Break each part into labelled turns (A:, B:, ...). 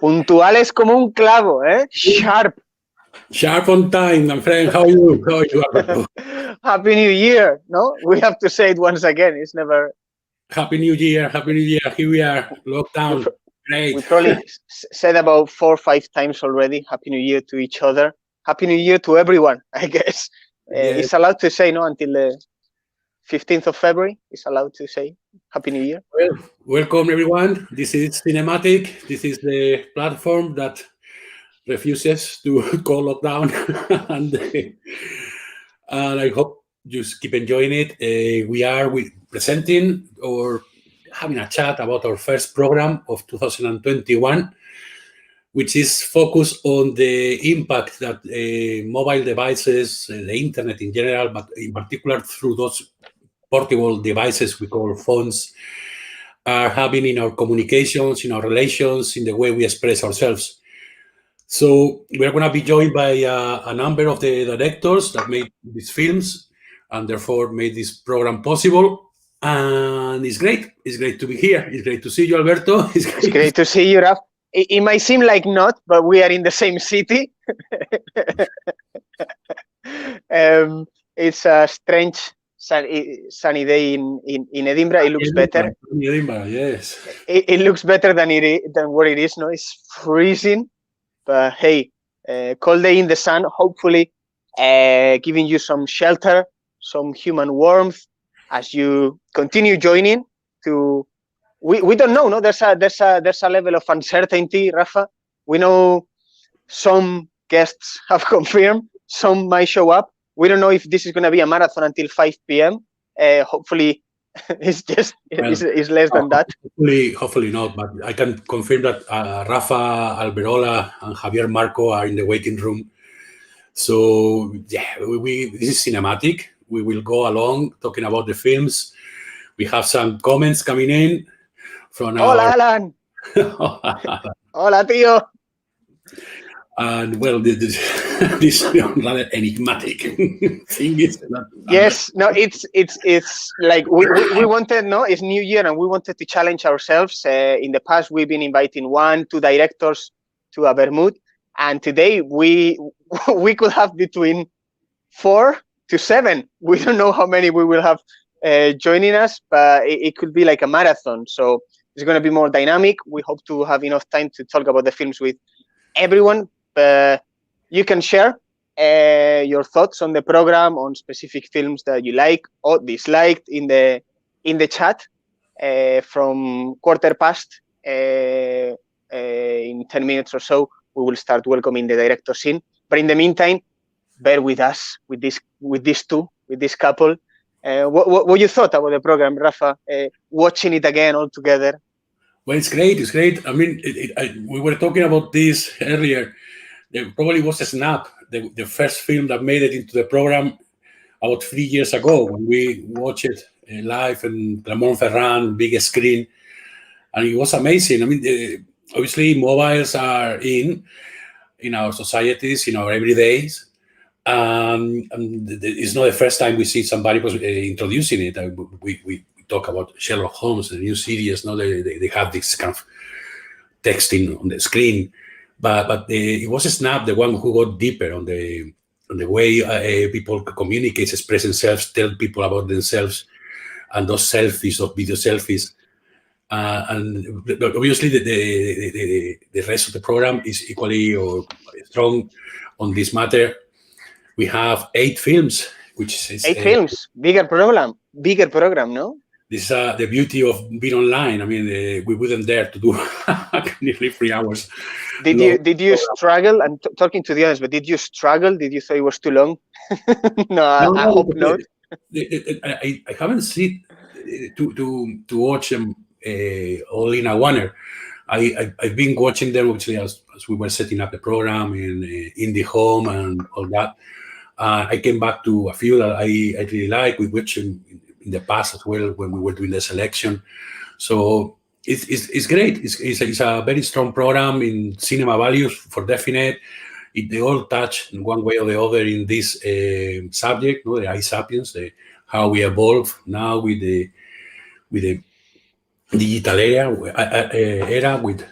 A: Puntuales como un clavo, ¿eh? Sharp.
B: Sharp on time, my friend. How are you? How are you, Alberto?
A: Happy New Year, no? We have to say it once again. It's never...
B: Happy New Year. Happy New Year. Here we are. Lockdown. Great.
A: We probably said about 4 or 5 times already. Happy New Year to each other. Happy New Year to everyone, I guess.
B: Yes.
A: It's allowed to say, no, until the 15th of February. It's allowed to say Happy New Year.
B: Well, welcome, everyone. This is Cinematic. This is the platform that refuses to call lockdown. and I hope you keep enjoying it. We are presenting or having a chat about our first program of 2021, which is focused on the impact that mobile devices, the internet in general, but in particular through those portable devices we call phones, are having in our communications, in our relations, in the way we express ourselves. So we're going to be joined by a number of the directors that made these films and therefore made this program possible. And it's great. It's great to be here. It's great to see you, Alberto.
A: It's great to see you, Raf. It might seem like not, but we are in the same city. It's a strange sunny day in Edinburgh. It looks better.
B: In Edinburgh, yes.
A: It looks better than what it is. No, it's freezing. But hey, cold day in the sun. Hopefully, giving you some shelter, some human warmth as you continue joining. We don't know. No, there's a level of uncertainty, Rafa. We know some guests have confirmed. Some might show up. We don't know if this is going to be a marathon until 5 p.m. Hopefully, it's less than that.
B: Hopefully not. But I can confirm that Rafa, Alberola, and Javier Marco are in the waiting room. So yeah, this is cinematic. We will go along talking about the films. We have some comments coming in from
A: Hola, Alan. Hola, tío.
B: And well, this rather enigmatic thing is that.
A: Yes, no, it's like we wanted, no, it's New Year and we wanted to challenge ourselves. In the past, we've been inviting 1-2 directors to a Vermut, and today we could have between 4 to 7. We don't know how many we will have joining us, but it could be like a marathon. So it's going to be more dynamic. We hope to have enough time to talk about the films with everyone. You can share your thoughts on the program, on specific films that you like or disliked in the chat from 15:15. In 10 minutes or so, we will start welcoming the directors in. But in the meantime, bear with us with this couple. What you thought about the program, Rafa? Watching it again all together.
B: Well, it's great. It's great. I mean, we were talking about this earlier. There probably was a Snap, the first film that made it into the program about 3 years ago when we watched it live in Clermont-Ferrand, big screen. And it was amazing. I mean, obviously, mobiles are in our societies, in our everydays. And it's not the first time we see somebody introducing it. We talk about Sherlock Holmes, the new series. No, they have this kind of texting on the screen, but it was Snap, the one who got deeper on the way people communicate, express themselves, tell people about themselves, and those selfies, those video selfies. And obviously, the rest of the program is equally or strong on this matter. We have 8 films, which is
A: 8 films, bigger program, no?
B: This is the beauty of being online. I mean, we wouldn't dare to do nearly 3 hours.
A: Did you struggle? I'm talking to the audience, but did you struggle? Did you say it was too long? No, I hope not.
B: I haven't seen to watch them all in a one. I've been watching them actually as we were setting up the program in the home and all that. I came back to a few that I really like. We watched them in the past as well when we were doing the selection. So it's great. It's a very strong program in cinema values for definite. They all touch in one way or the other in this subject, the iSapiens, how we evolve now with the digital era with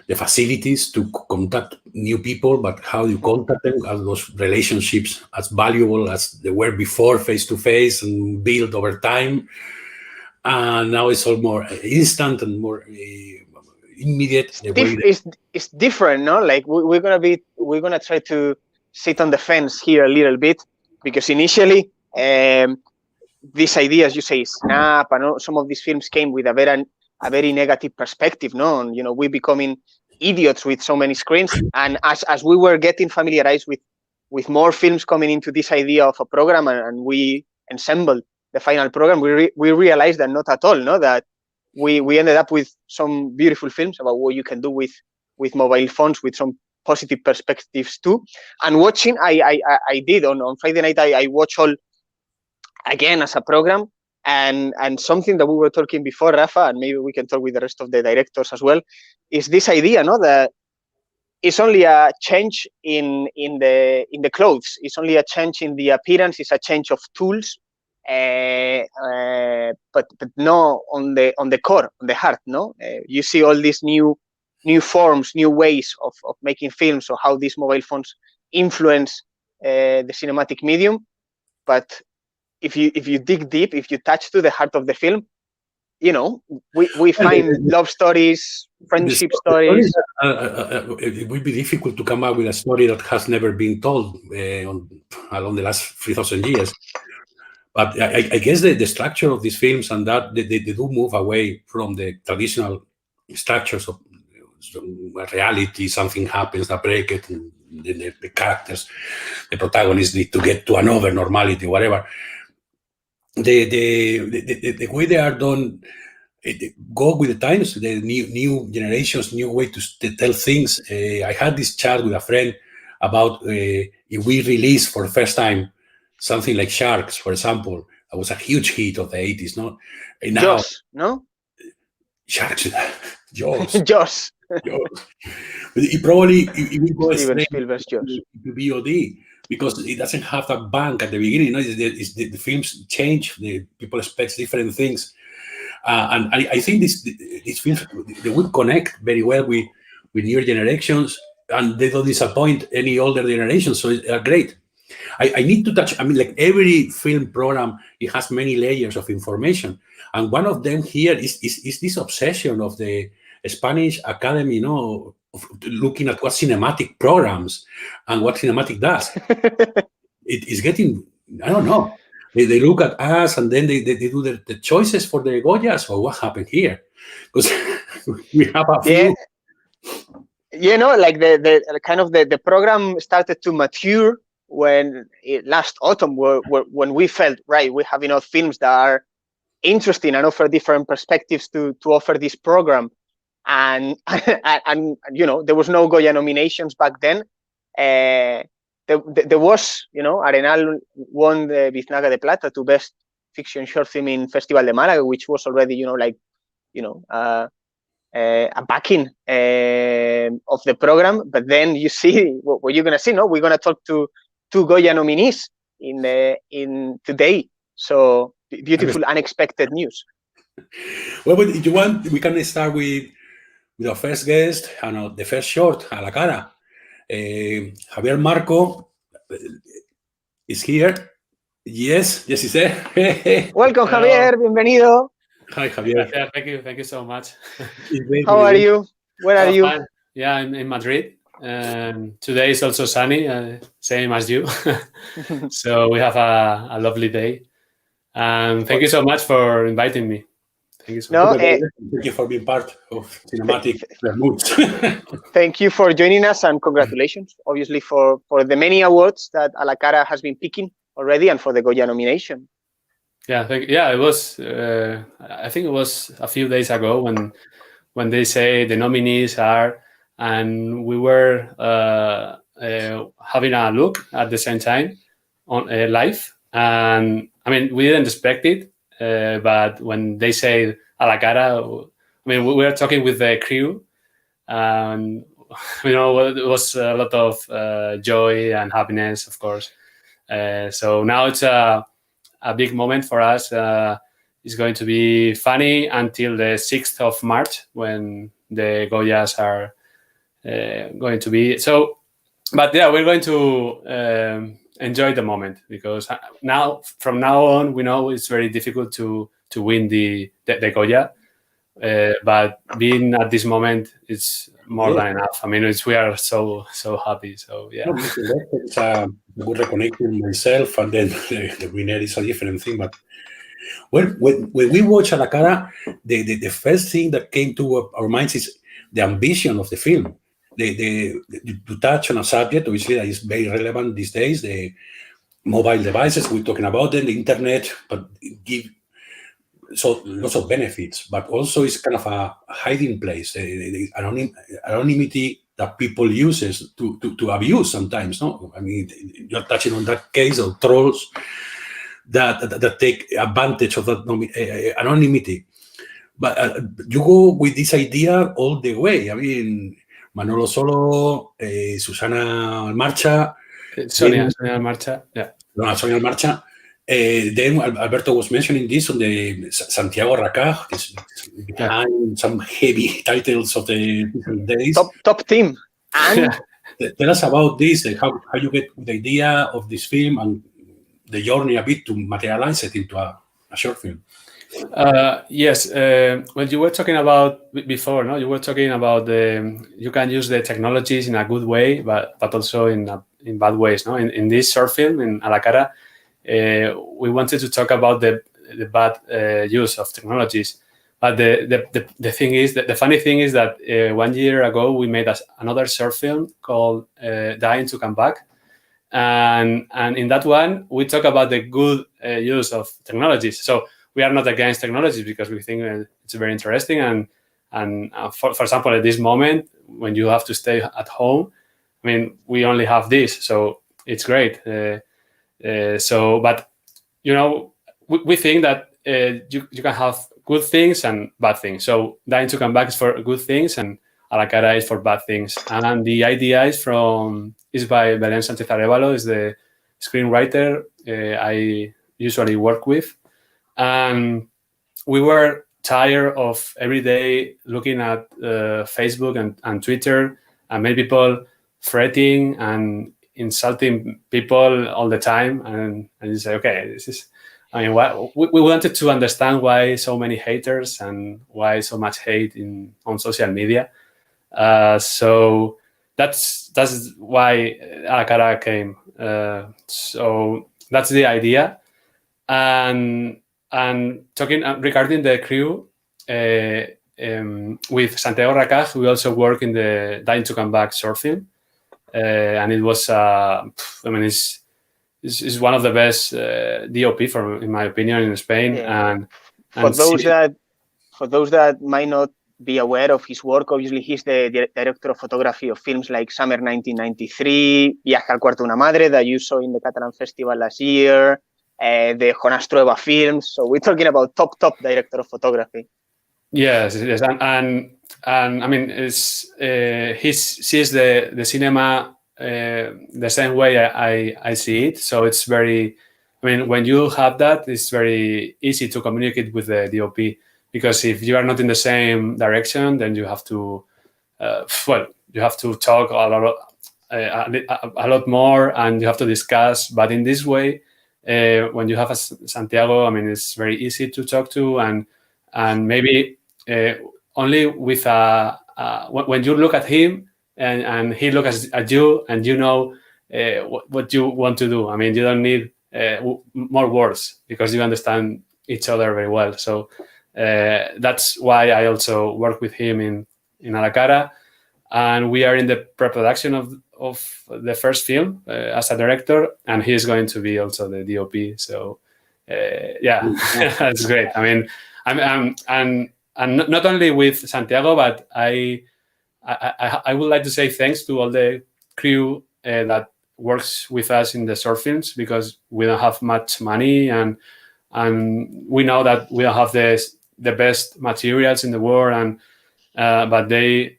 B: the facilities to contact new people, but how you contact them, are those relationships as valuable as they were before, face-to-face, and build over time. And now it's all more instant and more immediate.
A: It's different, no? Like we're gonna try to sit on the fence here a little bit, because initially this idea, as you say, Snap and some of these films came with a very negative perspective, no? And, we're becoming idiots with so many screens. And as we were getting familiarized with more films coming into this idea of a program, and we assembled the final program, we realized that not at all, no? That we ended up with some beautiful films about what you can do with mobile phones, with some positive perspectives too. And watching, I did on Friday night, I watched all again as a program, and something that we were talking before, Rafa, and maybe we can talk with the rest of the directors as well, is this idea, no, that it's only a change in the clothes, it's only a change in the appearance, it's a change of tools, but no on the core, on the heart, no. You see all these new forms, new ways of making films, or how these mobile phones influence the cinematic medium. But if you dig deep, if you touch to the heart of the film, we find love stories, friendship stories.
B: It would be difficult to come up with a story that has never been told along the last 3,000 years. But I guess the structure of these films, and that they do move away from the traditional structures of reality. Something happens that break it, and the characters, the protagonists, need to get to another normality, whatever. The way they are done, go with the times, the new generations, new way to tell things. I had this chat with a friend about if we release for the first time something like Sharks, for example. That was a huge hit of the 80s, no?
A: And now, Jaws, no?
B: Sharks, Jaws.
A: Jaws.
B: It probably will go
A: Steven Spielberg's Jaws
B: to VOD, because it doesn't have that bank at the beginning. The films change. The people expect different things, and I think these films, they would connect very well with newer generations, and they don't disappoint any older generation. So they're great. I need to touch. I mean, like every film program, it has many layers of information, and one of them here is this obsession of the Spanish Academy, of looking at what cinematic programs and what cinematic does. It is getting, I don't know. They look at us, and then they do the choices for the Goyas, or what happened here? Because we have a few.
A: Like the kind of the program started to mature when last autumn, when we felt, right, we have enough films that are interesting and offer different perspectives to offer this program. And there was no Goya nominations back then. There was, Arenal won the Biznaga de Plata to Best Fiction Short Film in Festival de Málaga, which was already, a backing of the program. But then you see what you're going to see. No, we're going to talk to two Goya nominees in today. So beautiful, unexpected news.
B: Well, if you want, we can start with our first guest, and the first short, A la Cara. Javier Marco is here. Yes, he's there.
A: Welcome, hello. Javier, bienvenido.
B: Hi, Javier.
C: Thank you so much.
A: How are you? Where are you?
C: Fine. Yeah, I'm in Madrid. Today is also sunny, same as you. So we have a lovely day. Thank you so much for inviting me. Thank you so much.
B: Thank you for being part of Cinematic Vermut.
A: Thank you for joining us, and congratulations, obviously, for the many awards that A la Cara has been picking already, and for the Goya nomination.
C: Yeah, it was. I think it was a few days ago when they say the nominees are, and we were having a look at the same time on live, and I mean we didn't expect it. But when they say A la Cara, I mean, we were talking with the crew, and it was a lot of joy and happiness, of course. So now it's a big moment for us. It's going to be funny until the 6th of March when the Goyas are going to be. So, but yeah, we're going to enjoy the moment, because from now on, we know it's very difficult to win the Goya. But being at this moment, it's more than enough. I mean, we are so happy. So yeah,
B: it's a good reconnecting myself, and then the winner is a different thing. But when we watch A la Cara, the first thing that came to our minds is the ambition of the film. To touch on a subject, obviously, that is very relevant these days, the mobile devices we're talking about, then the internet, but give so lots of benefits, but also it's kind of a hiding place, the anonymity that people uses to abuse sometimes. No, I mean, you're touching on that case of trolls that take advantage of that anonymity. But you go with this idea all the way. I mean, Manolo Solo, Susana Marcha,
C: Sonia Marcha, yeah.
B: No, Sonia Marcha. Then Alberto was mentioning this on the Santiago Racaj, is behind some heavy titles of the different days.
A: Top team. And
B: tell us about this, how you get the idea of this film and the journey a bit to materialize it into a short film.
C: Yes, well, you were talking about before, no? You were talking about you can use the technologies in a good way, but also in bad ways, no? In this short film, in A la Cara, we wanted to talk about the bad use of technologies. But the thing is, the funny thing is that 1 year ago we made another short film called Dying to Come Back, and in that one we talk about the good use of technologies. So we are not against technology, because we think it's very interesting. And for example, at this moment, when you have to stay at home, I mean, we only have this, so it's great. But you know, we think that you can have good things and bad things. So Dying to Come Back is for good things, and A la Cara is for bad things. And the idea is by Belén Sánchez Arévalo, is the screenwriter I usually work with. And we were tired of every day looking at Facebook and Twitter, and many people threatening and insulting people all the time. And you say, okay, this is, I mean, we wanted to understand why so many haters and why so much hate on social media. So that's why A la Cara came. So that's the idea. And talking regarding the crew, with Santiago Racaj, we also work in the Dying to Come Back short film, and it was, I mean, it's one of the best DOP, in my opinion, in Spain.
A: Yeah. And for those that might not be aware of his work, obviously he's the director of photography of films like Summer 1993, Viaje al Cuarto de una Madre, that you saw in the Catalan Festival last year. The Jonas Trueba films. So we're talking about top director of photography.
C: Yes, and I mean, he sees the cinema the same way I see it. So it's very, I mean, when you have that, it's very easy to communicate with the DOP, because if you are not in the same direction, then you have to, you have to talk a lot more, and you have to discuss. But in this way, when you have a Santiago, I mean, it's very easy to talk to, and maybe only with when you look at him and he looks at you, and you know what you want to do. I mean, you don't need more words, because you understand each other very well. So that's why I also work with him in A la Cara, and we are in the pre-production of the first film as a director, and he's going to be also the DOP. So yeah, that's great. I mean, I'm not only with Santiago, but I would like to say thanks to all the crew that works with us in the short films, because we don't have much money, and we know that we don't have the best materials in the world, but they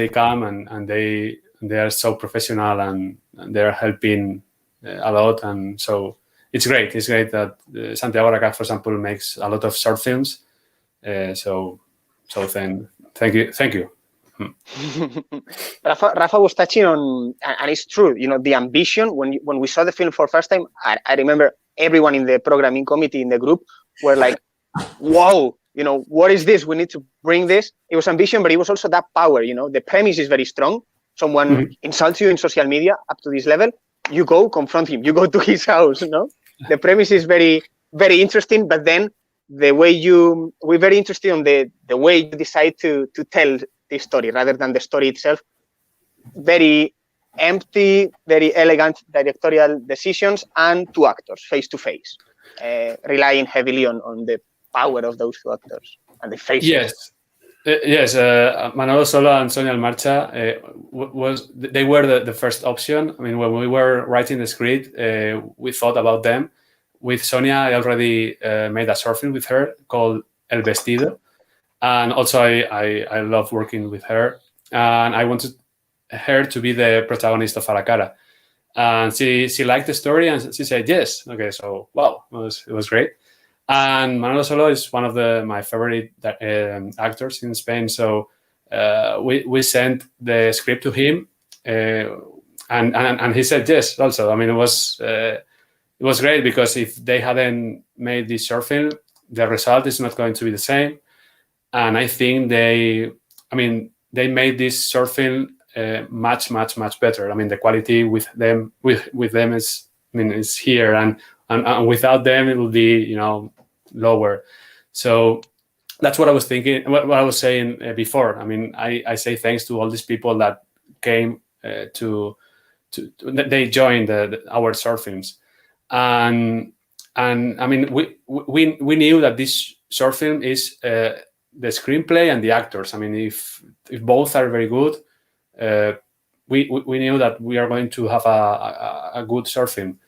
C: come and they are so professional, and they're helping a lot. And so it's great. It's great that Santiago Racaj, for example, makes a lot of short films. So then thank you.
A: Rafa was touching on, and it's true, the ambition. When we saw the film for first time, I remember everyone in the programming committee in the group were like, "Whoa, what is this? We need to bring this." It was ambition, but it was also that power. The premise is very strong. Someone insults you in social media up to this level, you go confront him. You go to his house. The premise is very, very interesting, but then the way we're very interested on the way you decide to tell the story rather than the story itself. Very empty, very elegant directorial decisions, and two actors face to face, relying heavily on the power of those two actors and the faces.
C: Yes, Manolo Solo and Sonia Almarcha they were the first option. I mean, when we were writing the script, we thought about them. With Sonia, I already made a short film with her called El Vestido, and also I love working with her, and I wanted her to be the protagonist of A la Cara, and she liked the story and she said yes. Okay, so wow, it was great. And Manolo Solo is one of my favorite actors in Spain, so we sent the script to him, and he said yes. Also, I mean, it was great because if they hadn't made this short film, the result is not going to be the same. And I think they made this short film much better. I mean, the quality with them is here, and without them it will be lower. So that's what I was thinking. What I was saying before. I mean, I say thanks to all these people that came they joined our short films. And I mean, we knew that this short film is the screenplay and the actors. I mean, if both are very good, we knew that we are going to have a good short film.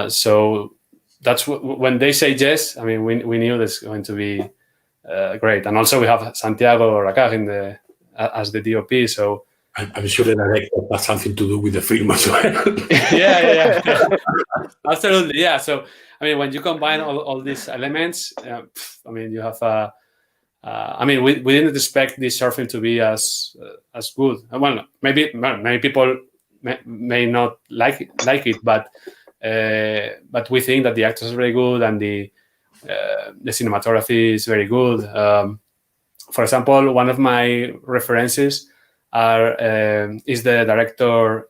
C: So that's when they say yes. I mean, we knew that's going to be great. And also we have Santiago Racag as the DOP. So
B: I'm sure the director has something to do with the film as well.
C: Yeah. Absolutely, yeah. So, I mean, when you combine all these elements, I mean, you have we didn't expect this short film to be as good. Well, maybe many people may not like it, but we think that the actors are very good and the cinematography is very good. For example, one of my references is the director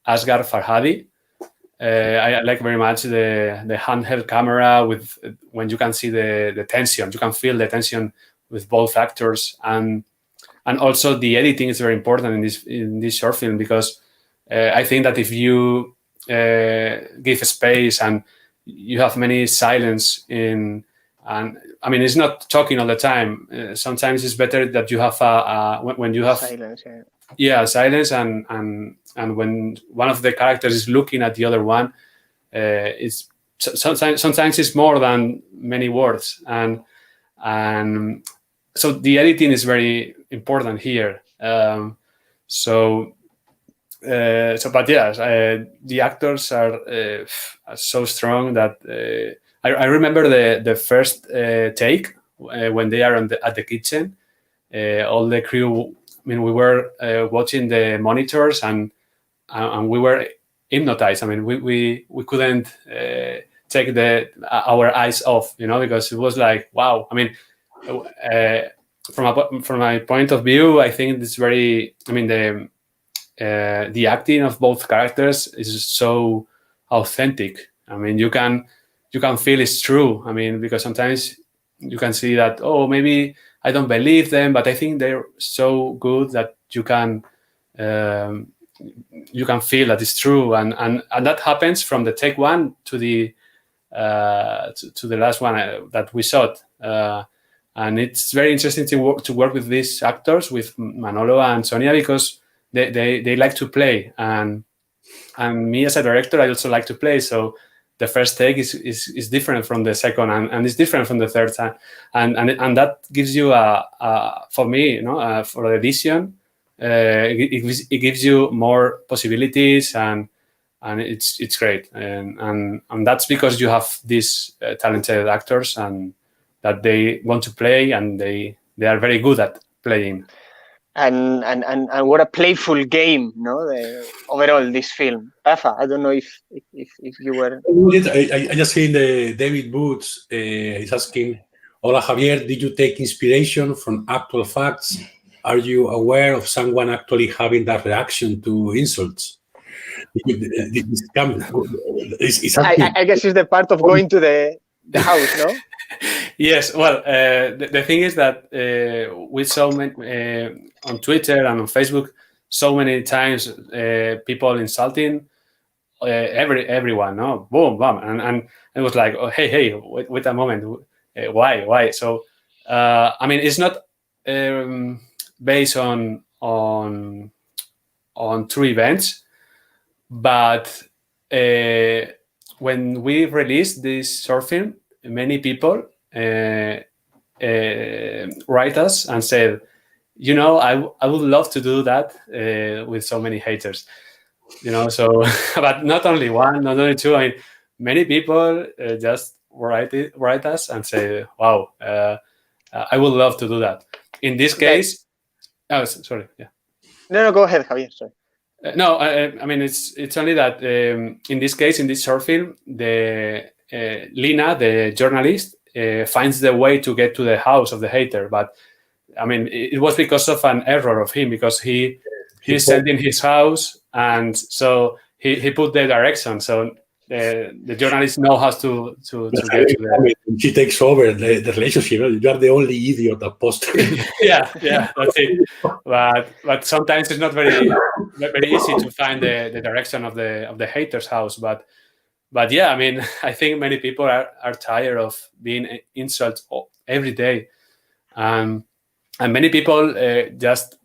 C: Asghar Farhadi. I like very much the handheld camera when you can see the tension. You can feel the tension with both actors, and also the editing is very important in this short film, because I think that if you give space and you have many silence and I mean, it's not talking all the time. Sometimes it's better that you have when you have
A: silence.
C: Silence, and when one of the characters is looking at the other one, it's sometimes it's more than many words, and so the editing is very important here. But yes, the actors are so strong that I remember the first take when they are at the kitchen. All the crew, I mean, we were watching the monitors and we were hypnotized. I mean, we couldn't take our eyes off, because it was like, wow. I mean, from my point of view, I think it's very. I mean, the acting of both characters is so authentic. I mean, you can feel it's true. I mean, because sometimes you can see that, oh, maybe I don't believe them, but I think they're so good that you can feel that it's true, and that happens from the take one to the last one that we shot, and it's very interesting to work with these actors, with Manolo and Sonia, because they like to play, and me as a director, I also like to play. So the first take is different from the second, and it's different from the third time, and that gives you for me, for the edition, it gives you more possibilities, and it's great, and that's because you have these talented actors and that they want to play and they are very good at playing.
A: and what a playful game, no? Overall, this film. Rafa, I don't know if you were.
B: I just seen the David Boots is asking, "Hola Javier, did you take inspiration from actual facts? Are you aware of someone actually having that reaction to insults?"
A: I guess it's the part of going to the house, no?
C: Yes. Well, the thing is that we saw on Twitter and on Facebook so many times people insulting everyone, no, boom, bam, and it was like, oh, hey, wait a moment, why? So, I mean, it's not based on true events, but when we released this short film, many people write us and said, I would love to do that with so many haters. So but not only one, not only two. I mean, many people just write us and say, "Wow, I would love to do that." In this case, sorry, yeah.
A: No, go ahead, Javier. Sorry.
C: No, I mean it's only that in this case, in this short film, the Lina, the journalist, finds the way to get to the house of the hater, but I mean it was because of an error of him, because he sent in his house, and so he put the direction. So the journalist knows how to get to the.
B: She takes over the relationship. You are the only idiot that posted.
C: yeah, that's it. But sometimes it's not very easy to find the direction of the hater's house. But yeah, I mean, I think many people are tired of being insulted every day, and many people just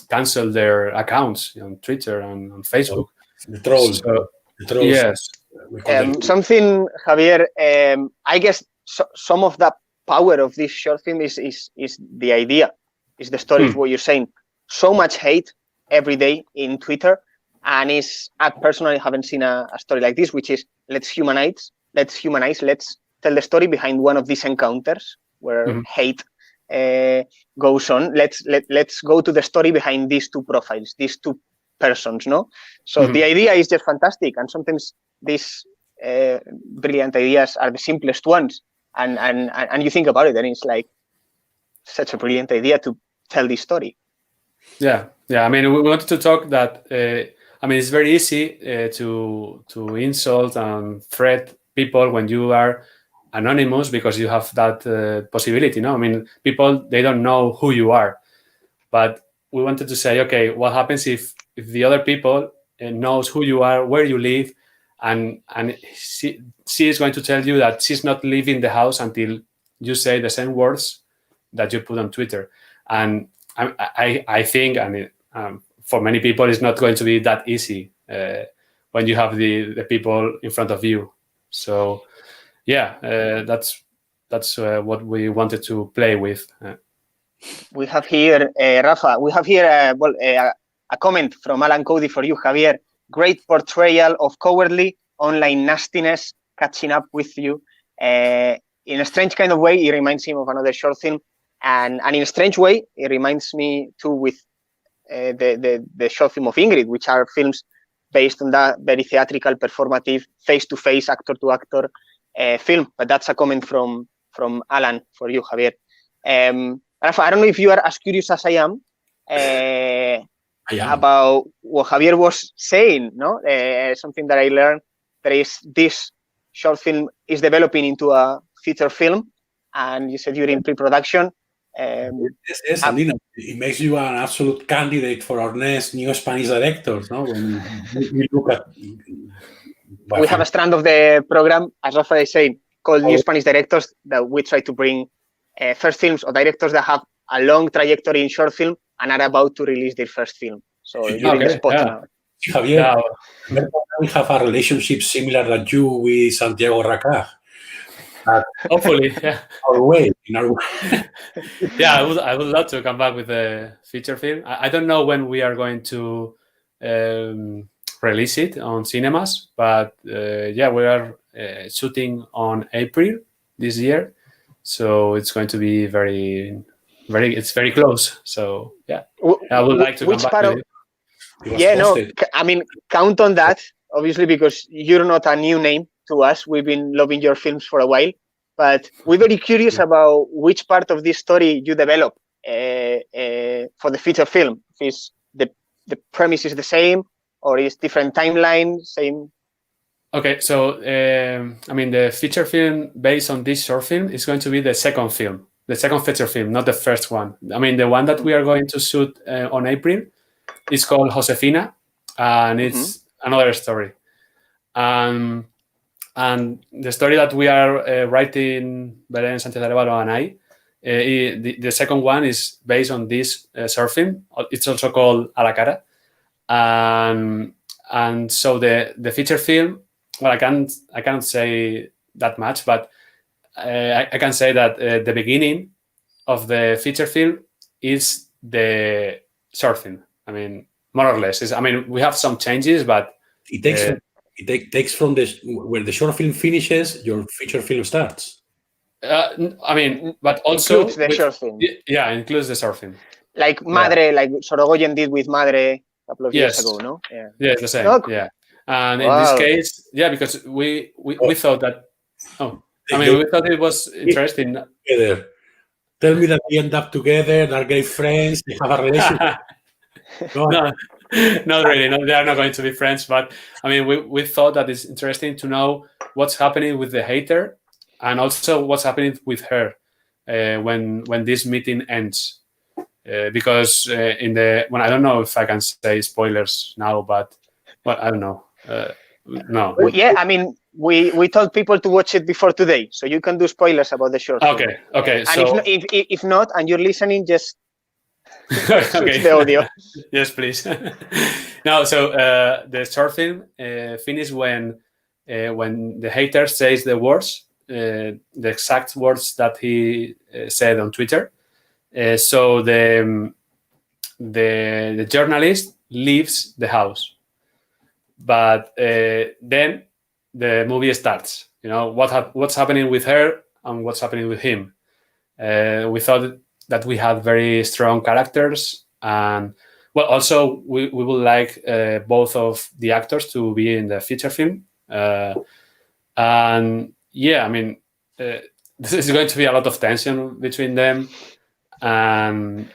C: cancel their accounts on Twitter and on Facebook.
B: The trolls.
C: Yes.
A: Something, Javier. I guess some of the power of this short film is the idea, is the story, is what you're saying. So much hate every day in Twitter, and I personally haven't seen a story like this, which is let's humanize, let's tell the story behind one of these encounters where hate goes on. Let's go to the story behind these two profiles, these two persons, no? So the idea is just fantastic, and sometimes these brilliant ideas are the simplest ones, and you think about it, and it's like such a brilliant idea to tell this story.
C: Yeah. I mean, we wanted to talk that. I mean, it's very easy to insult and threat people when you are anonymous, because you have that possibility. No, I mean, people, they don't know who you are, but we wanted to say, okay, what happens if the other people knows who you are, where you live, and she is going to tell you that she's not leaving the house until you say the same words that you put on Twitter. And I think, and for many people, it's not going to be that easy when you have the people in front of you. So yeah, that's what we wanted to play with.
A: We have here, Rafa, we have here a comment from Alan Cody for you, Javier. Great portrayal of cowardly online nastiness catching up with you. In a strange kind of way, it reminds him of another short film. And in a strange way, it reminds me too with the short film of Ingrid, which are films based on that very theatrical, performative, face-to-face, actor-to-actor film. But that's a comment from Alan for you, Javier. Rafa, I don't know if you are as curious as I am about what Javier was saying, no? Something that I learned, there is this short film is developing into a feature film, and you said you're in pre-production.
B: Yes, and it makes you an absolute candidate for our next new Spanish directors, no? When we look at...
A: We have a strand of the program, as Rafa is saying, called New Spanish Directors, that we try to bring first films or directors that have a long trajectory in short film and are about to release their first film. So you're in the spot now.
B: Javier, we have a relationship similar that you with Santiago Racah.
C: Hopefully, yeah.
B: In our way.
C: Yeah, I would love to come back with a feature film. I don't know when we are going to release it on cinemas, but yeah, we are shooting on April this year, so it's going to be very it's very close. So yeah,
A: W-
C: I would like to come
A: which
C: back
A: part
C: with
A: of
C: it.
B: It was
A: Yeah, no,
B: hosted.
A: I mean, count on that, obviously, because you're not a new name to us. We've been loving your films for a while, but we're very curious about which part of this story you develop for the feature film. If it's the premise is the same, or is different timeline, same.
C: Okay, so I mean, the feature film based on this short film is going to be the second film, the second feature film, not the first one. I mean, the one that we are going to shoot on April is called Josefina, and it's another story. And the story that we are writing, Belen Sanchez Arevalo and I, the second one is based on this short film. It's also called A la Cara. And so the feature film, well, I can't say that much, but I can say that the beginning of the feature film is the short film. I mean, more or less. I mean, we have some changes, but
B: It takes from where the short film finishes, your feature film starts.
C: I mean, but also
A: Includes the short film.
C: Yeah, includes the short film.
A: Like Madre, like Sorogoyen did with Madre a couple of years
C: Yes.
A: ago, no? Yeah.
C: Yeah, it's the same.
A: No,
C: Yeah. And in
A: Wow.
C: this case, yeah, because we thought that. Oh, I mean, we thought it was interesting.
B: Together. Tell me that they end up together, they're great friends, they have a relationship.
C: No, not really. No, they are not going to be friends. But I mean, we thought that it's interesting to know what's happening with the hater, and also what's happening with her when this meeting ends. Because when I don't know if I can say spoilers now, but well, I don't know. No.
A: Yeah, I mean, we told people to watch it before today, so you can do spoilers about the short film.
C: Okay.
A: And
C: So
A: if not, and you're listening, just
C: okay.
A: the audio.
C: Yes, please. No, so the short film finishes when the hater says the words, the exact words that he said on Twitter. So the journalist leaves the house, but then the movie starts. You know what's happening with her and what's happening with him. We thought that we had very strong characters, and well, also we would like both of the actors to be in the feature film. And yeah, I mean, this is going to be a lot of tension between them. And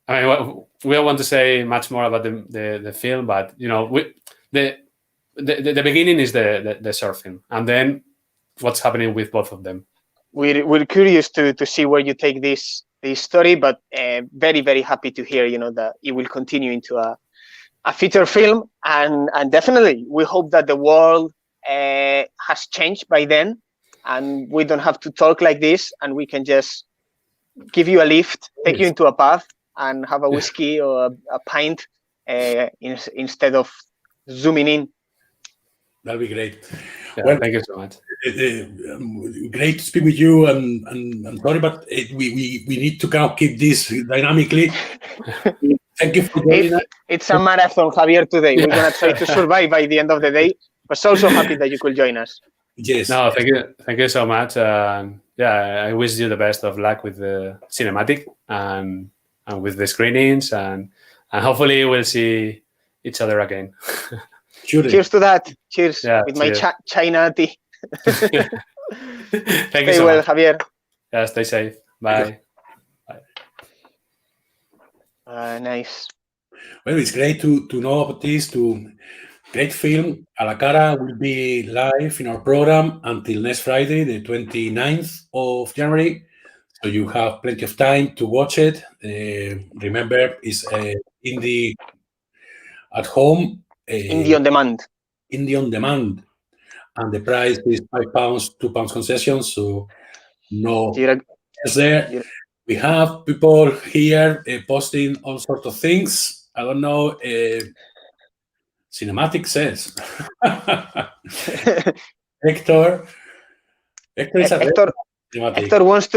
C: I mean, we don't want to say much more about the film, but you know, the beginning is the short film, and then what's happening with both of them.
A: We're curious to see where you take this story, but very, very happy to hear, you know, that it will continue into a feature film, and definitely we hope that the world has changed by then, and we don't have to talk like this, and we can just give you a lift, take you into a pub, and have a whiskey or a pint instead of zooming in.
B: That'll be great.
C: Yeah,
B: well,
C: thank you so much.
B: Great to speak with you, and I'm sorry, but we need to kind of keep this dynamically. Thank you for joining us.
A: It's a marathon, Javier, today. We're going to try to survive by the end of the day, but so happy that you could join us.
B: Yes.
C: No, thank you so much. Yeah, I wish you the best of luck with the cinematic and with the screenings, and hopefully we'll see each other again.
B: Sure.
A: Cheers to that. Cheers.
C: Yeah,
A: with
C: cheers.
A: my China tea.
C: Thank you
A: Stay
C: so
A: well,
C: much.
A: Javier.
C: Yeah, stay safe. Bye.
A: Nice.
B: Well, it's great to know about this. Great film. A la Cara will be live in our program until next Friday, the 29th of January. So you have plenty of time to watch it. Remember, it's indie at home.
A: Indie on demand.
B: Indie on demand. And the price is £5, £2 concession. So no is there. We have people here posting all sorts of things. I don't know. Cinematic says. Hector
A: wants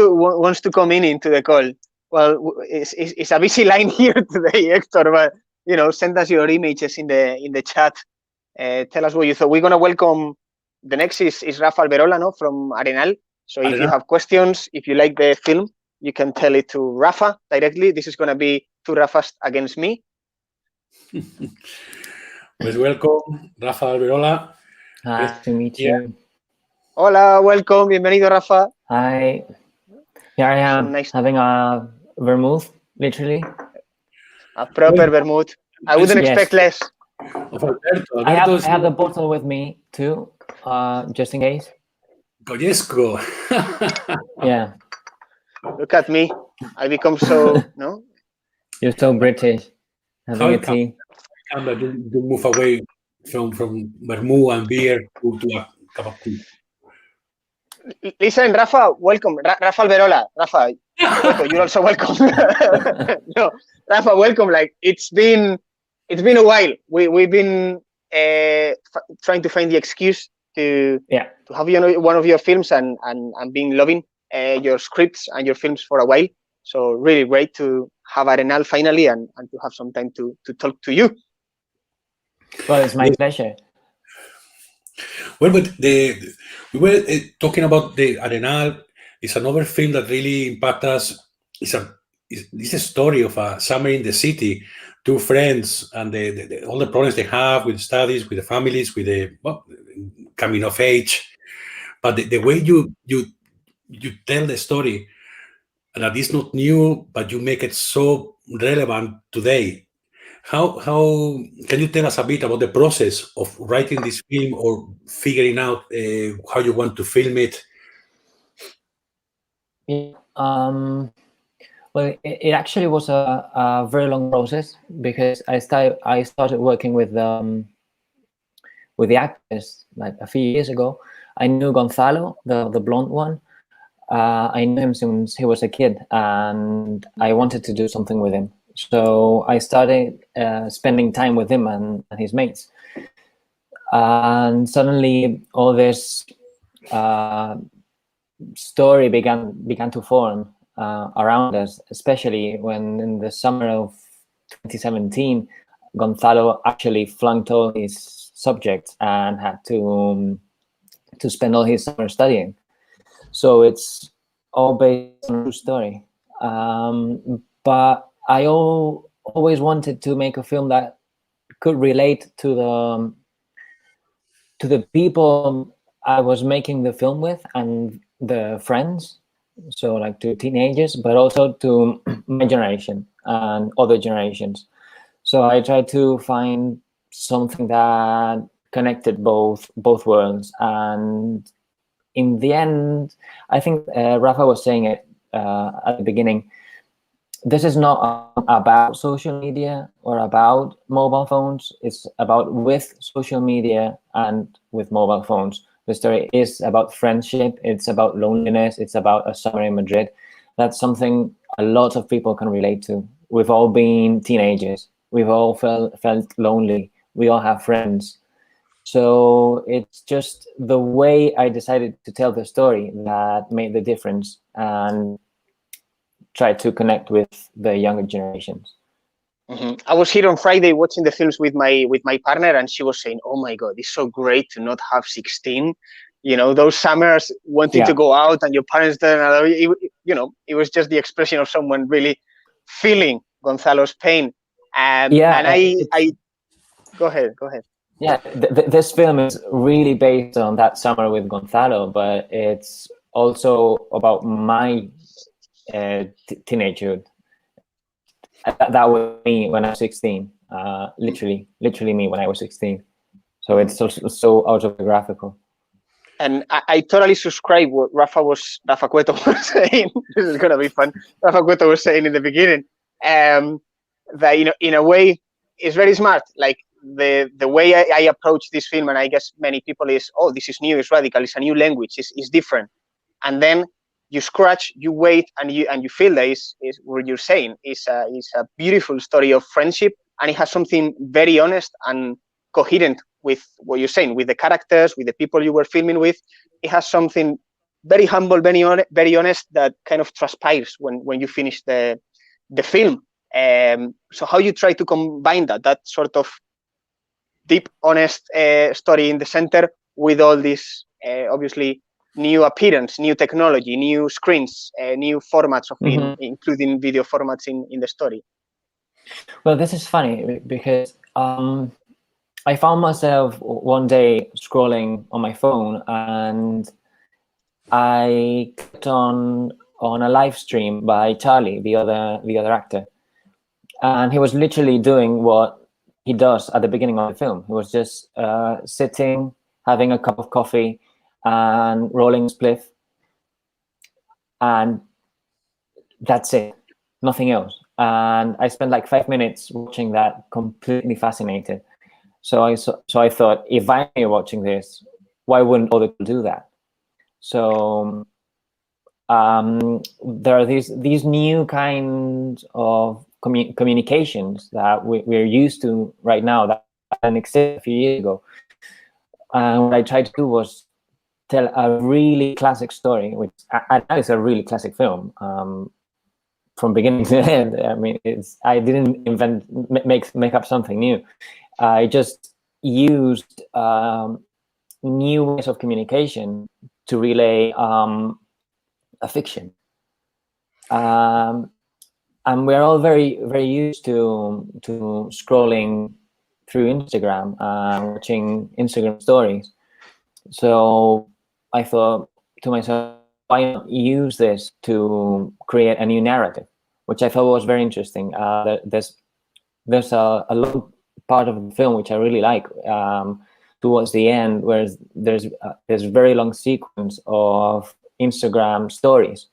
A: to come into the call. Well, it's a busy line here today, Hector. But you know, send us your images in the chat. Tell us what you thought. We're gonna welcome. The next is Rafa Alberola, no, from Arenal. So if you have questions, if you like the film, you can tell it to Rafa directly. This is going to be two Rafas against me.
B: Pues welcome, Rafa Alberola.
D: Nice to meet you.
A: Hola, welcome, bienvenido, Rafa.
D: Hi. Here I am,
A: Nice.
D: having a vermouth, literally.
A: A proper vermouth. I wouldn't expect less.
B: Of Alberto.
D: I have the bottle with me too, just in case.
B: Goyesco.
D: Yeah.
A: Look at me. I become so, no?
D: You're so British, having a
B: How
D: tea.
B: come that you move away from vermouth and beer to a cup of tea?
A: Listen, Rafa, welcome. Rafa Alberola. Rafa, welcome. You're also welcome. No, Rafa, welcome. Like it's been a while. We've been trying to find the excuse to have one of your films and been loving your scripts and your films for a while. So really great to have Arenal finally and to have some time to talk to you.
D: Well, it's my pleasure.
B: Well, but we were talking about the Arenal. It's another film that really impacted us. It's a story of a summer in the city, two friends, and all the problems they have with studies, with the families, with the coming of age. But the way you tell the story, that is not new, but you make it so relevant today. How can you tell us a bit about the process of writing this film or figuring out how you want to film it?
D: Well, it actually was a very long process because I started working with the actors like a few years ago. I knew Gonzalo, the blonde one. I knew him since he was a kid, and I wanted to do something with him. So I started spending time with him and his mates. And suddenly all this story began to form around us, especially when in the summer of 2017, Gonzalo actually flunked all his subjects and had to spend all his summer studying. So it's all based on a true story. But I always wanted to make a film that could relate to the people I was making the film with and the friends, so like to teenagers, but also to my generation and other generations. So I tried to find something that connected both worlds, and in the end, I think Rafa was saying it at the beginning. This is not about social media or about mobile phones. It's about with social media and with mobile phones. The story is about friendship. It's about loneliness. It's about a summer in Madrid. That's something a lot of people can relate to. We've all been teenagers. We've all felt lonely. We all have friends. So it's just the way I decided to tell the story that made the difference and try to connect with the younger generations.
A: Mm-hmm. I was here on Friday watching the films with my partner, and she was saying, "Oh my God, it's so great to not have 16. You know, those summers wanting to go out and your parents don't." It was just the expression of someone really feeling Gonzalo's pain. And I go ahead.
D: Yeah, this film is really based on that summer with Gonzalo, but it's also about my teenagehood. That was me when I was 16. Literally me when I was 16. So it's so autobiographical.
A: And I totally subscribe what Rafa Cueto was saying. This is gonna be fun. Rafa Cueto was saying in the beginning that in a way it's very smart. Like the way I approach this film, and I guess many people is, oh, this is new, it's radical, it's a new language, it's different. And then you scratch, you wait, and you feel that is what you're saying. It's a beautiful story of friendship, and it has something very honest and coherent with what you're saying, with the characters, with the people you were filming with. It has something very humble, very honest that kind of transpires when you finish the film. So how you try to combine that sort of deep, honest story in the center with all this obviously new appearance, new technology, new screens, new formats of including video formats in the story?
D: Well, this is funny because I found myself one day scrolling on my phone, and I clicked on a live stream by Charlie, the other actor, and he was literally doing what he does at the beginning of the film. He was just sitting, having a cup of coffee, and rolling a spliff, and that's it, nothing else. And I spent like 5 minutes watching that, completely fascinated. So I thought, if I'm watching this, why wouldn't other people do that? So there are these new kinds of communications that we're used to right now that didn't exist a few years ago. And what I tried to do was tell a really classic story, which I know is a really classic film, from beginning to end. I mean, I didn't make up something new. I just used new ways of communication to relay a fiction. And we're all very, very used to scrolling through Instagram, watching Instagram stories. So I thought to myself, why not use this to create a new narrative, which I thought was very interesting. There's a long part of the film which I really like, towards the end, where there's a very long sequence of Instagram stories,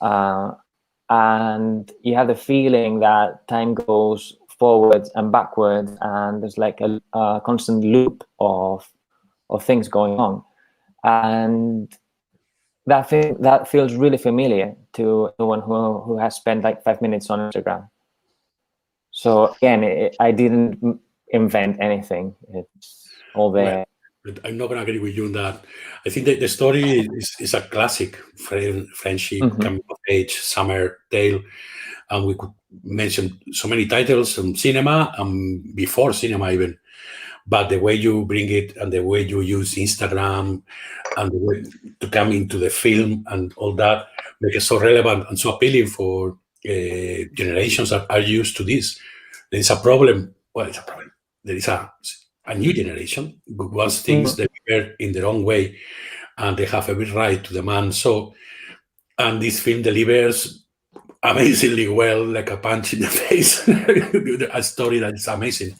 D: and you have the feeling that time goes forwards and backwards, and there's like a constant loop of things going on, and that feels really familiar to anyone who has spent like 5 minutes on Instagram. So again, I didn't invent anything. It's all there.
B: Well, I'm not going to agree with you on that. I think that the story is a classic friendship, coming of age, summer tale. And we could mention so many titles from cinema and before cinema even. But the way you bring it and the way you use Instagram and the way to come into the film and all that make it so relevant and so appealing for generations that are used to this. There is a problem. Well, it's a problem. There is a new generation who wants things delivered in their own way, and they have every right to demand so. And this film delivers amazingly well, like a punch in the face, a story that is amazing.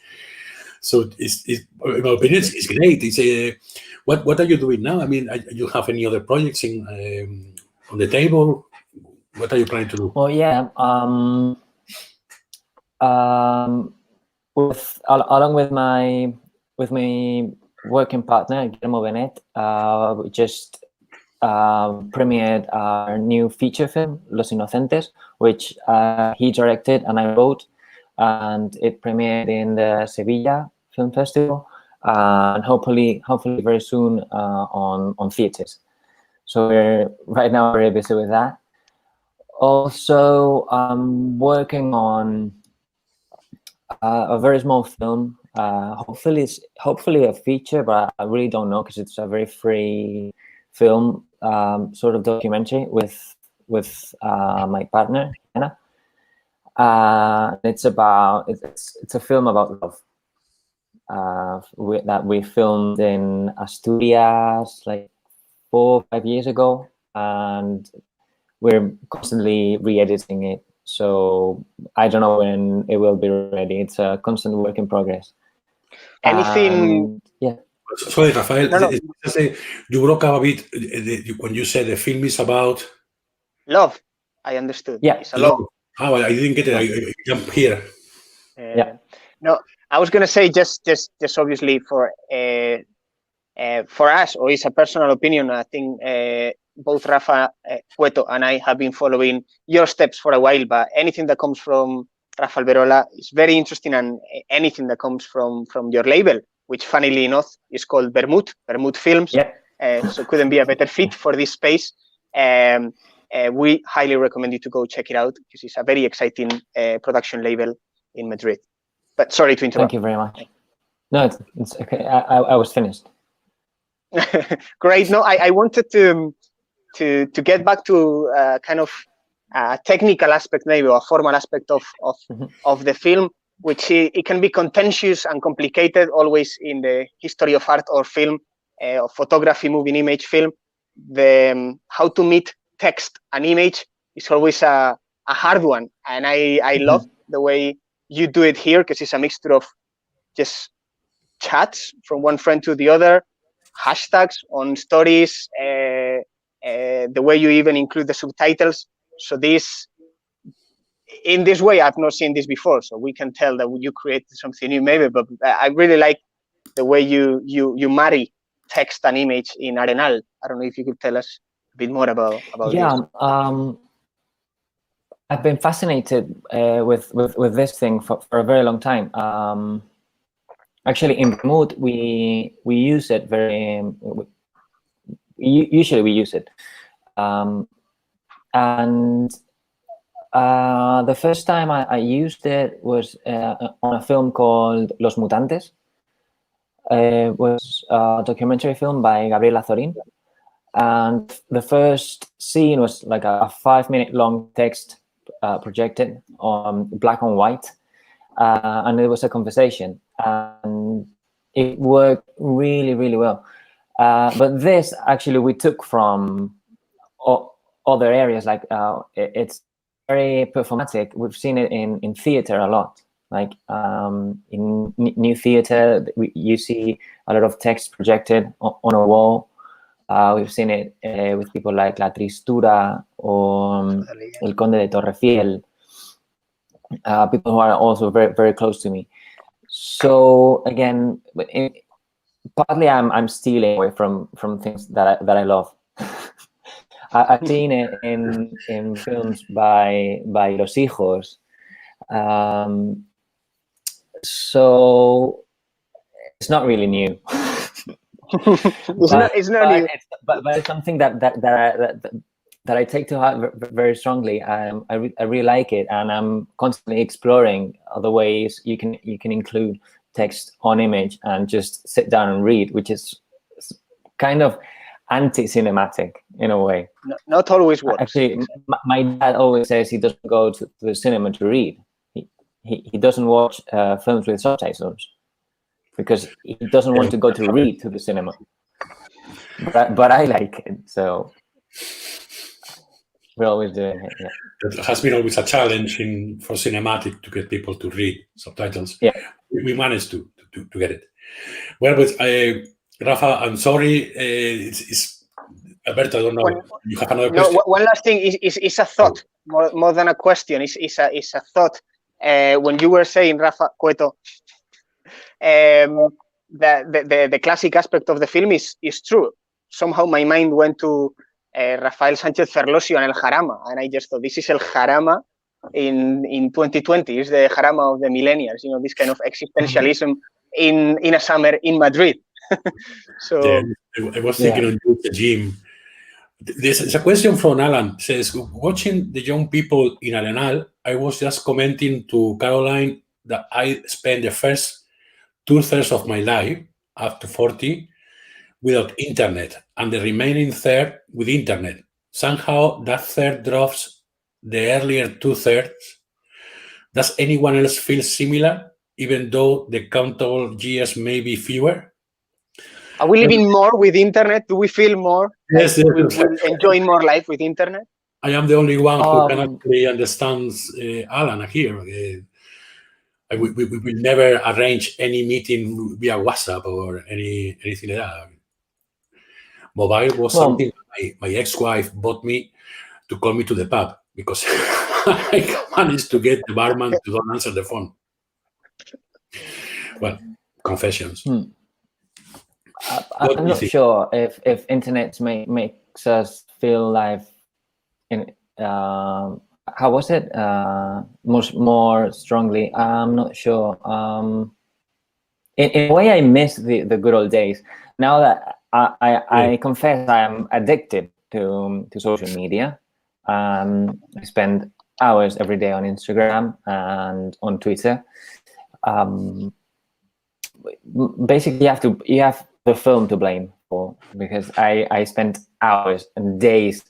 B: So, in my opinion, it's great. It's what are you doing now? I mean, you have any other projects on the table? What are you planning to do?
D: Well, yeah. Along with my working partner Guillermo Benet, we just premiered our new feature film, Los Inocentes, which he directed and I wrote, and it premiered in the Sevilla Film Festival, and hopefully very soon on theaters. So right now we're very busy with that. Also, I'm working on a very small film. Hopefully a feature, but I really don't know because it's a very free film, sort of documentary with my partner Anna. It's a film about love that we filmed in Asturias like 4 or 5 years ago, and we're constantly re-editing it. So I don't know when it will be ready. It's a constant work in progress.
A: Anything?
D: Yeah.
B: Sorry, Rafael.
A: No.
B: You broke up a bit when you said the film is about
A: Love. I understood.
D: Yeah.
A: It's a love.
B: Oh, I didn't get it. I jumped here.
D: Yeah.
A: No, I was going to say just obviously for us, or it's a personal opinion. I think both Rafa Cueto and I have been following your steps for a while, but anything that comes from Rafa Alberola is very interesting, and anything that comes from your label, which funnily enough is called Vermut Films.
D: Yeah.
A: So couldn't be a better fit for this space. We highly recommend you to go check it out because it's a very exciting production label in Madrid. But sorry to interrupt.
D: Thank you very much. No, it's okay. I was finished.
A: Great. No, I wanted to get back to kind of a technical aspect, maybe, or a formal aspect of the film, which it can be contentious and complicated always in the history of art or film, or photography, moving image, film. The how to meet text and image is always a hard one, and I love the way you do it here, because it's a mixture of just chats from one friend to the other, hashtags on stories, the way you even include the subtitles. So in this way, I've not seen this before. So we can tell that you created something new, maybe. But I really like the way you marry text and image in Arenal. I don't know if you could tell us a bit more about this.
D: I've been fascinated with this thing for a very long time. Actually, in Vermut, we use it very. Usually, we use it, and the first time I used it was on a film called Los Mutantes. It was a documentary film by Gabriela Zorin, and the first scene was like a 5-minute long text projected on black and white, and it was a conversation, and it worked really, really well. But this actually we took from other areas, like it's very performatic. We've seen it in theater a lot. Like in new theater, you see a lot of text projected on a wall. We've seen it with people like La Tristura or El Conde de Torrefiel, people who are also very, very close to me. So again, partly I'm stealing away from things that I love. I've seen it in films by Los Hijos. So it's not really new.
A: It's not new.
D: But it's something that I take to heart very strongly. I really like it, and I'm constantly exploring other ways you can include text on image and just sit down and read, which is kind of anti-cinematic in a way.
A: Not always works.
D: Actually, my dad always says he doesn't go to the cinema to read. He doesn't watch films with subtitles because he doesn't want to go to read to the cinema. But I like it, so we're always doing it. Yeah.
B: It has been always a challenge for cinematic to get people to read subtitles.
D: Yeah,
B: we managed to get it. Well, but Rafa, I'm sorry. It's Alberto. I don't know. You have another question?
A: No, one last thing is a thought, more than a question. It's a thought. When you were saying, Rafa Cueto, the classic aspect of the film is true. Somehow my mind went to Rafael Sánchez Ferlosio and El Jarama, and I just thought, this is El Jarama in 2020. It's the Jarama of the millennials. You know, this kind of existentialism in a summer in Madrid. So
B: yeah, I was thinking on the gym. There's a question from Alan. It says, watching the young people in Arenal, I was just commenting to Caroline that I spent the first 2/3 of my life, up to 40, without internet, and the remaining third with internet. Somehow that third drops the earlier 2/3. Does anyone else feel similar, even though the countable years may be fewer?
A: Are we living more with internet? Do we feel more?
B: Yes,
A: we're enjoying more life with internet?
B: I am the only one who can actually understand Alan here. We will never arrange any meeting via WhatsApp or anything like that. Mobile was something my ex-wife bought me to call me to the pub because I managed to get the barman to don't answer the phone. Well, confessions.
D: I'm not sure if internet makes us feel life in how was it more strongly. I'm not sure. In a way, I miss the good old days. Now that I confess I am addicted to social media. I spend hours every day on Instagram and on Twitter. Basically, you have the film to blame for, because I spent hours and days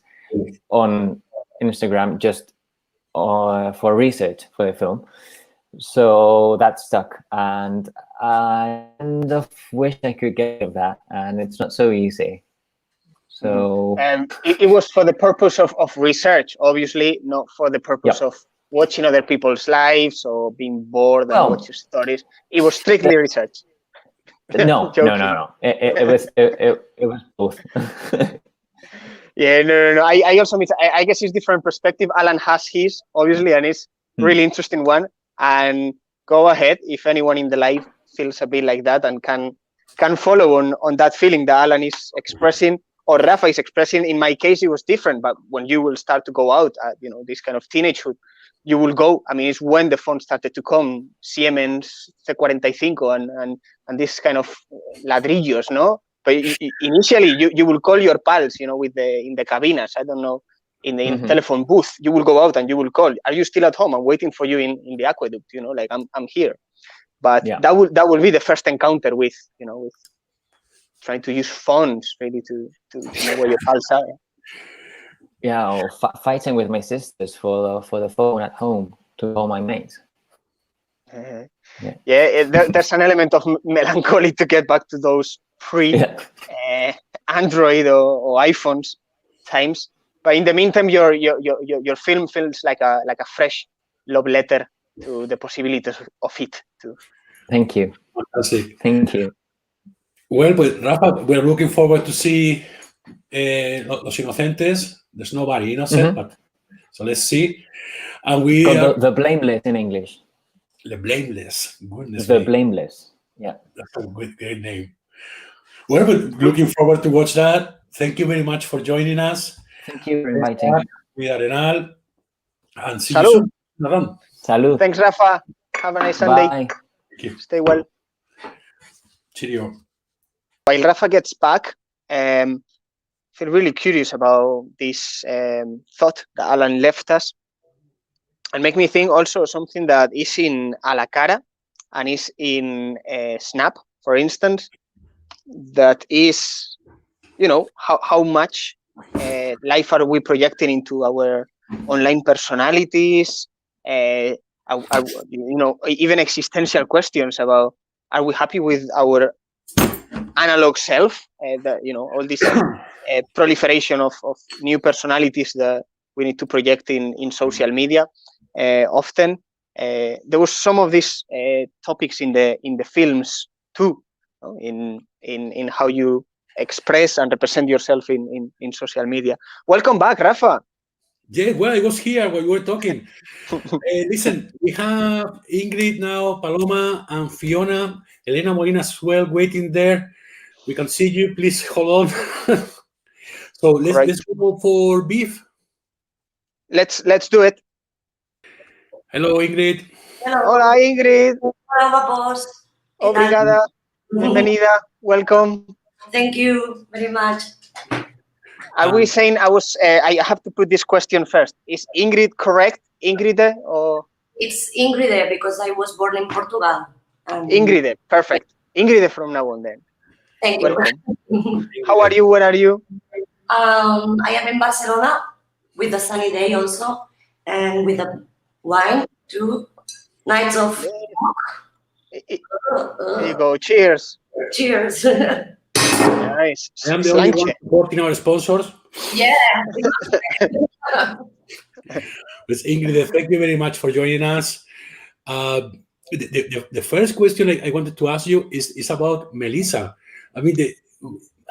D: on Instagram just for research for the film. So that stuck, and I kind of wish I could get rid of that, and it's not so easy. So
A: it was for the purpose of research, obviously, not for the purpose of watching other people's lives or being bored and watching stories. It was strictly research.
D: No. It was both.
A: Yeah, no. I also mean, I guess it's different perspective. Alan has his, obviously, and it's really interesting one. And go ahead if anyone in the live feels a bit like that and can follow on that feeling that Alan is expressing or Rafa is expressing. In my case, it was different, but when you will start to go out at, this kind of teenagehood, you will go. I mean, it's when the phone started to come, Siemens C45 and this kind of ladrillos, no? But initially, you will call your pals, with in the cabinas. I don't know. In the telephone booth, you will go out and you will call. Are you still at home? I'm waiting for you in the aqueduct. Like I'm here. But that will be the first encounter with with trying to use phones really to know where your pals are.
D: Yeah, or fighting with my sisters for the phone at home to call my mates.
A: There's an element of melancholy to get back to those Android or iPhones times. But in the meantime, your film feels like a fresh love letter to the possibilities of it too.
D: Thank you.
B: Fantastic.
D: Thank you.
B: Well, but Rafa, we're looking forward to see Los Inocentes. There's nobody innocent, but so let's see. And we
D: the Blameless in English.
B: The Blameless. Goodness
D: The
B: me.
D: Blameless. Yeah.
B: That's a great name. Well, but looking forward to watch that. Thank you very much for joining us.
D: Thank you for inviting me.
B: With Arenal. And see
A: Salud.
B: you soon.
D: Salud.
A: Thanks, Rafa. Have a nice Sunday.
D: Bye.
B: Thank you.
A: Stay well.
B: Cheerio.
A: While Rafa gets back, I feel really curious about this thought that Alan left us, and make me think also something that is in A la Cara and is in Snap, for instance, that is, how much life are we projecting into our online personalities, even existential questions about, are we happy with our analog self, all this proliferation of new personalities that we need to project in social media. Often there was some of these topics in the films too, in how you express and represent yourself in social media. Welcome back, Rafa.
B: Yeah, well, I was here while you were talking. Listen, we have Ingrid now, Paloma, and Fiona, Elena Molina as well, waiting there. We can see you. Please hold on. So let's go for beef.
A: Let's do it.
B: Hello, Ingrid.
E: Hello.
A: Hola, Ingrid.
E: Hola, guapos.
A: Obrigada. Bienvenida. Welcome.
E: Thank you very much.
A: Are we saying I have to put this question first? Is Ingrid correct? Ingrid or?
E: It's Ingrid because I was born in Portugal.
A: Ingrid, perfect. Ingrid from now on then.
E: Thank you.
A: Welcome. How are you? Where are you?
E: I am in Barcelona with a sunny day also, and with a wine, 2 nights of
A: There you go. Cheers.
E: Cheers.
A: Nice.
B: I am the only one supporting our sponsors.
E: Yeah.
B: With Ingrid, thank you very much for joining us. The first question I wanted to ask you is about Melissa. I mean,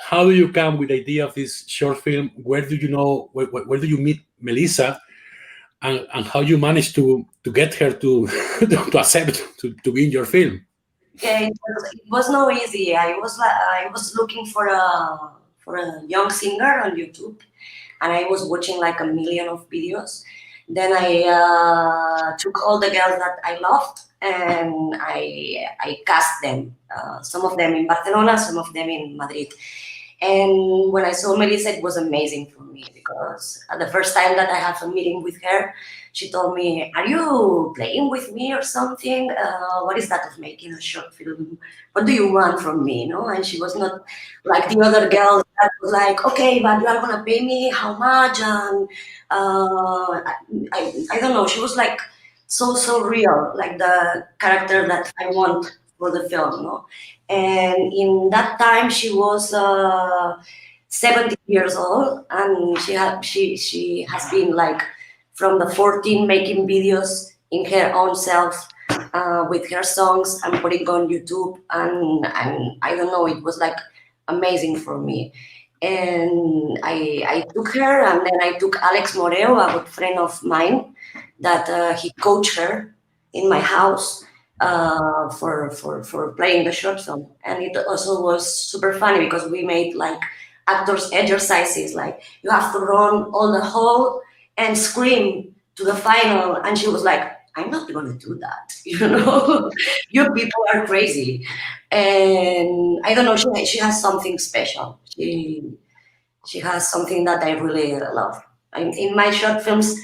B: how do you come with the idea of this short film? Where do you know? Where do you meet Melissa, and how you managed to get her to accept to be in your film?
E: Okay, it was not easy. I was looking for a young singer on YouTube, and I was watching like a million of videos. Then I took all the girls that I loved, and I cast them. Some of them in Barcelona, some of them in Madrid. And when I saw Melissa, it was amazing for me because the first time that I had a meeting with her, she told me, "Are you playing with me or something? What is that of making a short film? What do you want from me?" You know? And she was not like the other girls that was like, "Okay, but you are gonna pay me how much?" And I don't know. She was like so real, like the character that I want for the film. No? And in that time, she was 70 years old, and she has been like from the 14 making videos in her own self with her songs and putting on YouTube, and I don't know, it was like amazing for me. And I took her, and then I took Alex Moreo, a good friend of mine, that he coached her in my house for playing the short film. And it also was super funny because we made like actors exercises, like you have to run all the hall and scream to the final. And she was like, "I'm not going to do that, you know, you people are crazy." And I don't know, she has something special. She has something that I really love. In my short films,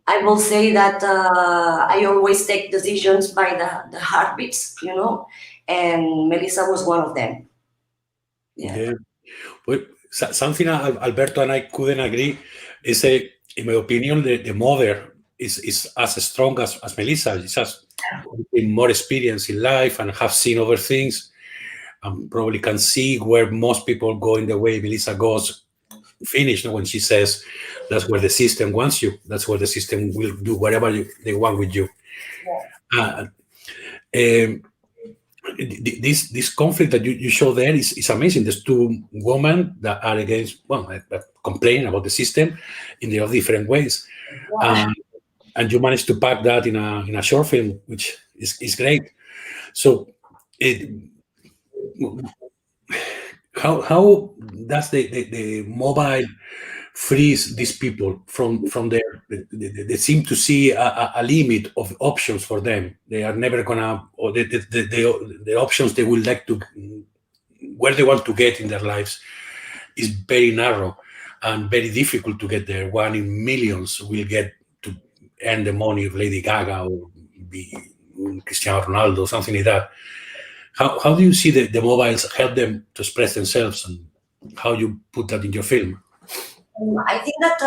E: I will say that I always take decisions by the heartbeats, you know, and Melissa was one of them.
B: Yeah. Well, something Alberto and I couldn't agree is, in my opinion, the mother is as strong as Melissa. She has more experience in life and have seen other things, and probably can see where most people go in the way Melissa goes. Finished when she says that's where the system wants you, that's where the system will do whatever they want with you. This conflict that you show there is amazing. There's two women that are against, well, that complain about the system in their different ways. And you managed to pack that in a short film, which is great. So how does the mobile frees these people from their, they seem to see a limit of options for them. They are never gonna, or the options they would like to, where they want to get in their lives is very narrow and very difficult to get there. One in millions will get to earn the money of Lady Gaga or be Cristiano Ronaldo, something like that. How do you see the mobiles help them to express themselves, and how you put that in your film?
E: I think that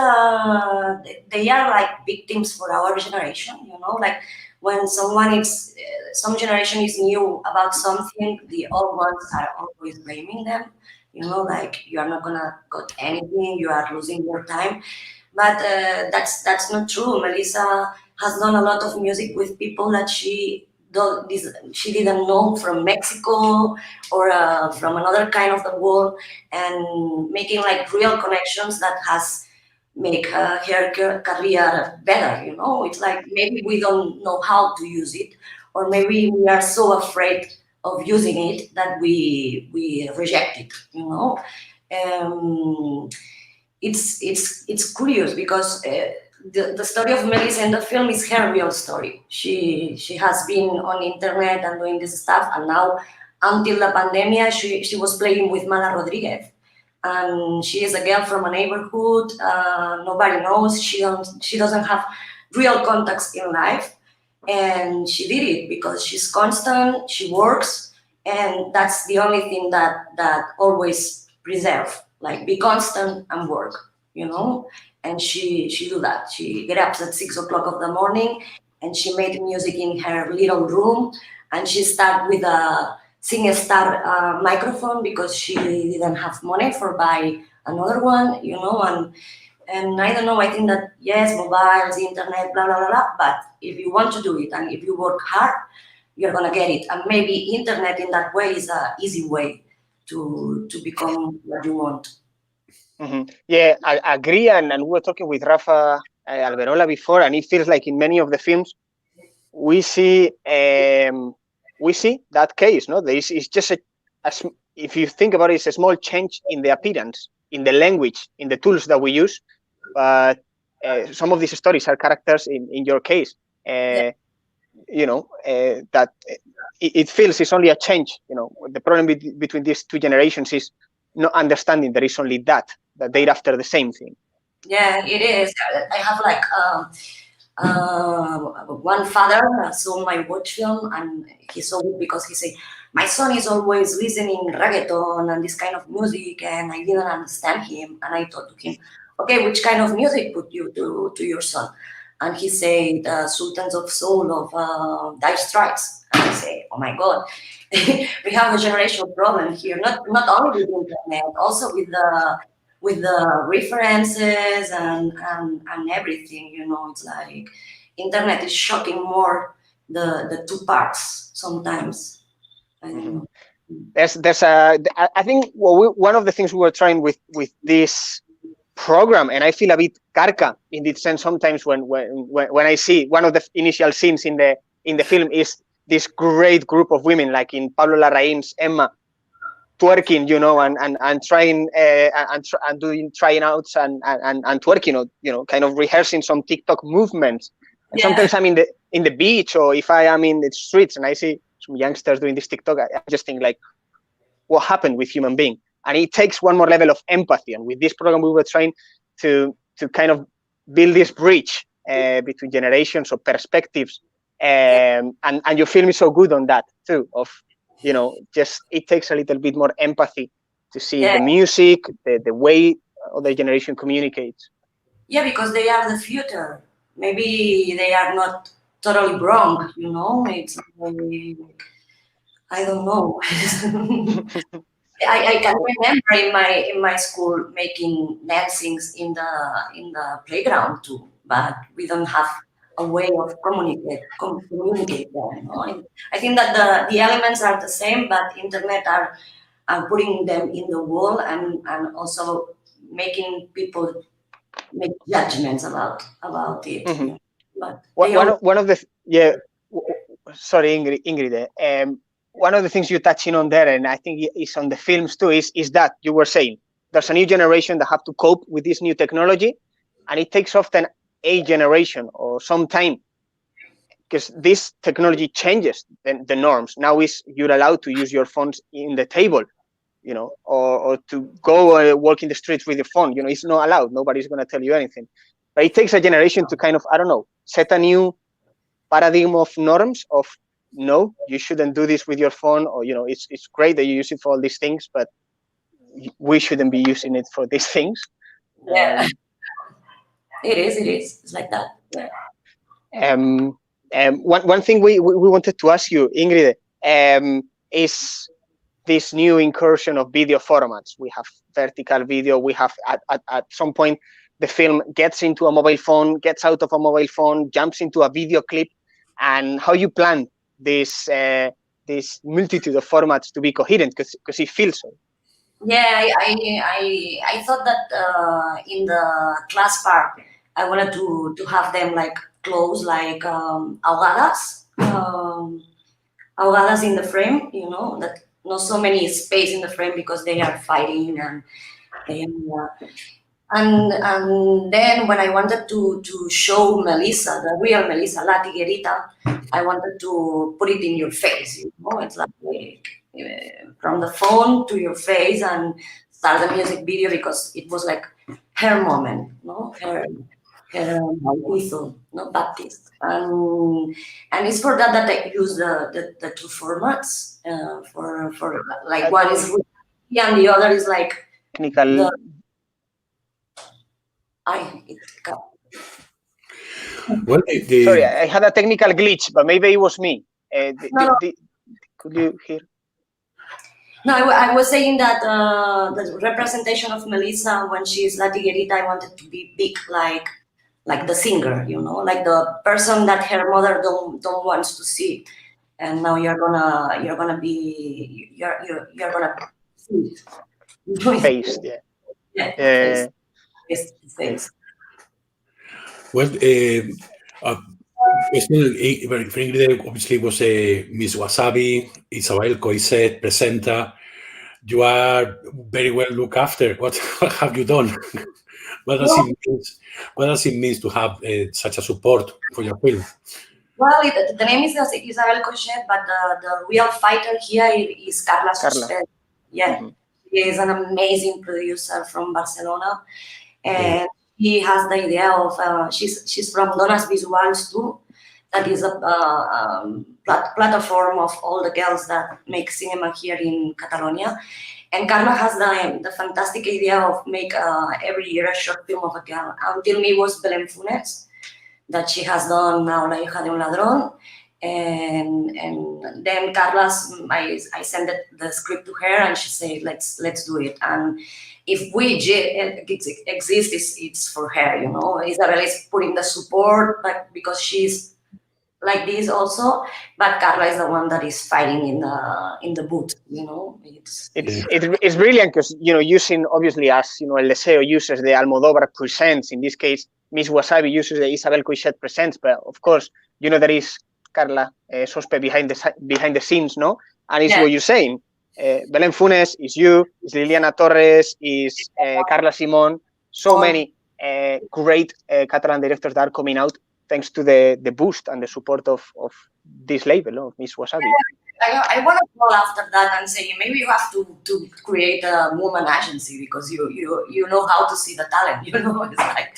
E: they are like victims for our generation, you know, like when some generation is new about something, the old ones are always blaming them, you know, like you are not gonna got anything, you are losing your time. But that's not true. Melissa has done a lot of music with people that she didn't know from Mexico or from another kind of the world, and making like real connections that has make her career better. You know, it's like maybe we don't know how to use it, or maybe we are so afraid of using it that we reject it. You know. It's curious because the story of Melissa in the film is her real story. She has been on internet and doing this stuff, and now until the pandemic, she was playing with Mala Rodriguez, and she is a girl from a neighborhood. Nobody knows. She doesn't have real contacts in life, and she did it because she's constant. She works, and that's the only thing that always preserve. Like be constant and work, you know. And she do that. She get up at 6 o'clock of the morning, and she made music in her little room, and she start with a SingStar microphone because she didn't have money for buy another one, you know. And I don't know. I think that yes, mobiles, internet, blah blah blah blah. But if you want to do it and if you work hard, you're gonna get it. And maybe internet in that way is an easy way to become what you want.
A: Mm-hmm. Yeah, I agree. And we were talking with Rafa Alberola before, and it feels like in many of the films we see that case. No, it's just if you think about it, it's a small change in the appearance, in the language, in the tools that we use. But some of these stories are characters in your case. You know, that it feels it's only a change. You know, the problem between these two generations is not understanding there is only that they're after the same thing.
E: Yeah, it is. I have like one father saw my watch film, and he saw it because he said, my son is always listening reggaeton and this kind of music, and I didn't understand him. And I thought to him, okay, which kind of music put you to your son? And he said, Sultans of Soul of Dire Strikes. And I say, oh my God, we have a generational problem here, not only with the internet, also with the references and everything. You know, it's like internet is shocking more the two parts sometimes. I don't know.
A: I think one of the things we were trying with this program, and I feel a bit carca in this sense sometimes when I see one of the initial scenes in the film is this great group of women, like in Pablo Larraín's Emma, twerking, you know, and trying and doing trying outs and twerking, you know, kind of rehearsing some TikTok movements. And sometimes I'm in the beach, or if I am in the streets and I see some youngsters doing this TikTok, I just think like, what happened with human being? And it takes one more level of empathy. And with this program, we were trying to kind of build this bridge between generations or perspectives. And your film is so good on that too, of, you know, just it takes a little bit more empathy to see the music, the way other generation communicates.
E: Yeah, because they are the future. Maybe they are not totally wrong, you know. It's like, I don't know. I can remember in my school making dancings in the playground too, but we don't have a way of communicate them. You know? I think that the elements are the same, but internet are putting them in the wall and also making people make judgments about it.
A: Mm-hmm.
E: You know? But
A: one of the sorry, Ingrid. One of the things you're touching on there, and I think it's on the films too, is that you were saying there's a new generation that have to cope with this new technology, and it takes often a generation or some time, because this technology changes the norms. Now you're allowed to use your phones in the table, you know, or to go walk in the streets with your phone. You know, it's not allowed. Nobody's going to tell you anything. But it takes a generation to kind of, I don't know, set a new paradigm of norms of, no, you shouldn't do this with your phone, or, you know, it's great that you use it for all these things, but we shouldn't be using it for these things.
E: Yeah, it is. It's like that. Yeah.
A: One thing we wanted to ask you, Ingrid, is this new incursion of video formats. We have vertical video. We have at some point the film gets into a mobile phone, gets out of a mobile phone, jumps into a video clip, and how you plan this multitude of formats to be coherent, because it feels so.
E: Yeah, I thought that in the class part, I wanted to have them like close, like ahogadas in the frame, you know, that not so many space in the frame because they are fighting and then when I wanted to show Melissa, the real Melissa, La Tiguerita, I wanted to put it in your face, you know, it's like from the phone to your face and start the music video, because it was like her moment, no, her bautizo, no, Baptist, and it's for that I use the two formats for like one is and the other is like
A: technical.
B: Well,
A: sorry, I had a technical glitch, but maybe it was me. Could you hear?
E: No, I was saying that the representation of Melissa when she's La Tiguerita, I wanted to be big, like the singer, you know, like the person that her mother don't wants to see, and now you're gonna be see it.
A: Face, yeah.
E: Face.
B: Well, Ingrid obviously was Miss Wasabi, Isabel Coiset, presenter. You are very well looked after. What have you done? What does it mean to have such a support for your film?
E: Well, the name is Isabel Coiset, but the real fighter here is Carla. Yeah. Mm-hmm. She is an amazing producer from Barcelona, and she has the idea of she's from Dones Visuals too. That is a platform of all the girls that make cinema here in Catalonia. And Carla has the fantastic idea of make every year a short film of a girl. Until me was Belén Funes, that she has done now La hija de un ladrón. And then Carla's, I sent the script to her and she said, let's do it. And if we exist, it's for her, you know. Isabel is putting the support, but because she's like this also, but Carla is the one that is fighting in the booth, you know.
A: It's brilliant because, you know, using obviously as, you know, El Deseo uses the Almodóvar Presents, in this case Miss Wasabi uses the Isabel Coixet Presents, but of course, you know, there is Carla Sospe behind the scenes, no? And it's what you're saying. Belén Funes is you, is Liliana Torres, is Carla Simón, so many great Catalan directors that are coming out thanks to the boost and the support of this label, of Miss Wasabi.
E: I want to call after that and say maybe you have to create a woman agency because you know how to see the talent. You know, it's like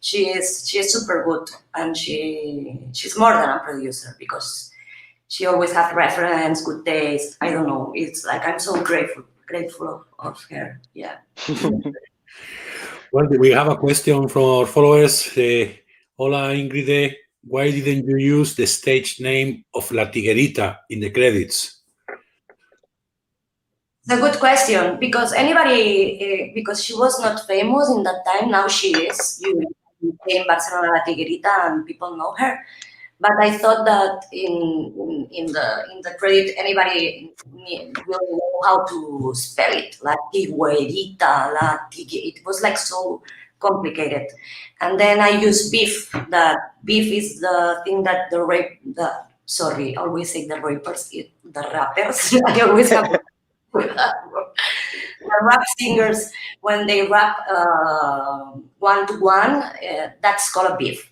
E: she is super good and she's more than a producer because she always has reference, good taste. I don't know. It's like I'm so grateful of her. Yeah.
B: Well, we have a question from our followers. Hola, Ingrid. Why didn't you use the stage name of La Tiguerita in the credits?
E: It's a good question because because she was not famous in that time. Now she is. You came Barcelona La Tiguerita and people know her. But I thought that in the credit anybody will know how to spell it. La Tiguerita, La Tiguerita. It was like so complicated. And then I use beef. That beef is the thing that always say the rappers, the rappers. I always have the rap singers when they rap one to one. That's called a beef.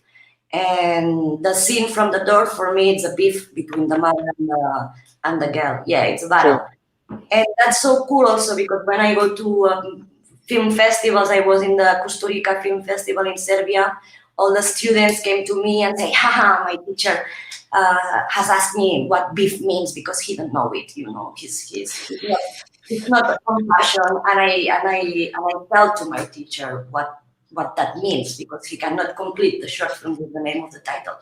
E: And the scene from the door for me, it's a beef between the mother and the girl. Yeah, it's a battle. Sure. And that's so cool also because when I go to film festivals, I was in the Kusturica Film Festival in Serbia. All the students came to me and say, haha, my teacher has asked me what beef means because he didn't know it, you know. He's not a compassion. And I tell to my teacher what that means because he cannot complete the short film with the name of the title.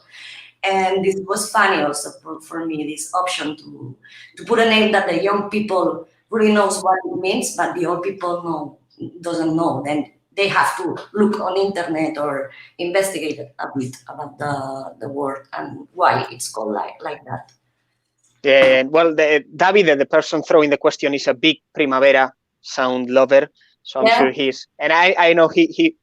E: And this was funny also for me, this option to put a name that the young people really knows what it means, but the old people doesn't know. Then they have to look on internet or investigate a bit about the word and why it's called like that.
A: Yeah, well, David, the person throwing the question, is a big Primavera sound lover, so I'm sure he's. And I know he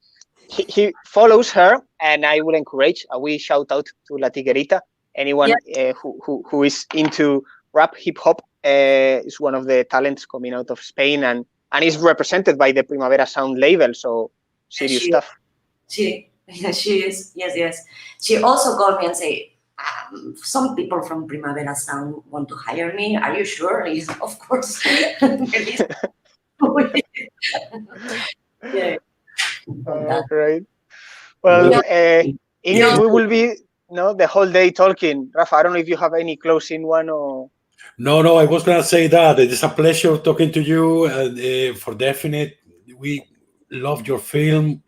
A: follows her, and I will encourage a wee shout out to La Tiguerita. Anyone who is into rap, hip hop is one of the talents coming out of Spain, and is represented by the Primavera Sound label. So serious stuff.
E: She is. Yes. She also called me and say, some people from Primavera Sound want to hire me. Are you sure? Yes, of course. Yeah.
A: Right. Well, Ingrid, we will be the whole day talking. Rafa, I don't know if you have any closing one or.
B: No, I was going to say that it's a pleasure talking to you. For definite, we love your film,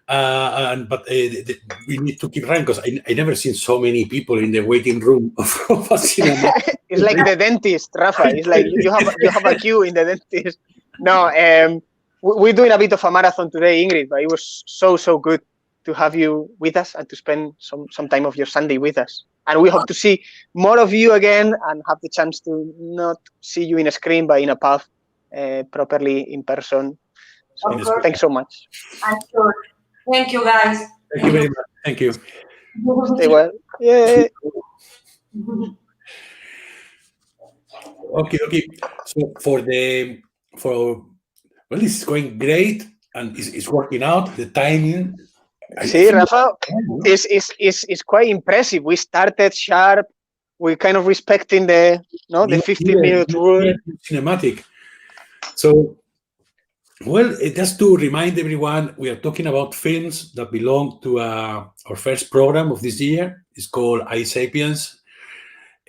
B: but we need to keep running because I never seen so many people in the waiting room of a cinema.
A: It's like the dentist, Rafa. It's like you have a queue in the dentist. No, we're doing a bit of a marathon today, Ingrid, but it was so good to have you with us and to spend some time of your Sunday with us. And we hope to see more of you again and have the chance to not see you in a screen, but in a pub, properly in person. So thanks so much.
E: I'm sure. Thank you, guys.
B: Thank you very much. Thank you.
A: Stay well. Yeah.
B: Okay. So well, this is going great and it's working out. The timing.
A: See, Rafa, is quite impressive. We started sharp. We're kind of respecting the 15-minute rule.
B: Cinematic. So Well, just to remind everyone, we are talking about films that belong to our first program of this year. It's called iSapiens,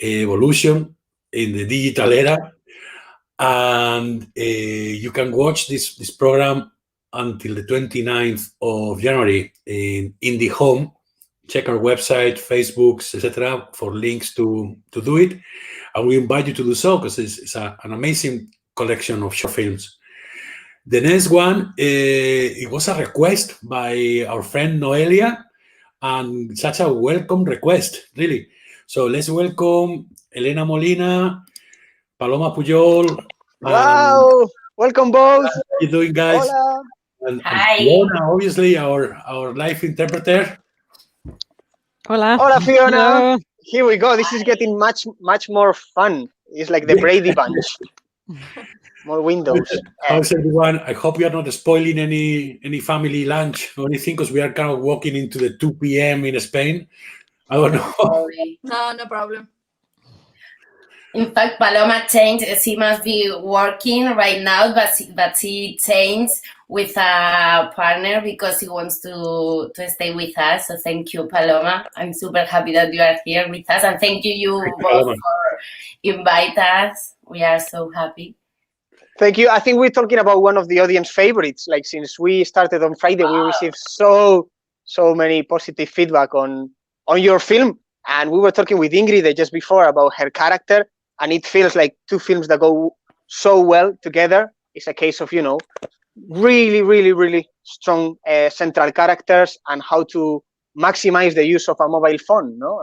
B: Evolution in the Digital Era. And you can watch this program until the 29th of January in the home. Check our website, Facebooks, etc., for links to do it. And we invite you to do so because it's an amazing collection of short films. The next one, it was a request by our friend Noelia, and such a welcome request, really. So let's welcome Elena Molina, Paloma Pujol.
A: Wow! Welcome both.
B: How are you doing, guys?
A: Hola.
B: And
E: Hi.
B: Fiona, obviously, our live interpreter.
F: Hola.
A: Hola, Fiona.
F: Hello.
A: Here we go. This is getting much more fun. It's like the Brady Bunch. More windows.
B: How's everyone? I hope you are not spoiling any family lunch or anything, because we are kind of walking into the 2 p.m. in Spain. I don't know.
G: No problem.
E: In fact, Paloma changed. She must be working right now, but she changed with a partner because she wants to stay with us. So thank you, Paloma. I'm super happy that you are here with us, and thank you both
B: Paloma.
E: for inviting us. We are so happy.
A: Thank you. I think we're talking about one of the audience favorites. Like, since we started on Friday, we received so many positive feedback on your film, and we were talking with Ingrid just before about her character, and it feels like two films that go so well together. It's a case of, really strong central characters and how to maximize the use of a mobile phone, no,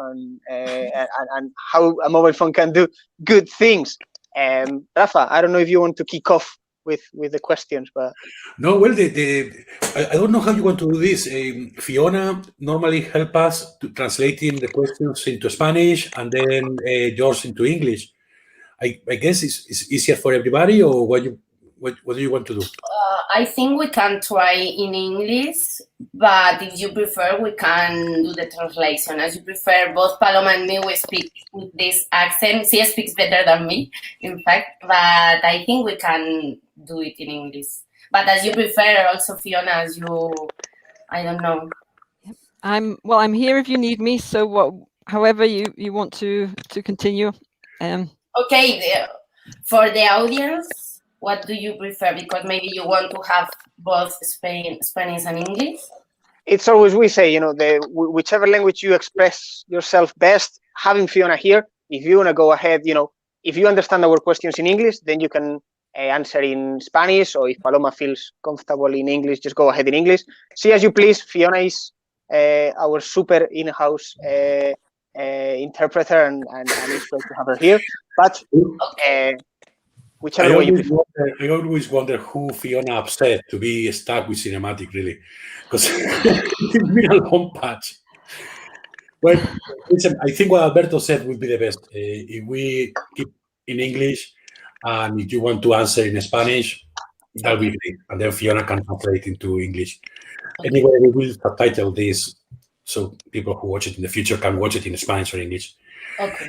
A: and how a mobile phone can do good things. Rafa, I don't know if you want to kick off with the questions, but
B: No, well, I don't know how you want to do this. Fiona normally help us to translating the questions into Spanish and then yours into English. I guess it's easier for everybody, or what do you want to do?
E: I think we can try in English, but if you prefer, we can do the translation. As you prefer, both Paloma and me, we speak with this accent. She speaks better than me, in fact, but I think we can do it in English. But as you prefer, also Fiona, I don't know.
F: I'm here if you need me. So however you want to continue.
E: Okay, for the audience, what do you prefer? Because maybe you want to have both Spanish and English.
A: it's always, we say, whichever language you express yourself best. Having Fiona here, if you want to go ahead, if you understand our questions in English, then you can answer in Spanish, or if Paloma feels comfortable in English, just go ahead in English. See as you please. Fiona is our super in-house interpreter, and it's great to have her here. But whichever way you prefer.
B: I always wonder who Fiona upset to be stuck with cinematic, really, because it's been a long patch. Well, listen, I think what Alberto said would be the best. If we keep in English, and if you want to answer in Spanish, that'll be great. And then Fiona can translate into English. Anyway, we will subtitle this so people who watch it in the future can watch it in Spanish or English.
E: Okay.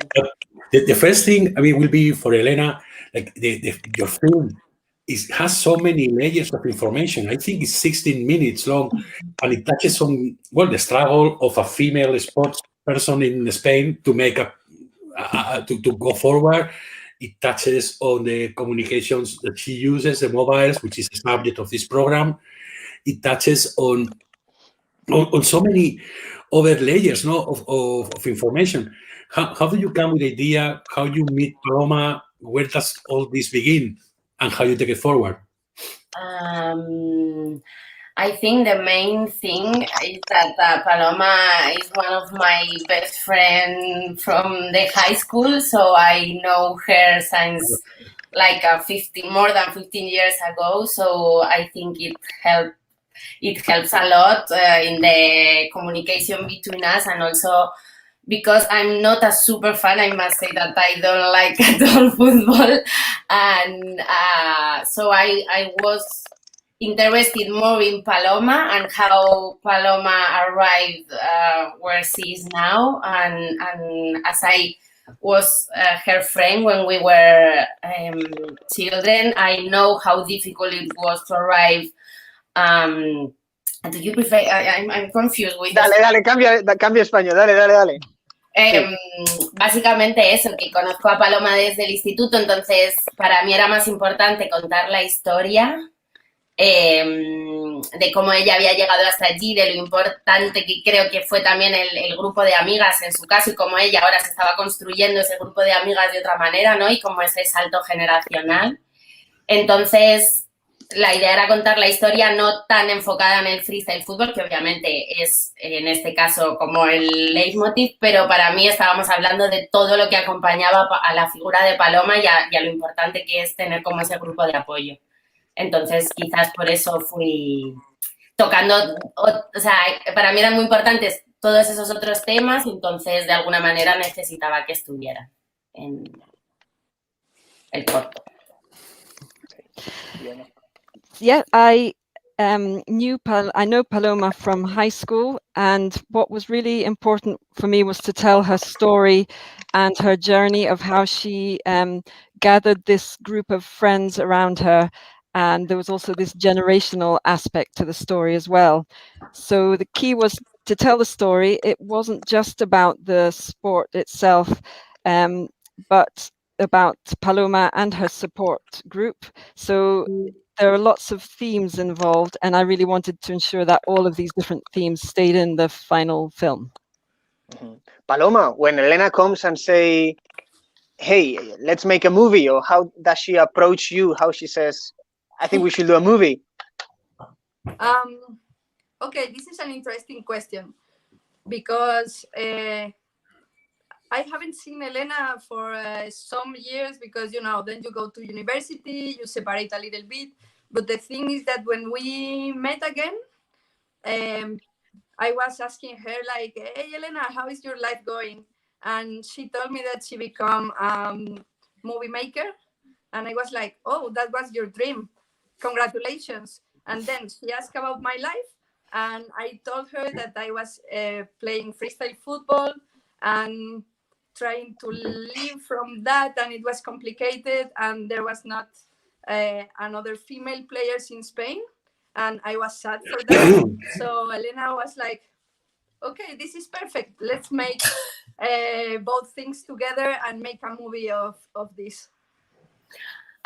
B: The first thing, will be for Elena, like your film has so many layers of information. I think it's 16 minutes long, and it touches on, the struggle of a female sports person in Spain to make to go forward. It touches on the communications that she uses, the mobiles, which is the subject of this program. It touches on so many other layers, of information. How do you come with the idea? How you meet Paloma? Where does all this begin, and how you take it forward?
E: I think the main thing is that Paloma is one of my best friends from the high school, so I know her since like more than 15 years ago. So I think it helps a lot in the communication between us, and also because I'm not a super fan, I must say that I don't like at all football, and so I was interested more in Paloma and how Paloma arrived where she is now, and as I
G: was her friend when we were children. I know how difficult it was to arrive. Do you prefer? I'm confused with
A: Dale, cambia español, dale.
G: Básicamente eso, que conozco a Paloma desde el instituto, entonces para mí era más importante contar la historia de cómo ella había llegado hasta allí, de lo importante que creo que fue también el grupo de amigas en su caso y cómo ella ahora se estaba construyendo ese grupo de amigas de otra manera, ¿no? Y como ese salto generacional. Entonces, la idea era contar la historia no tan enfocada en el freestyle fútbol, que obviamente es en este caso como el leitmotiv, pero para mí estábamos hablando de todo lo que acompañaba a la figura de Paloma y a lo importante que es tener como ese grupo de apoyo. Entonces, quizás por eso fui tocando, o sea, para mí eran muy importantes todos esos otros temas, entonces de alguna manera necesitaba que estuviera en el corto.
F: Yeah, I know Paloma from high school, and what was really important for me was to tell her story and her journey of how she gathered this group of friends around her. And there was also this generational aspect to the story as well. So the key was to tell the story. It wasn't just about the sport itself, but about Paloma and her support group. So there are lots of themes involved, and I really wanted to ensure that all of these different themes stayed in the final film.
A: Paloma, when Elena comes and say, hey, let's make a movie, or how does she approach you? How she says, I think we should do a movie?
H: Okay, this is an interesting question because I haven't seen Elena for some years because, you know, then you go to university, you separate a little bit. But the thing is that when we met again, I was asking her like, hey, Elena, how is your life going? And she told me that she became a movie maker. And I was like, oh, that was your dream. Congratulations. And then she asked about my life. And I told her that I was playing freestyle football and trying to live from that, and it was complicated, and there was not another female players in Spain, and I was sad for that. So Elena was like, okay, this is perfect, let's make both things together and make a movie of this.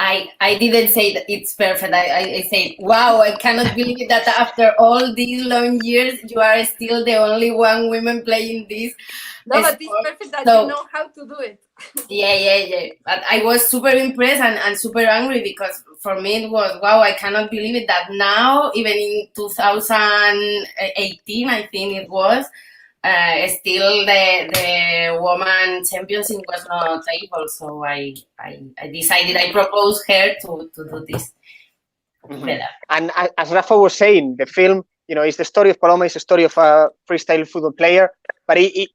G: I didn't say that it's perfect. I said, wow, I cannot believe that after all these long years, you are still the only one woman playing this.
H: No, but it's perfect that you know how to do it.
G: Yeah. But I was super impressed and super angry because for me it was, wow, I cannot believe it that now, even in 2018, I think it was, still the woman championship was not able. So I decided, I proposed her to do this.
A: Mm-hmm. And as Rafa was saying, the film, you know, it's the story of Paloma, it's the story of a freestyle football player, but it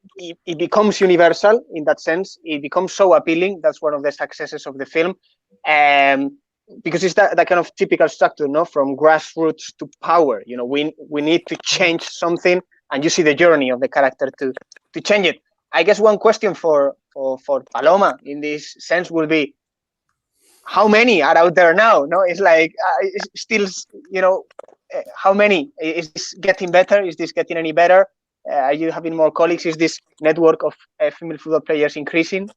A: becomes universal in that sense. It becomes so appealing. That's one of the successes of the film. Because it's that kind of typical structure, no, from grassroots to power. You know, we need to change something, and you see the journey of the character to change it. I guess one question for Paloma in this sense will be, how many are out there now? No, it's like it's still, you know, how many? Is this getting better? Is this getting any better? Are you having more colleagues? Is this network of female football players increasing?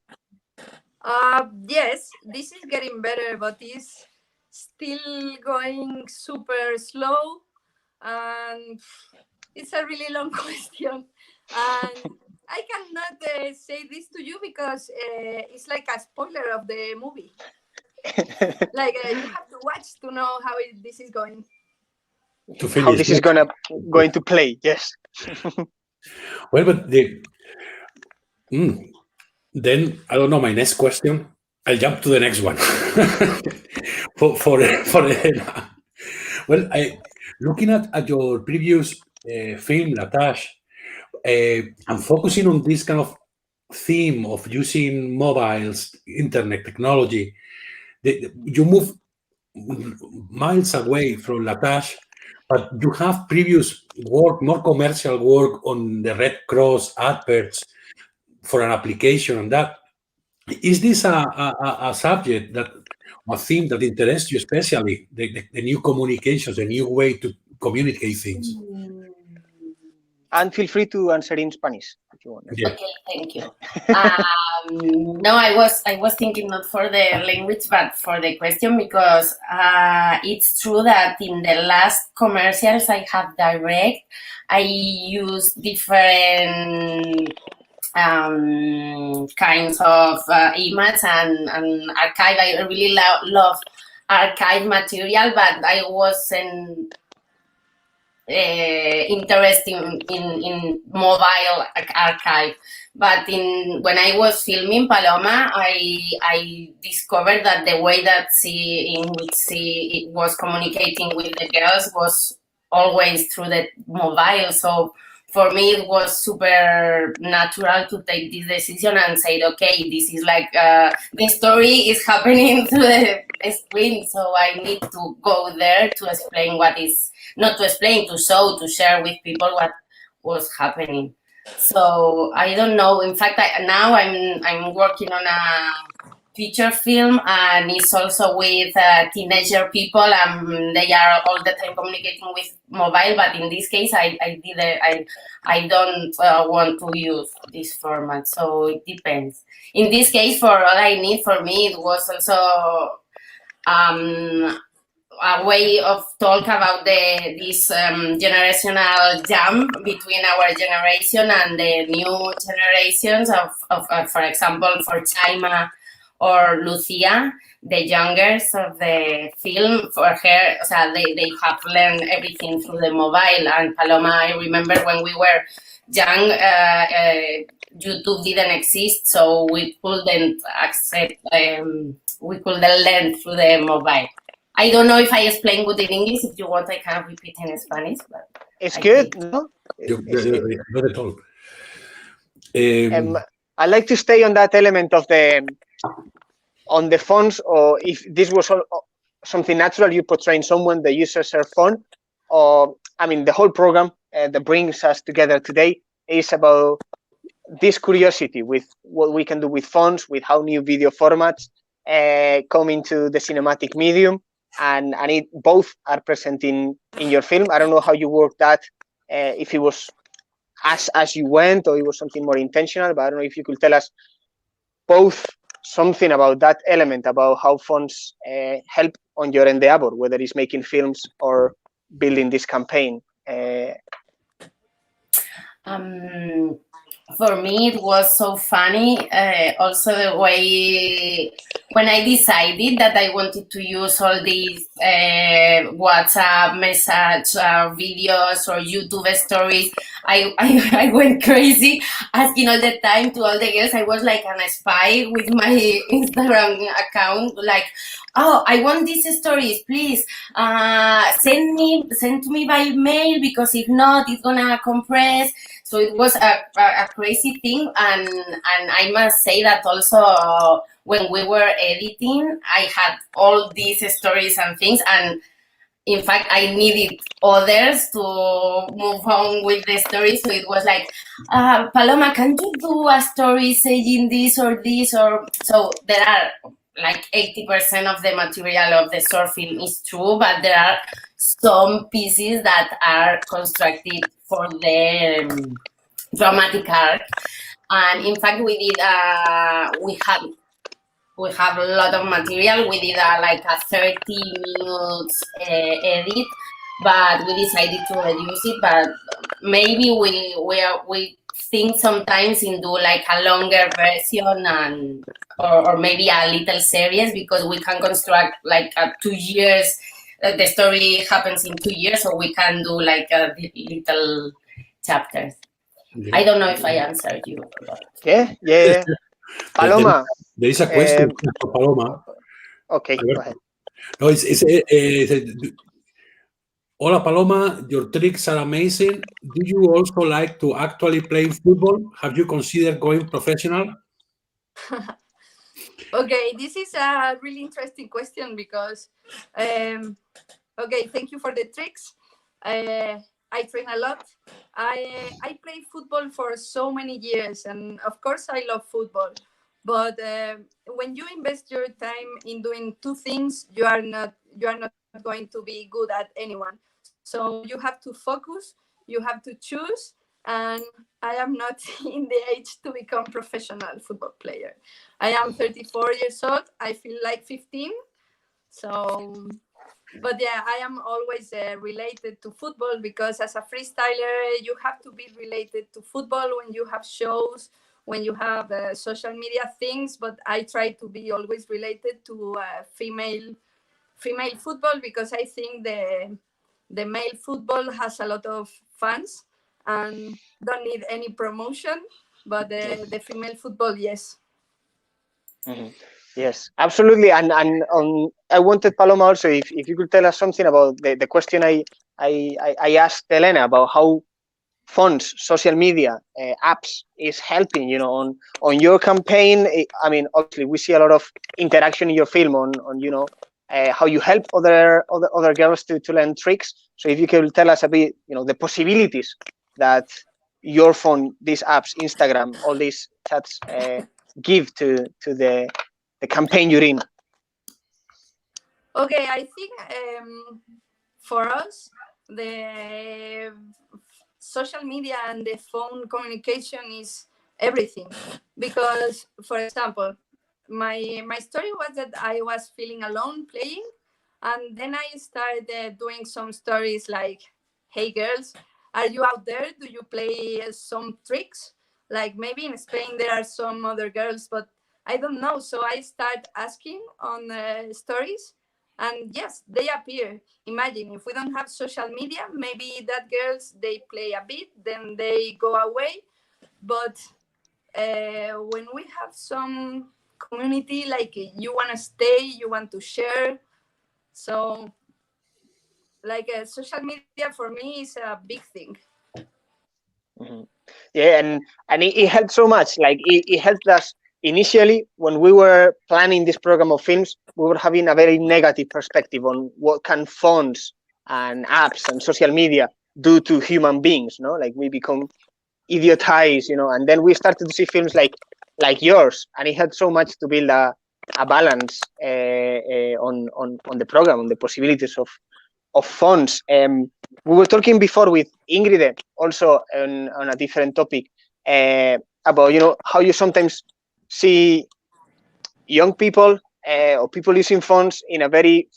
H: Yes, this is getting better, but it's still going super slow, and it's a really long question. And I cannot say this to you because it's like a spoiler of the movie. Like you have to watch to know how this is going.
B: To finish,
A: how this is going to play, yes.
B: Well, but then I don't know. My next question, I'll jump to the next one. for Elena. Well, looking at your previous film, La Tâche, I'm focusing on this kind of theme of using mobiles, internet technology. You move miles away from La Tâche, but you have previous work, more commercial work on the Red Cross adverts for an application and that. Is this a subject that, a theme that interests you, especially the new communications, the new way to communicate things?
A: And feel free to answer in Spanish if you want.
B: Yeah.
G: Okay, thank you. No, I was thinking not for the language, but for the question, because it's true that in the last commercials I have direct, I use different kinds of image and archive. I really love archive material, but I wasn't interested in mobile archive. But when I was filming Paloma, I discovered that the way that in which she was communicating with the girls was always through the mobile. So for me, it was super natural to take this decision and say, okay, this is like the story is happening through the screen, so I need to go there to explain what is, not to explain, to show, to share with people what was happening. So I don't know. In fact, now I'm working on a feature film, and it's also with teenager people, and they are all the time communicating with mobile. But in this case, I don't want to use this format, so it depends. In this case, for all I need, for me, it was also a way of talk about this generational jump between our generation and the new generations of for example, for Chaima or Lucia, the youngest of the film. For her, so they have learned everything through the mobile. And Paloma, I remember when we were young, YouTube didn't exist, so we couldn't accept, we couldn't learn through the mobile. I don't know if I explained good in English. If you want, I can repeat in Spanish. But
A: it's good, no?
B: Not at all.
A: I like to stay on that element of on the fonts, or if this was something natural, you portraying someone, the users are font, or I mean, the whole program that brings us together today is about this curiosity with what we can do with fonts, with how new video formats come into the cinematic medium, and it both are present in your film. I don't know how you worked that, if it was as you went or it was something more intentional, but I don't know if you could tell us both something about that element, about how fonts help on your endeavor, whether it's making films or building this campaign.
G: For me, it was so funny. Also, the way when I decided that I wanted to use all these WhatsApp message videos or YouTube stories, I went crazy asking all the time to all the girls. I was like a spy with my Instagram account, like, oh, I want these stories, please send to me by mail, because if not, it's gonna compress. So it was a crazy thing, and I must say that also when we were editing, I had all these stories and things, and in fact, I needed others to move on with the story. So it was like, Paloma, can you do a story saying this or this? Or so there are like 80% of the material of the short film is true, but there are some pieces that are constructed for the dramatic arc. And in fact, we did we have a lot of material. We did like a 30 minutes edit, but we decided to reduce it. But maybe we think sometimes in do like a longer version, and or maybe a little series, because we can construct like 2 years. The story happens in 2 years, so we can do like a little chapters. I don't know if I answered you.
A: Yeah. Paloma.
B: There is a question for Paloma.
A: Okay, go ahead.
B: No, Hola, Paloma, your tricks are amazing. Do you also like to actually play football? Have you considered going professional?
H: Okay, this is a really interesting question, because, okay, thank you for the tricks. I train a lot. I played football for so many years, and of course I love football, But when you invest your time in doing two things, you are not going to be good at anyone. So you have to focus, you have to choose, and I am not in the age to become professional football player. I am 34 years old. I feel like 15. So, but yeah, I am always related to football, because as a freestyler, you have to be related to football when you have shows, when you have social media things. But I try to be always related to female football, because I think the male football has a lot of fans and don't need any promotion, but the female football, yes.
A: Mhm. Yes, absolutely. And I wanted, Paloma, also, if you could tell us something about the question I asked Elena about how phones, social media, apps is helping, on your campaign. I mean, obviously, we see a lot of interaction in your film on how you help other girls to learn tricks. So if you could tell us a bit, the possibilities that your phone, these apps, Instagram, all these chats give to the campaign you're in.
H: Okay, I think for us, the social media and the phone communication is everything. Because, for example, my story was that I was feeling alone playing, and then I started doing some stories like, "Hey girls, are you out there? Do you play some tricks? Like maybe in Spain there are some other girls, but I don't know." So I start asking on stories, and yes, they appear. Imagine if we don't have social media, maybe that girls, they play a bit, then they go away. But when we have some community, like you want to stay, you want to share. So like social media for me is a big thing.
A: Mm-hmm. Yeah, and it helped so much. Like it helped us initially when we were planning this program of films. We were having a very negative perspective on what can phones and apps and social media do to human beings. Like we become idiotized, and then we started to see films like yours, and it helped so much to build a balance on the program, on the possibilities of phones. We were talking before with Ingrid also on a different topic about how you sometimes see young people or people using phones in a very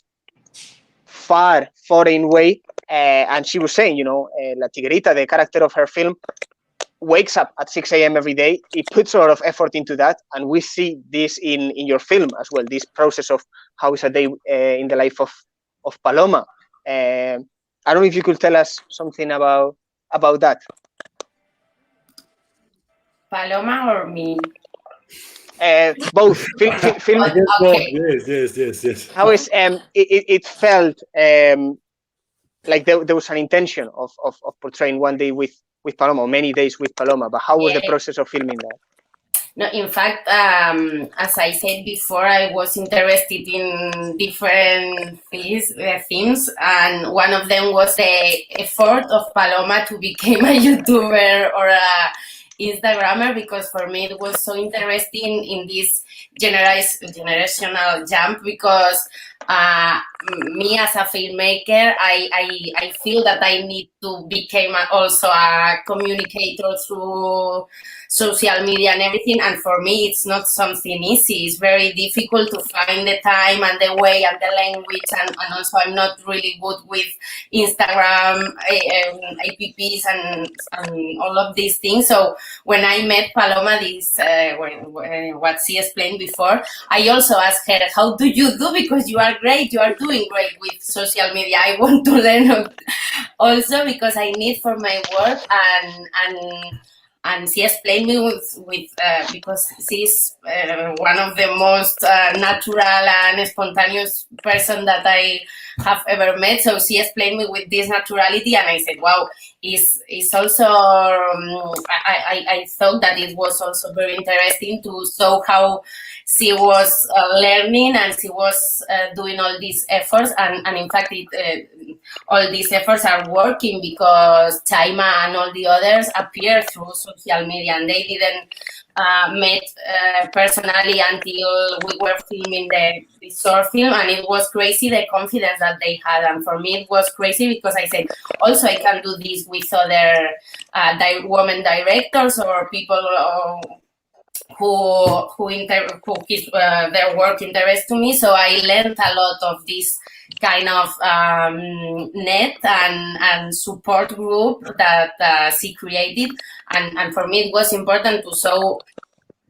A: foreign way. And she was saying, La Tigrita, the character of her film, wakes up at 6 a.m. every day. It puts a lot of effort into that, and we see this in your film as well. This process of how is a day in the life of Paloma. I don't know if you could tell us something about that.
G: Paloma or me?
A: Both. Film.
G: Okay.
B: Yes.
A: How is it felt like there was an intention of portraying one day with Paloma, or many days with Paloma, but how was the process of filming that?
G: No, in fact, as I said before, I was interested in different themes, and one of them was the effort of Paloma to become a YouTuber or a Instagrammer, because for me it was so interesting in this generational jump, because me as a filmmaker, I feel that I need to become also a communicator through social media and everything, and for me it's not something easy. It's very difficult to find the time and the way and the language, and also I'm not really good with Instagram, apps and all of these things. So when I met Paloma, what she explained before, I also asked her, how do you do? Because you are great, you are doing great with social media. I want to learn also, because I need for my work, and she explained me with because she's one of the most natural and spontaneous person that I have ever met. So she explained me with this naturality, and I said, wow, it's also, I thought that it was also very interesting to show how she was learning, and she was doing all these efforts, and in fact all these efforts are working because Chaima and all the others appear through social media, and they didn't met personally until we were filming the short film, and it was crazy the confidence that they had. And for me, it was crazy because I said, also I can do this with other women directors or people who keep their work interest to me. So I learned a lot of this kind of net and support group that she created. And for me, it was important to show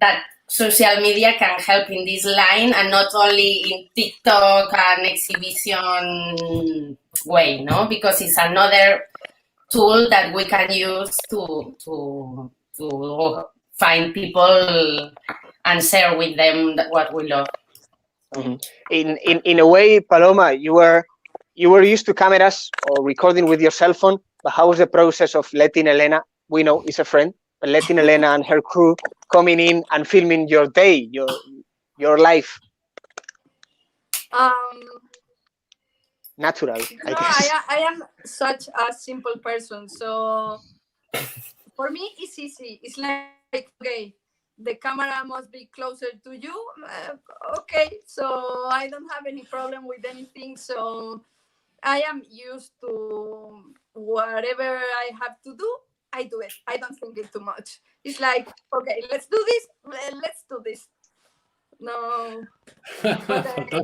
G: that social media can help in this line and not only in TikTok and exhibition way, no? Because it's another tool that we can use to find people and share with them what we love.
A: Mm-hmm. In a way, Paloma, you were used to cameras or recording with your cell phone, but how was the process of letting Elena, we know is a friend, but letting Elena and her crew coming in and filming your day, your life? Natural, I guess.
H: I am such a simple person, so for me it's easy. It's like, okay, the camera must be closer to you. Okay, so I don't have any problem with anything. So I am used to whatever I have to do, I do it. I don't think it too much. It's like, okay, let's do this. Let's do this. No, but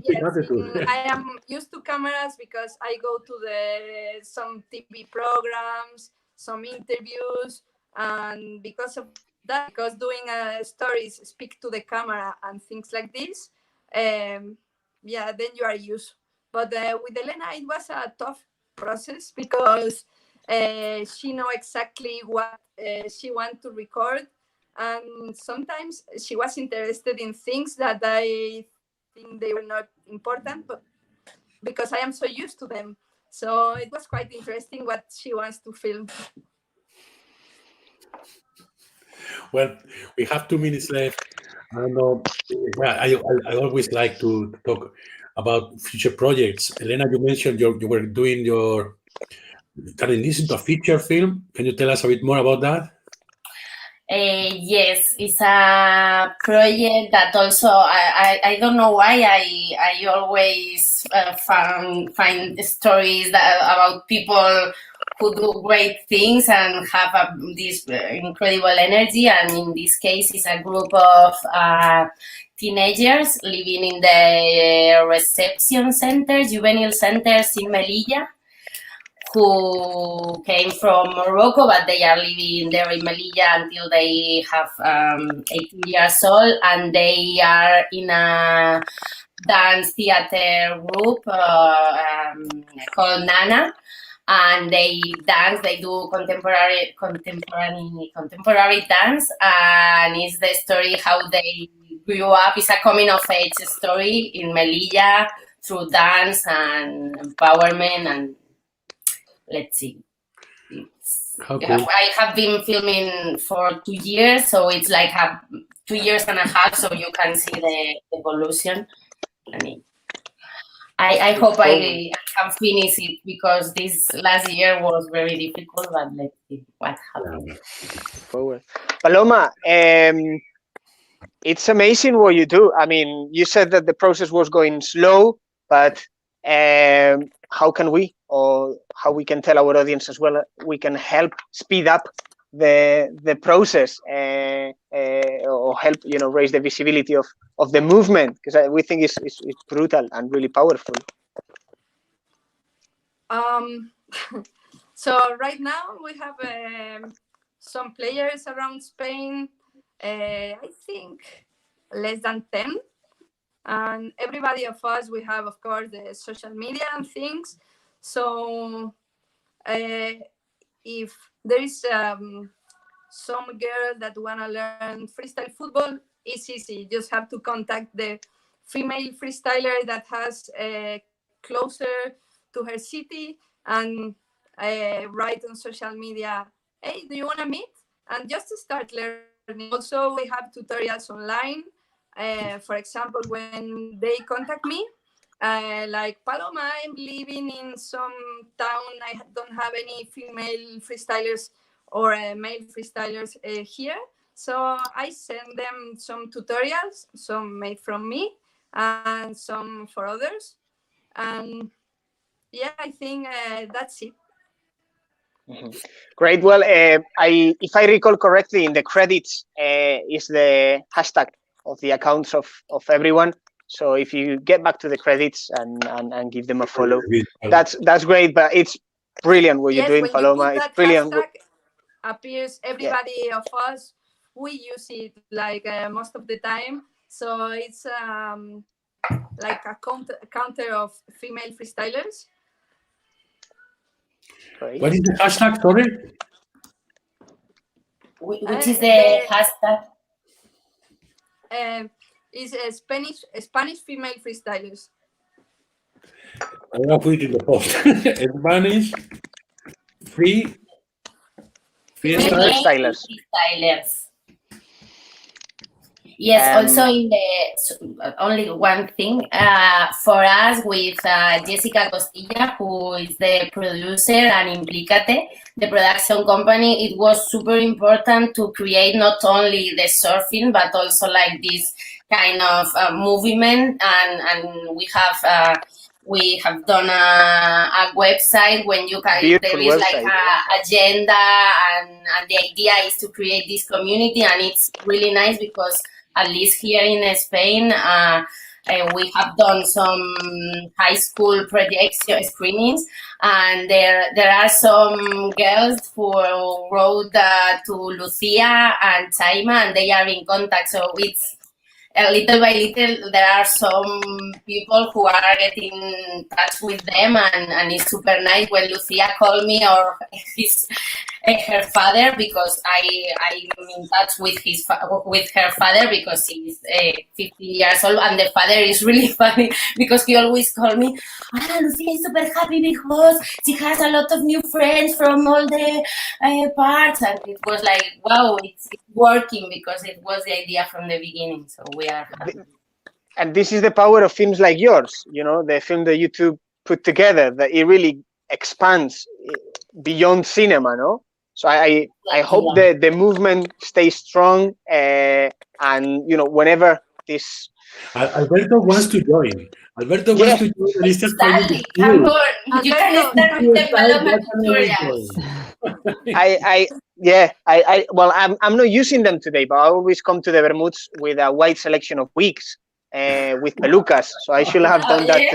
H: yes, I am used to cameras because I go to some TV programs, some interviews, and because of that, because doing stories speak to the camera and things like this, yeah, then you are used. But with Elena, it was a tough process because she know exactly what she want to record. And sometimes she was interested in things that I think they were not important, but because I am so used to them. So it was quite interesting what she wants to film.
B: Well, we have 2 minutes left. I don't know. Yeah, I always like to talk about future projects. Elena, you mentioned you were doing your this into a feature film. Can you tell us a bit more about that?
G: Yes, it's a project that also I don't know why I always find stories about people who do great things and have this incredible energy. And in this case, it's a group of teenagers living in the reception centers, juvenile centers in Melilla, who came from Morocco, but they are living there in Melilla until they have 18 years old, and they are in a dance theater group called Nana, and they dance. They do contemporary dance, and it's the story how they grew up. It's a coming of age story in Melilla through dance and empowerment and. Let's see.
B: Okay.
G: I have been filming for 2 years, so it's like 2 years and a half, so you can see the evolution. I hope I can finish it because this last year was very difficult, but let's see what happens.
A: Forward. Paloma, it's amazing what you do. I mean, you said that the process was going slow, but how can we, or how we can tell our audience as well, we can help speed up the process or help, raise the visibility of the movement, because we think it's brutal and really powerful.
H: So right now we have some players around Spain, I think less than 10. And everybody of us, we have, of course, the social media and things. So if there is some girl that want to learn freestyle football, it's easy. You just have to contact the female freestyler that has closer to her city and write on social media, hey, do you want to meet? And just to start learning. Also, we have tutorials online. For example, when they contact me, Like Paloma, I'm living in some town. I don't have any female freestylers or male freestylers here. So I send them some tutorials, some made from me and some for others. And yeah, I think that's it.
A: Great. Well, if I recall correctly, in the credits is the hashtag of the accounts of everyone. So if you get back to the credits and give them a follow, that's great. But it's brilliant what you're doing,
H: when
A: Paloma.
H: you put
A: It's
H: that
A: brilliant.
H: hashtag, appears everybody of us. We use it like most of the time. So it's like a counter of female freestylers.
A: Great.
B: What is the hashtag, sorry?
G: Which is the hashtag?
H: Is Spanish female freestylers.
B: I'm going to put it in the post. Spanish
A: freestylers.
G: Yes, also in the only one thing for us with Jessica Costilla, who is the producer, and Implicate, the production company, it was super important to create not only the surfing but also like this kind of movement, and we have done a website when you can, there is like a agenda, and the idea is to create this community, and it's really nice because at least here in Spain, we have done some high school projection screenings, and there are some girls who wrote to Lucia and Chaima, and they are in contact. So it's little by little, there are some people who are getting in touch with them, and it's super nice when Lucia called me or her father, because I'm in touch with her father because he's 50 years old, and the father is really funny because he always calls me, Lucia is super happy because she has a lot of new friends from all the parts, and it was like, wow, it's working because it was the idea from the beginning, so we are happy.
A: And this is the power of films like yours, you know, the film that you two put together, that it really expands beyond cinema, no? So I hope the movement stays strong, and you know, whenever this
B: Alberto wants to join. Alberto wants to join. He's just finding the
G: come on, you can start with the Paloma tutorials.
A: Well, I'm not using them today, but I always come to the Vermuts with a wide selection of wigs with pelucas. So I should have done that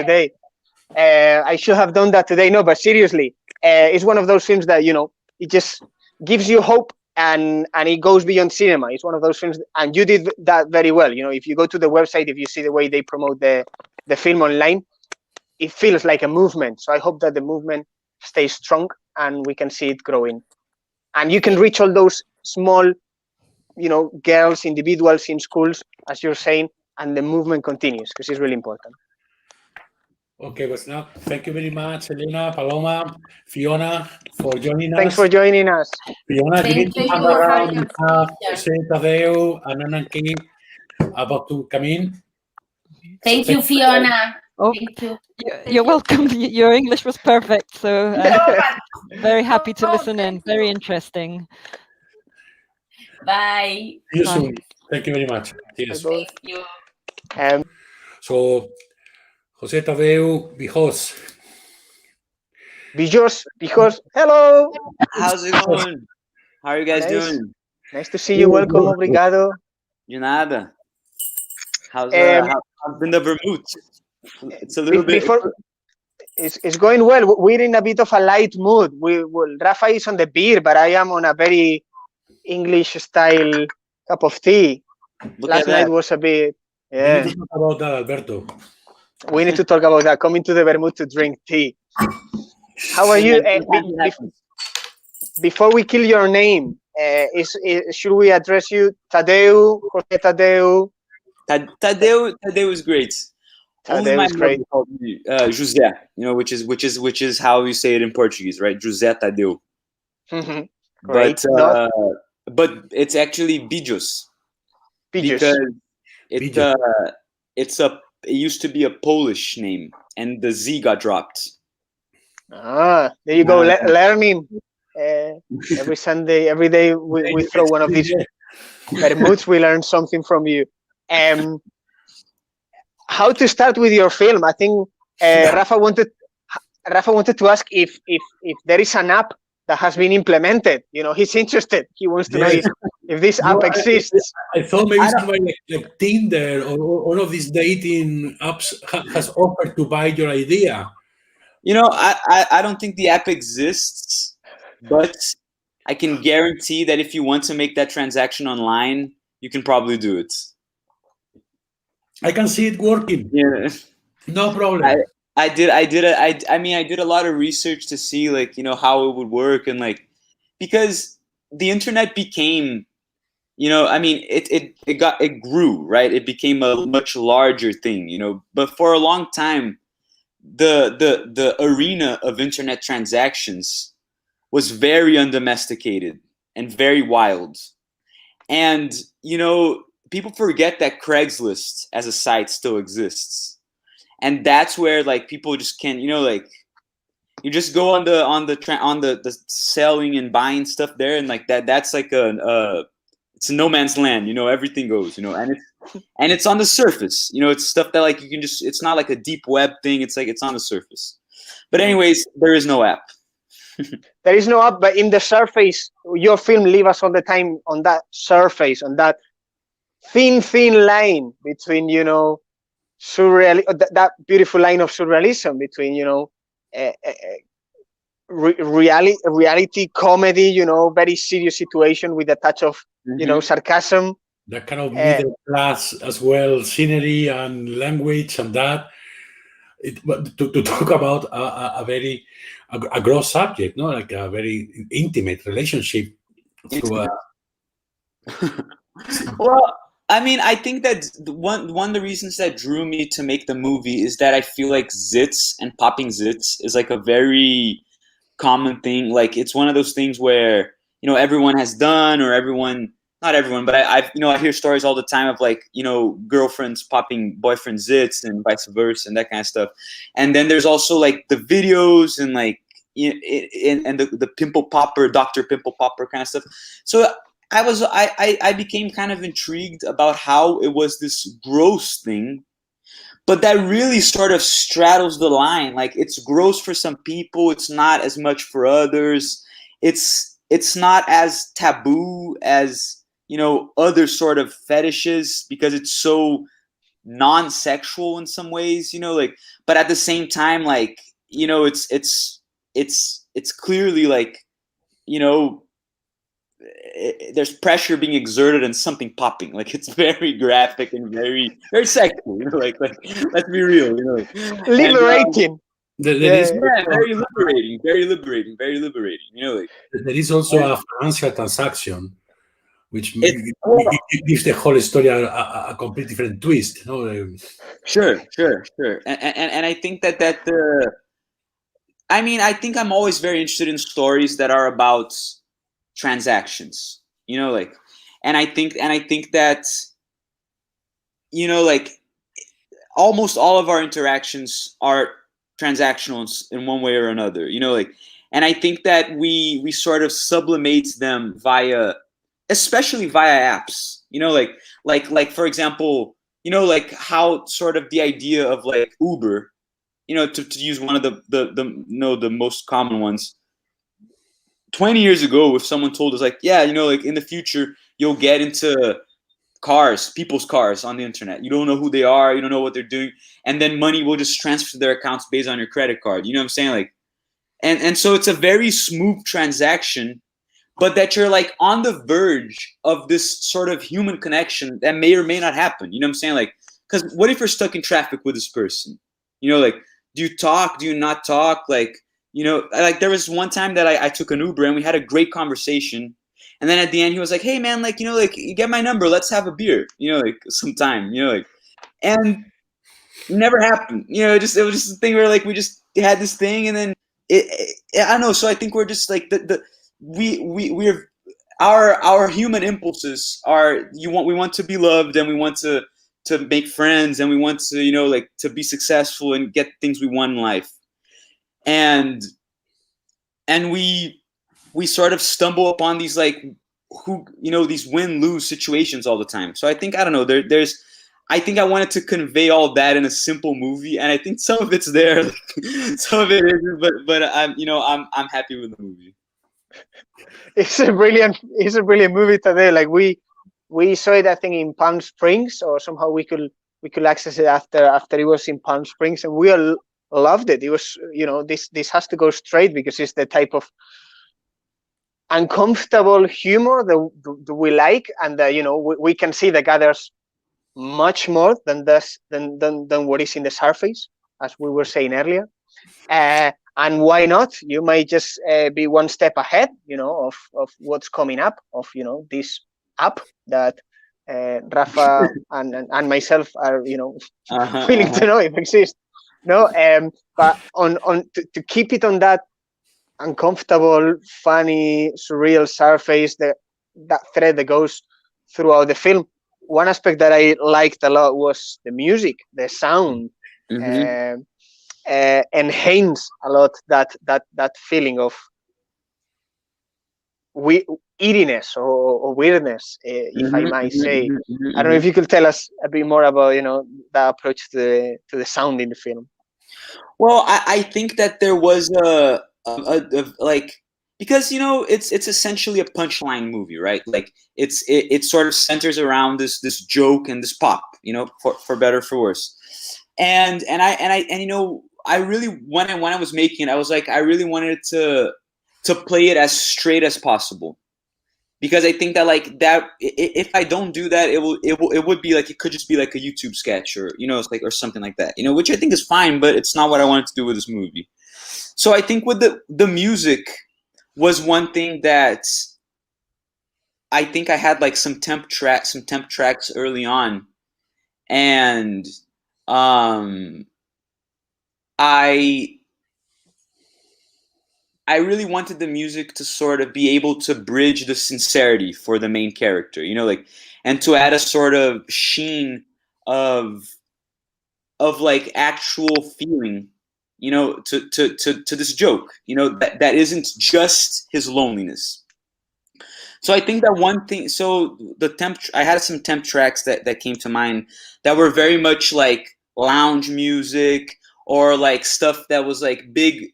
A: today. No, but seriously, it's one of those films that, you know, it just gives you hope, and it goes beyond cinema. It's one of those films, and you did that very well. You know, if you go to the website, if you see the way they promote the film online, it feels like a movement. So I hope that the movement stays strong and we can see it growing. And you can reach all those small, you know, girls, individuals in schools, as you're saying, and the movement continues, because it's really important.
B: Okay, but now, thank you very much, Elena, Paloma, Fiona, for joining us.
A: Thanks for joining us.
B: Fiona, you need to hang around. We have Jose, Tadeu, and Ananki about to come in.
G: Thank you, Fiona.
F: Oh,
G: thank you.
F: You're welcome. Your English was perfect, so very happy to listen in. Very interesting.
G: Bye.
B: See you soon. Thank you very much. Cheers.
G: Thank you.
B: So, Jose Tadeu Bijos.
A: Bijos, hello.
I: How's it going? How are you guys doing?
A: Nice to see you. Welcome, obrigado.
I: De nada. How's been the Vermut? It's a little bit.
A: It's going well. We're in a bit of a light mood. Rafa is on the beer, but I am on a very English style cup of tea. Last night was a bit. Yeah.
B: We need to talk about that, Alberto.
A: We need to talk about that. Coming to the Vermut to drink tea. How are you? Before we kill your name, should we address you Tadeu, Jose Tadeu?
I: Tadeu is great. Only my mother called me José, you know, which is how you say it in Portuguese, right? José Tadeu. But it's actually Bijos. Because it's a used to be a Polish name, and the Z got dropped.
A: There you go, learning. Every Sunday, every day, we throw one of these Vermuts. We learn something from you. How to start with your film? I think Rafa wanted to ask if there is an app that has been implemented. He's interested. He wants to know if this app exists.
B: I thought maybe somebody like Tinder or one of these dating apps has offered to buy your idea.
I: I don't think the app exists, but I can guarantee that if you want to make that transaction online, you can probably do it.
B: I can see it working.
I: Yeah,
B: no problem.
I: I did a lot of research to see how it would work, and because the internet became, it grew, right? It became a much larger thing, but for a long time, the arena of internet transactions was very undomesticated and very wild. And, people forget that Craigslist as a site still exists. And that's where people just can, you just go on the selling and buying stuff there, and that's it's a no man's land, everything goes, and it's on the surface, it's stuff that you can just, it's not like a deep web thing, it's on the surface. But anyways, there is no app.
A: There is no app, but in the surface, your film leaves us all the time on that surface, on that thin line between, that beautiful line of surrealism between, reality comedy, very serious situation with a touch of, sarcasm.
B: That kind of middle class as well, scenery and language and that. But to talk about a very gross subject, no, like a very intimate relationship.
I: Well, I think that one of the reasons that drew me to make the movie is that I feel like zits and popping zits is a very common thing. It's one of those things where, everyone has done, or not everyone, but I hear stories all the time of girlfriends popping boyfriend zits and vice versa and that kind of stuff. And then there's also the videos and and the pimple popper, Dr. Pimple Popper kind of stuff. So I became kind of intrigued about how it was this gross thing, but that really sort of straddles the line. It's gross for some people, it's not as much for others. It's not as taboo as, other sort of fetishes, because it's so non-sexual in some ways, but at the same time, it's clearly there's pressure being exerted and something popping. It's very graphic and very, very sexual. Let's be real.
A: Liberating.
I: Very liberating. Very liberating. Very liberating.
B: There is also a financial transaction, which gives the whole story a complete different twist.
I: Sure. And I think that I think I'm always very interested in stories that are about transactions, and I think that almost all of our interactions are transactional in one way or another, and I think that we sort of sublimate them especially via apps, like for example, how sort of the idea of Uber, to use one of the most common ones. 20 years ago, if someone told us in the future, you'll get into people's cars on the internet. You don't know who they are. You don't know what they're doing. And then money will just transfer to their accounts based on your credit card. You know what I'm saying? And so it's a very smooth transaction, but that you're on the verge of this sort of human connection that may or may not happen. You know what I'm saying? Because what if you're stuck in traffic with this person? Do you talk? Do you not talk? There was one time that I took an Uber and we had a great conversation. And then at the end, he was like, hey man, you get my number, let's have a beer, sometime, and it never happened. It was just a thing where we just had this thing, and then I don't know. So I think we're just we're our human impulses are, we want to be loved, and we want to to make friends, and we want to, you know, like to be successful and get things we want in life. And we sort of stumble upon these like these win-lose situations all the time. So I think, I don't know, there's I think I wanted to convey all that in a simple movie, and I think some of it's there, some of it isn't, but I'm happy with the movie.
A: It's a brilliant movie today. Like we saw it, I think, in Palm Springs, or somehow we could access it after it was in Palm Springs, and we all loved it. It was, this has to go straight because it's the type of uncomfortable humor that we like, and we can see the gathers much more than what is in the surface, as we were saying earlier. And why not? You might just be one step ahead, of what's coming up, of this app that Rafa and myself are willing to know if exists. No, but to keep it on that uncomfortable, funny, surreal surface, that thread that goes throughout the film. One aspect that I liked a lot was the music, the sound.
I: Mm-hmm.
A: Enhance a lot that feeling of eeriness or weirdness, if I might say. I don't know if you could tell us a bit more about that approach to the sound in the film.
I: Well, I think that there was a like, because it's essentially a punchline movie, right? Like it sort of centers around this joke and this pop, for better or for worse. And I really, when I was making it, I was like, I really wanted to play it as straight as possible, because I think that like that, if I don't do that, it would be like, it could just be like a YouTube sketch, or it's like, or something like that, which I think is fine, but it's not what I wanted to do with this movie. So I think with the music was one thing that I think I had like some temp tracks early on, and I really wanted the music to sort of be able to bridge the sincerity for the main character, and to add a sort of sheen of like actual feeling, to this joke, that isn't just his loneliness. So I think that one thing, so I had some temp tracks that came to mind that were very much like lounge music, or like stuff that was like big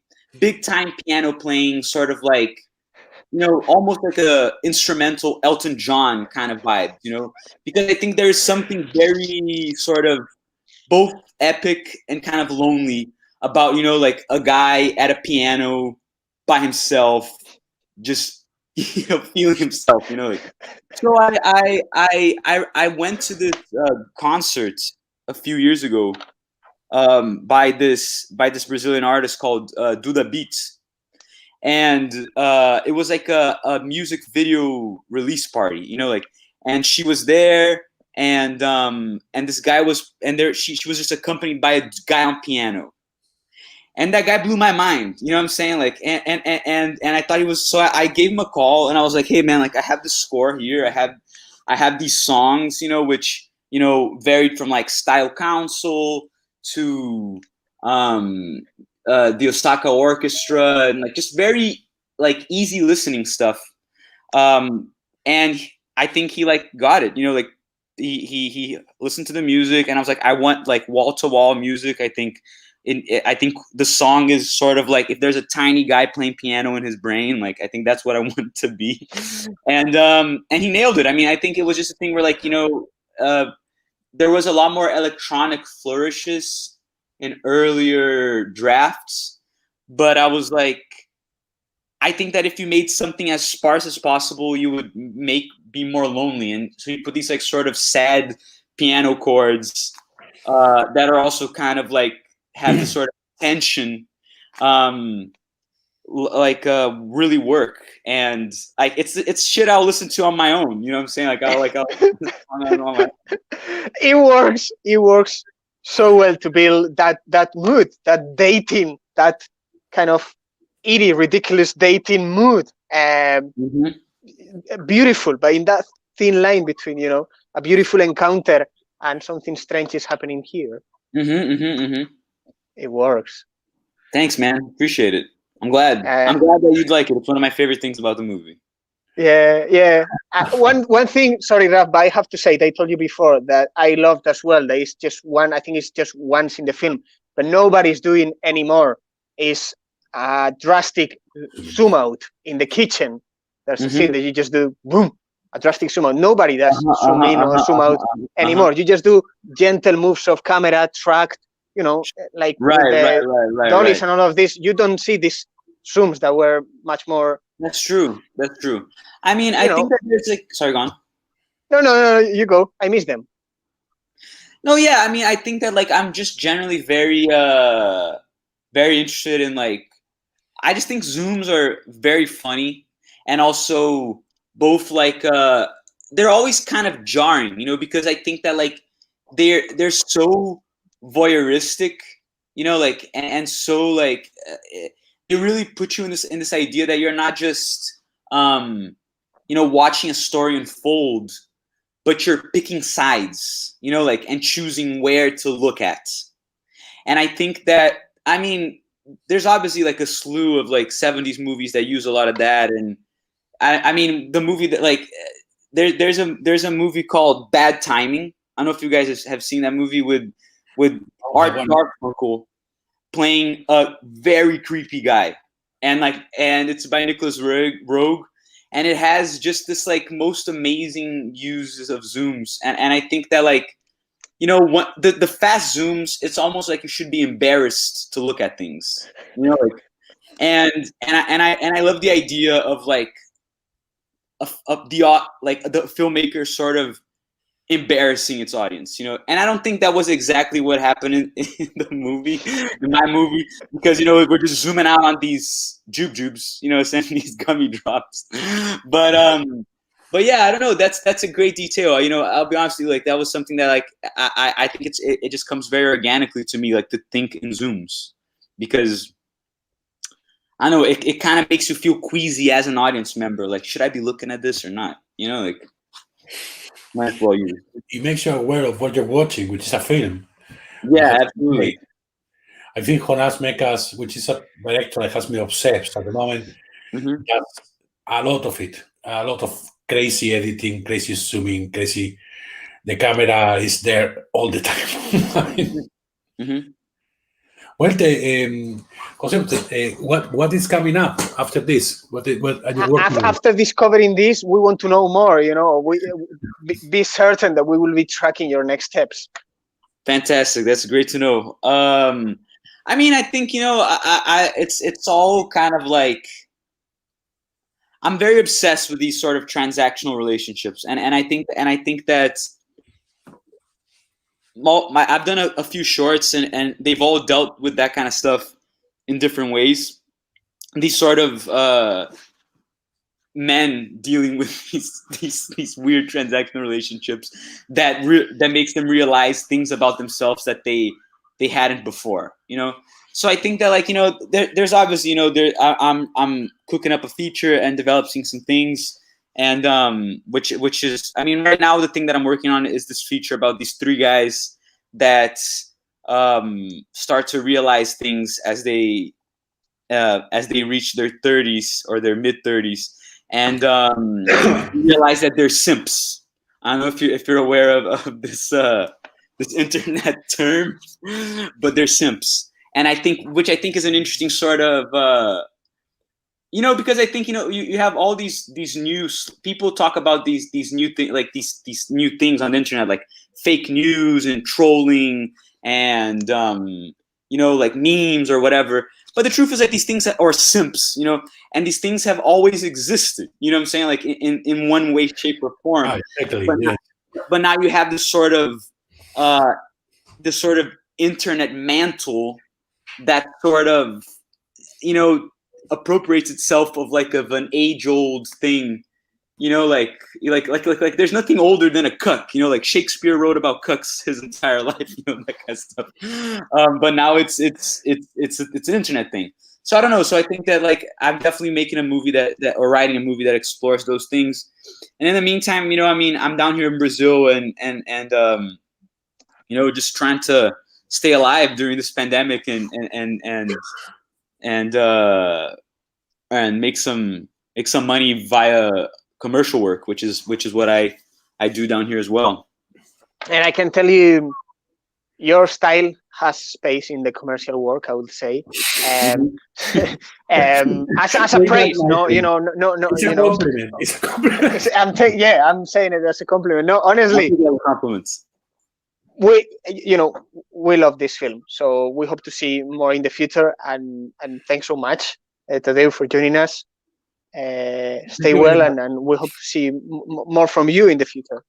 I: time piano playing, sort of like, almost like a instrumental Elton John kind of vibe, because I think there's something very sort of both epic and kind of lonely about, like a guy at a piano by himself, just, feeling himself, So I went to this concert a few years ago, by this Brazilian artist called Duda Beats, and it was like a music video release party, and she was there, and this guy was, and there she was just accompanied by a guy on piano, and that guy blew my mind, what I'm saying, like, and I thought he was, so I gave him a call, and I was like, hey man, like, I have the score here, I have these songs, which varied from like Style Council to the Osaka Orchestra, and like just very like easy listening stuff, and I think he like got it, like he listened to the music, and I was like, I want like wall to wall music. I think the song is sort of like, if there's a tiny guy playing piano in his brain, like I think that's what I want it to be, and he nailed it. I mean, I think it was just a thing where like there was a lot more electronic flourishes in earlier drafts, but I was like, I think that if you made something as sparse as possible, you would be more lonely, and so you put these like sort of sad piano chords that are also kind of like have this sort of tension, really work, and like it's shit I'll listen to on my own. You know what I'm saying? Like I'll on my
A: It works so well to build that mood, that dating, that kind of itty, ridiculous dating mood. Beautiful, but in that thin line between a beautiful encounter and something strange is happening here.
I: Mm-hmm.
A: It works.
I: Thanks, man. Appreciate it. I'm glad that you'd like it. It's one of my favorite things about the movie.
A: Yeah. One thing, sorry, Raf, but I have to say, I told you before that I loved as well. There is just one, I think it's just once in the film, but nobody's doing anymore, is a drastic zoom out in the kitchen. There's a scene that you just do, boom, a drastic zoom out. Nobody does zoom in or zoom out anymore. You just do gentle moves of camera, tracked, like
I: right,
A: dollies and all of this. You don't see these zooms that were much more.
I: That's true. I mean, I think that there's like, sorry, go on.
A: No, you go. I miss them.
I: No, yeah, I mean, I think that like I'm just generally very interested in like, I just think zooms are very funny, and also both like they're always kind of jarring, because I think that like they're so voyeuristic, like and so like they really put you in this idea that you're not just watching a story unfold, but you're picking sides, like, and choosing where to look at. And I think that, I mean, there's obviously like a slew of like 70s movies that use a lot of that. And I mean, the movie that like, there's a movie called Bad Timing. I don't know if you guys have seen that movie with Art Garfunkel playing a very creepy guy. And it's by Nicholas Roeg. And it has just this like most amazing uses of zooms. And I think that like, the fast zooms, it's almost like you should be embarrassed to look at things, like, and I love the idea of like the filmmaker sort of embarrassing its audience, and I don't think that was exactly what happened in my movie, because we're just zooming out on these jubes, essentially these gummy drops, but yeah, I don't know. That's a great detail. I'll be honest with you, like that was something that like I think it just comes very organically to me, like to think in zooms, because I don't know, it kind of makes you feel queasy as an audience member. Like, should I be looking at this or not? Like might as well use.
B: It makes you aware of what you're watching, which is a film.
I: Yeah, absolutely.
B: I think Jonas Mekas, which is a director that has me obsessed at the moment, does a lot of it. A lot of crazy editing, crazy zooming, crazy. The camera is there all the time. Well, Jose, what is coming up after this? What are you working on?
A: After discovering this, we want to know more. Be certain that we will be tracking your next steps.
I: Fantastic. That's great to know. I mean, I think it's all kind of like, I'm very obsessed with these sort of transactional relationships, and I think that I've done a few shorts, and they've all dealt with that kind of stuff in different ways. These sort of men dealing with these weird transactional relationships that makes them realize things about themselves that they hadn't before. So I think that like there's obviously I'm cooking up a feature and developing some things, and which is, I mean, right now the thing that I'm working on is this feature about these three guys that start to realize things as they reach their 30s or their mid 30s, and realize that they're simps. I don't know if you're aware of this internet term, but they're simps. And which I think is an interesting sort of, because I think, you have all these new people talk about these new things, like these new things on the internet, like fake news and trolling and, like memes or whatever. But the truth is that these things are simps, and these things have always existed, what I'm saying? Like in one way, shape or form.
B: Exactly,
I: but now you have this sort of internet mantle that sort of, appropriates itself of an age-old thing, like there's nothing older than a cuck, like Shakespeare wrote about cucks his entire life, that kind of stuff. But now it's an internet thing. So I don't know. So I think that like I'm definitely making a movie or writing a movie that explores those things. And in the meantime, I mean, I'm down here in Brazil, and just trying to stay alive during this pandemic and make some money via commercial work, which is what I do down here as well.
A: And I can tell you, your style has space in the commercial work, I would say. As a praise, no.
B: It's a compliment. It's a compliment.
A: I'm saying it as a compliment. No, honestly,
I: compliments.
A: We love this film, so we hope to see more in the future. And thanks so much, Tadeu, for joining us. Stay well, and we hope to see more from you in the future.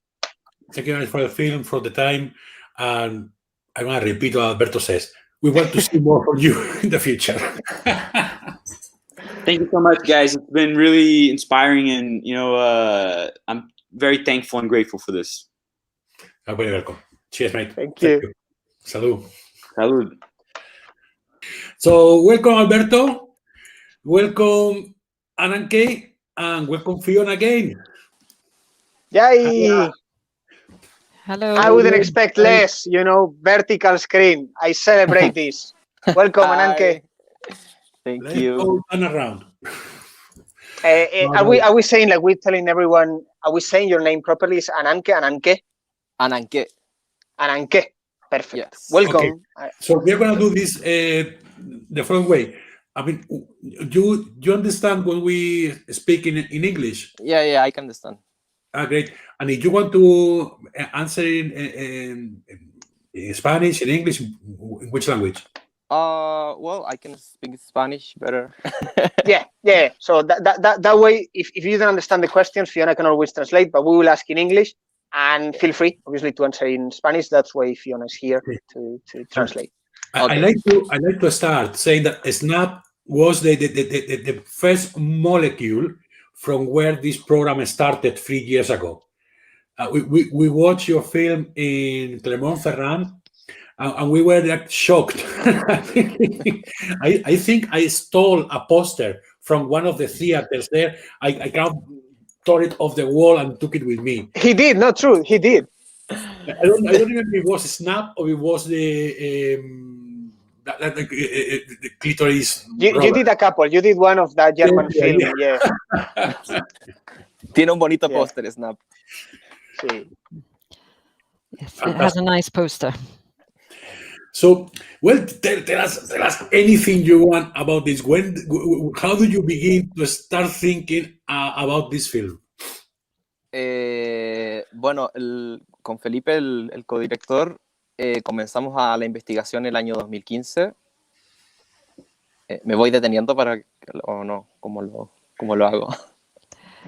B: Thank you very much for the film, for the time, and I want to repeat what Alberto says. We want to see more from you in the future.
I: Thank you so much, guys. It's been really inspiring, and I'm very thankful and grateful for this.
B: You're very welcome. Cheers, mate.
A: Thank you.
B: Salud.
I: Salud.
B: So, welcome, Alberto. Welcome, Ananke, and welcome, Fiona again.
A: Yay!
F: Hello.
A: I wouldn't expect less, vertical screen. I celebrate this. Welcome, Ananke.
J: Thank you.
B: Go turn around.
A: Are we saying, like we're telling everyone, are we saying your name properly? Is Ananke?
J: Ananke.
A: Ananke. Perfect.
J: Yes.
A: Welcome.
B: Okay. So we're going to do this the following way. I mean, you understand when we speak in English?
J: Yeah, I can understand.
B: Great. And if you want to answer in Spanish, in English, in which language?
J: Well, I can speak Spanish better.
A: Yeah. So that way, if you don't understand the questions, Fiona can always translate, but we will ask in English, and feel free, obviously, to answer in Spanish. That's why Fiona is here to translate.
B: Okay. I like to start saying that SNAP was the first molecule from where this program started 3 years ago. We watched your film in Clermont-Ferrand, and we were like shocked. I think I stole a poster from one of the theaters there. I kind of tore it off the wall and took it with me.
A: He did, not true. He did.
B: I don't remember if it was Snap or it was the clitoris.
A: You did a couple. You did one of that German film. Yeah.
J: Tiene un bonito póster, Snap.
A: Sí.
F: Yes, it has a nice poster.
B: So, well, tell us anything you want about this. How did you begin to start thinking about this film?
J: Bueno, con Felipe, el codirector, comenzamos a la investigación el año 2015. ¿Me voy deteniendo o no? ¿Cómo lo hago?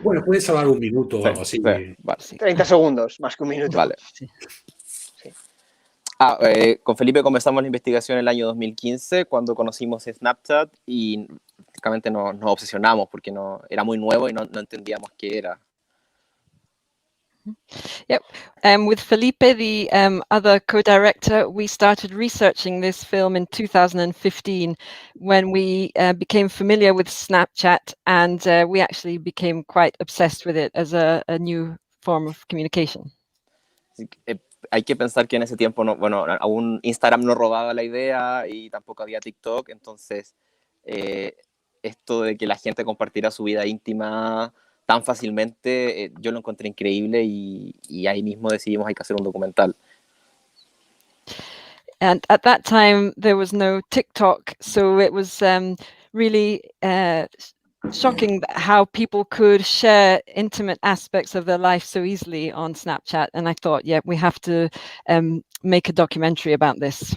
B: Bueno, puedes hablar un minuto o algo así.
J: Vale.
A: 30 segundos, más que un minuto.
J: Vale.
A: Sí.
J: Con Felipe comenzamos la investigación el año 2015 cuando conocimos Snapchat y prácticamente nos obsesionamos porque era muy nuevo y no entendíamos qué era.
F: Yep. With Felipe, the other co-director, we started researching this film in 2015 when we became familiar with Snapchat, and we actually became quite obsessed with it as a new form of communication.
J: Hay que pensar que en ese tiempo, aún Instagram no robaba la idea y tampoco había TikTok, entonces esto de que la gente compartiera su vida íntima tan fácilmente, yo lo encontré increíble y ahí mismo decidimos hay que hacer un documental.
F: And at that time there was no TikTok, so it was really shocking how people could share intimate aspects of their life so easily on Snapchat. And I thought, we have to make a documentary about this.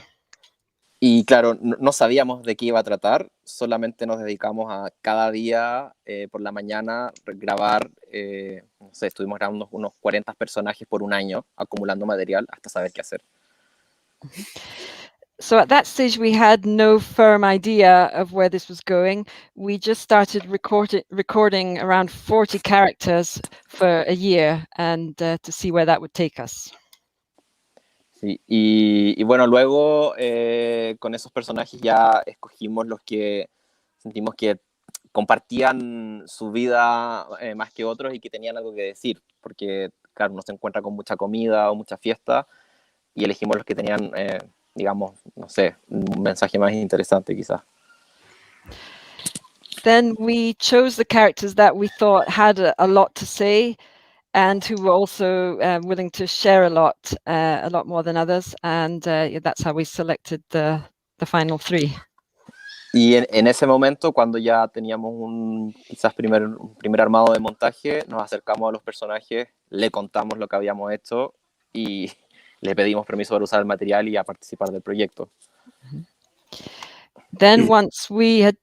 J: Y claro, no sabíamos de qué iba a tratar, solamente nos dedicamos a cada día por la mañana grabar, estuvimos grabando unos 40 personajes por un año, acumulando material hasta saber qué hacer.
F: So at that stage, we had no firm idea of where this was going. We just started recording around 40 characters for a year and to see where that would take us.
J: Sí, y bueno, luego con esos personajes ya escogimos los que sentimos que compartían su vida más que otros y que tenían algo que decir, porque claro, uno se encuentra con mucha comida o mucha fiesta, y elegimos los que tenían, digamos, no sé, un mensaje más interesante quizás.
F: Then we chose the characters that we thought had a lot to say and who were also willing to share a lot more than others. And that's how we selected the final three.
J: Y en ese momento, cuando ya teníamos un primer armado de montaje, nos acercamos a los personajes, le contamos lo que habíamos hecho y le pedimos permiso para usar el material y a participar del proyecto.
F: Then once we had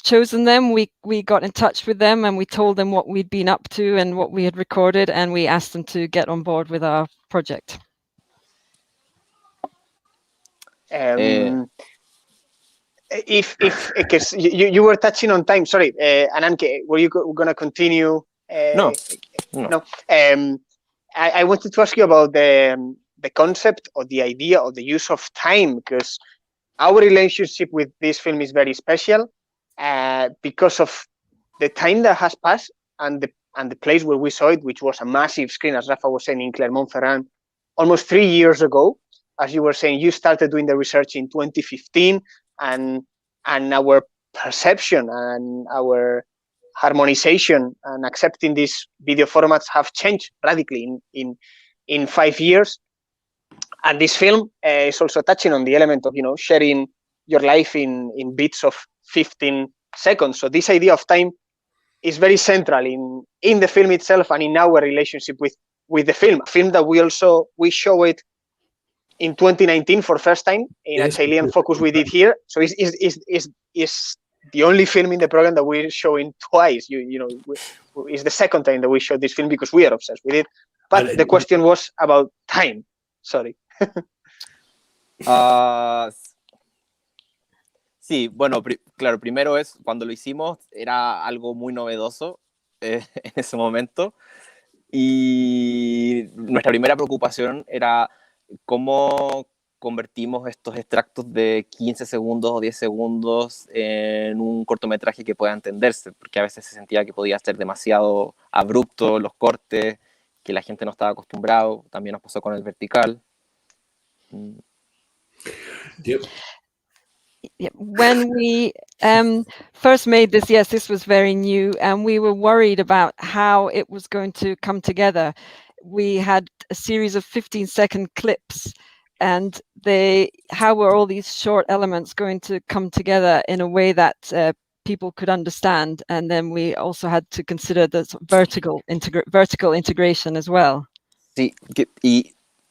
F: chosen them, we got in touch with them and we told them what we'd been up to and what we had recorded, and we asked them to get on board with our project.
A: Because you were touching on time, sorry, Ananke, were you going to continue?
J: No.
A: I wanted to ask you about the concept or the idea of the use of time, because our relationship with this film is very special because of the time that has passed and the place where we saw it, which was a massive screen, as Rafa was saying, in Clermont-Ferrand, almost 3 years ago. As you were saying, you started doing the research in 2015, and our perception and our harmonization and accepting these video formats have changed radically in 5 years. And this film is also touching on the element of, sharing your life in bits of 15 seconds. So this idea of time is very central in the film itself and in our relationship with the film. A film that we show it in 2019 for first time in a Chilean focus we did here. So it's the only film in the program that we're showing twice. It's the second time that we showed this film because we are obsessed with it. But the question was about time. Sorry.
J: Sí, bueno, claro, primero es cuando lo hicimos era algo muy novedoso en ese momento y nuestra primera preocupación era cómo convertimos estos extractos de 15 segundos o 10 segundos en un cortometraje que pueda entenderse, porque a veces se sentía que podía ser demasiado abrupto los cortes, que la gente no estaba acostumbrado. También nos pasó con el vertical.
B: Yep.
F: Yeah, when we first made this was very new, and we were worried about how it was going to come together. We had a series of 15-second clips, and how were all these short elements going to come together in a way that people could understand? And then we also had to consider the vertical integration as well.
J: Sí,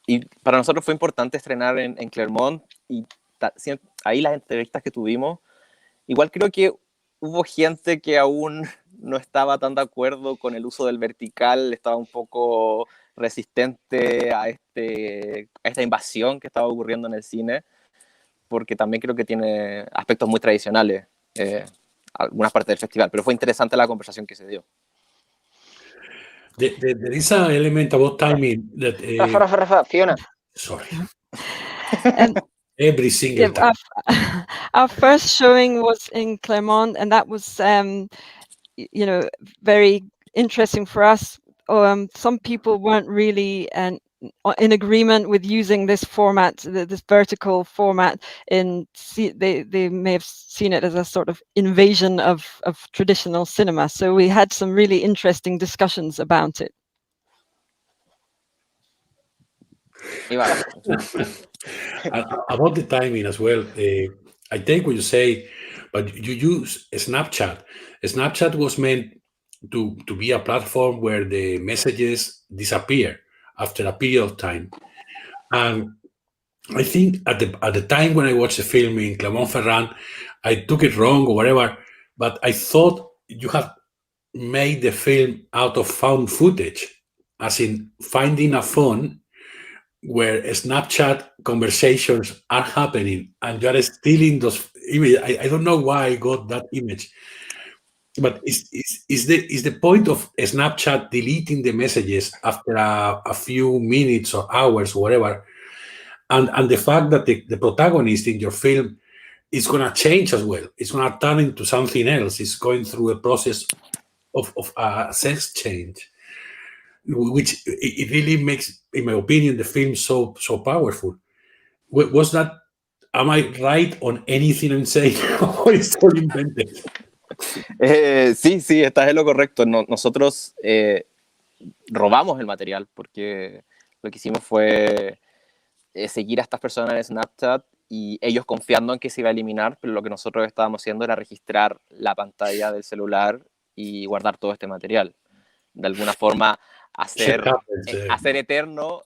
J: y para nosotros fue importante estrenar en Clermont, y ahí las entrevistas que tuvimos, igual creo que hubo gente que aún no estaba tan de acuerdo con el uso del vertical, estaba un poco resistente a esta invasión que estaba ocurriendo en el cine, porque también creo que tiene aspectos muy tradicionales, algunas partes del festival, pero fue interesante la conversación que se dio.
B: There is an element about timing that...
A: Rafa, Fiona.
B: Sorry. Every single time.
F: Our first showing was in Clermont, and that was, very interesting for us. Some people weren't really in agreement with using this format, this vertical format. They may have seen it as a sort of invasion of traditional cinema. So we had some really interesting discussions about it.
B: About the timing as well, I take what you say, but you use Snapchat. Snapchat was meant to be a platform where the messages disappear after a period of time. And I think at the time when I watched the film in Clermont-Ferrand, I took it wrong or whatever, but I thought you have made the film out of found footage, as in finding a phone where Snapchat conversations are happening and you are stealing those images. I don't know why I got that image, but is the point of Snapchat deleting the messages after a few minutes or hours or whatever, and the fact that the protagonist in your film is going to change as well. It's going to turn into something else. It's going through a process of a sex change, which it really makes, in my opinion, the film so powerful. Was that? Am I right on anything I'm saying? Or it's all invented?
J: Sí, estás en lo correcto. Nosotros robamos el material porque lo que hicimos fue seguir a estas personas en Snapchat y ellos confiando en que se iba a eliminar, pero lo que nosotros estábamos haciendo era registrar la pantalla del celular y guardar todo este material. De alguna forma, hacer eterno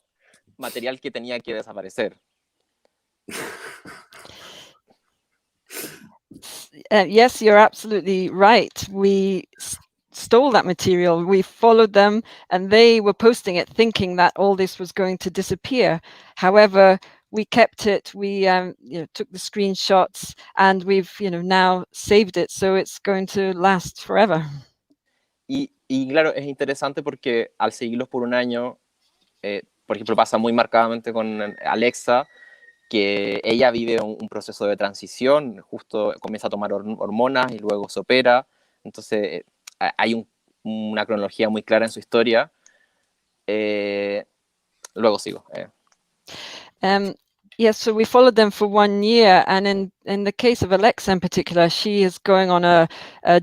J: material que tenía que desaparecer.
F: Yes, you're absolutely right. We stole that material. We followed them, and they were posting it thinking that all this was going to disappear. However, we kept it. We took the screenshots, and we've now saved it, so it's going to last forever.
J: Y claro, es interesante porque al seguirlos por un año, por ejemplo, pasa muy marcadamente con Alexa, que ella vive un proceso de transición, justo comienza a tomar hormonas y luego se opera, entonces hay una cronología muy clara en su historia. Luego sigo.
F: Yes, so we followed them for 1 year, and in the case of Alexa in particular, she is going on a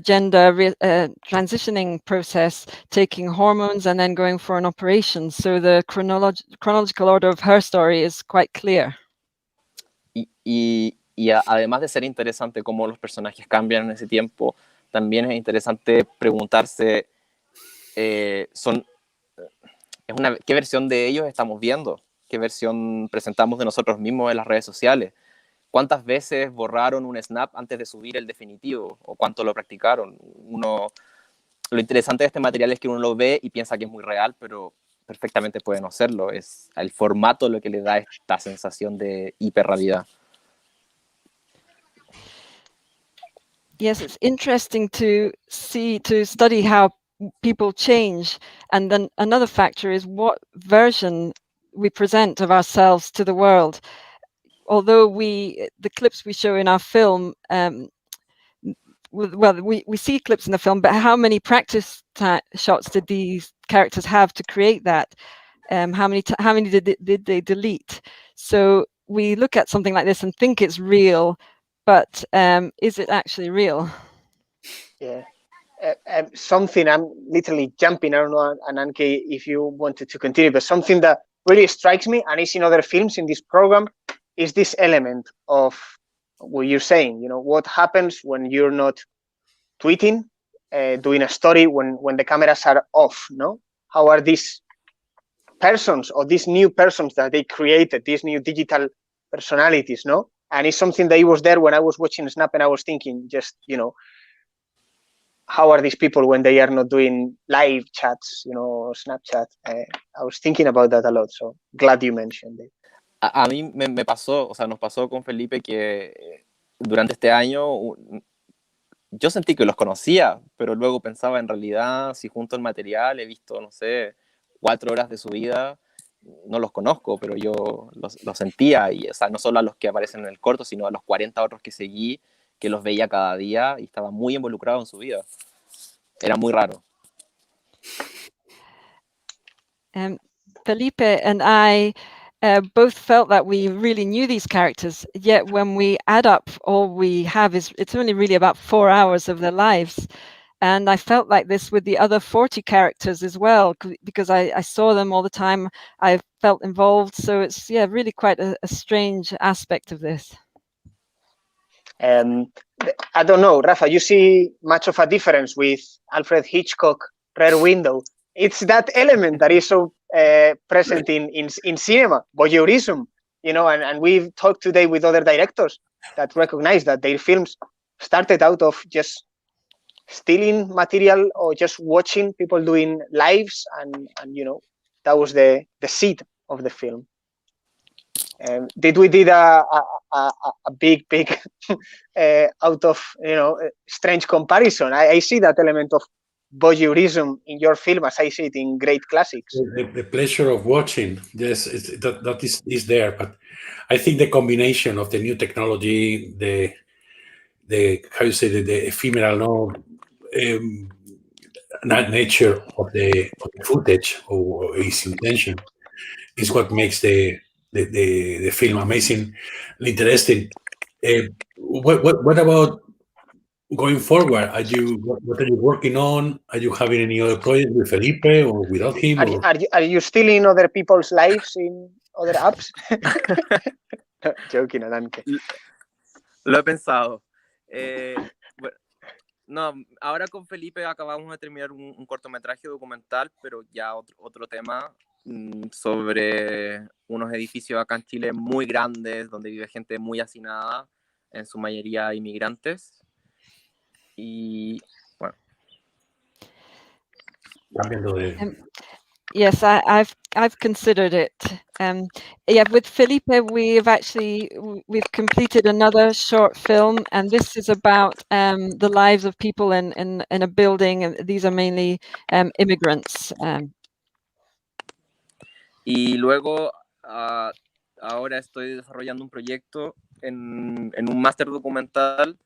F: gender transitioning process, taking hormones and then going for an operation. So the chronological order of her story is quite clear.
J: Y además de ser interesante cómo los personajes cambian en ese tiempo, también es interesante preguntarse ¿qué versión de ellos estamos viendo? ¿Qué versión presentamos de nosotros mismos en las redes sociales? ¿Cuántas veces borraron un snap antes de subir el definitivo? ¿O cuánto lo practicaron? Lo interesante de este material es que uno lo ve y piensa que es muy real, pero perfectamente puede no serlo. Es el formato lo que le da esta sensación de hiperrealidad.
F: Yes, it's interesting to study how people change. And then another factor is what version we present of ourselves to the world. Although the clips we show in our film, we see clips in the film, but how many practice shots did these characters have to create that? How many did they delete? So we look at something like this and think it's real, but is it actually real?
A: Yeah. Something, I'm literally jumping, I don't know, Ananke, if you wanted to continue, but something that really strikes me, and is in other films in this program, is this element of what you're saying, what happens when you're not tweeting, doing a story, when the cameras are off, no? How are these persons or these new persons that they created, these new digital personalities, no? And it's something that was there when I was watching Snap, and I was thinking just, how are these people when they are not doing live chats, Snapchat? I was thinking about that a lot, so glad you mentioned it.
J: A mí me pasó, o sea, nos pasó con Felipe que durante este año yo sentí que los conocía, pero luego pensaba en realidad, si junto el material he visto, no sé, 4 horas de su vida, no los conozco, pero yo los sentía, y o sea, no solo a los que aparecen en el corto, sino a los 40 otros que seguí, que los veía cada día y estaba muy involucrado en su vida. Era muy raro.
F: Felipe and I both felt that we really knew these characters, yet when we add up all we have it's only really about 4 hours of their lives. And I felt like this with the other 40 characters as well, because I saw them all the time. I felt involved. So it's, really quite a strange aspect of this.
A: I don't know, Rafa, you see much of a difference with Alfred Hitchcock, Rear Window? It's that element that is so present in cinema, voyeurism, and we've talked today with other directors that recognize that their films started out of just stealing material or just watching people doing lives, and that was the seed of the film. Did a big out of strange comparison? I see that element of voyeurism in your film as I see it in great classics.
B: The pleasure of watching, yes, that is there, but I think the combination of the new technology, the how you say the ephemeral nature of the footage or its intention is what makes the the film. Amazing, interesting. What about going forward? What are you working on? Are you having any other project with Felipe or without him?
A: Are you still in other people's lives in other apps? No, joking, adelante.
J: Lo he pensado. Bueno, no, ahora con Felipe acabamos de terminar un cortometraje documental, pero ya otro tema sobre unos edificios acá en Chile muy grandes, donde vive gente muy hacinada, en su mayoría inmigrantes. Y bueno.
F: Yes, I've considered it. Yeah, with Felipe, we've completed another short film, and this is about the lives of people in a building, and these are mainly immigrants.
J: Y luego, ahora estoy desarrollando un proyecto en un máster documental,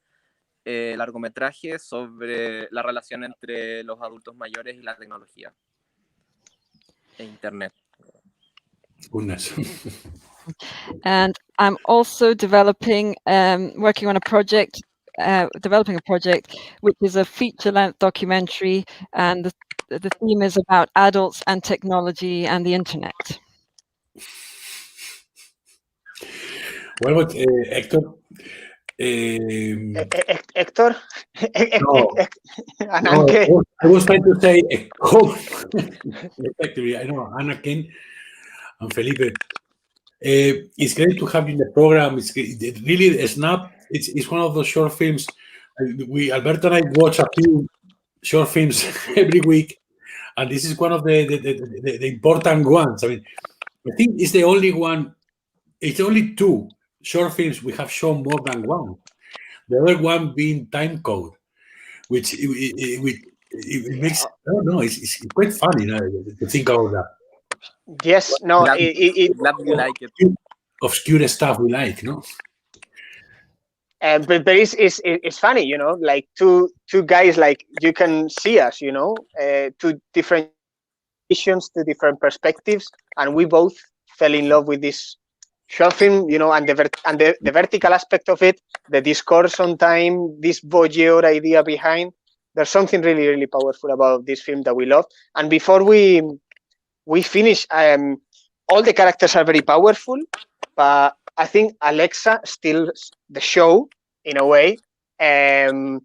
J: largometraje, sobre la relación entre los adultos mayores y la tecnología e Internet.
B: Goodness.
F: And I'm also working on a project, developing a project, which is a feature-length documentary, and the theme is about adults and technology and the internet.
B: Well, Hector.
A: Hector?
B: No, I was trying to say effectively, I know Anakin and Felipe. It's great to have you in the program. It really, Snap, it's one of those short films. Alberto and I watch a few short films every week, and this is one of the important ones. I mean, I think it's the only one. It's only two short films we have shown more than one. The other one being Time Code, which it makes, I don't know, it's quite funny to think about that.
A: Yes, no,
J: Glad you like it.
B: Obscure stuff we like, no?
A: But it's funny, you know, like two guys, like you can see us, you know, two different visions, two different perspectives, and we both fell in love with this short film, you know, and the vertical aspect of it, the discourse on time, this voyeur idea behind. There's something really, really powerful about this film that we love. And before we finish, all the characters are very powerful, but I think Alexa steals the show in a way. And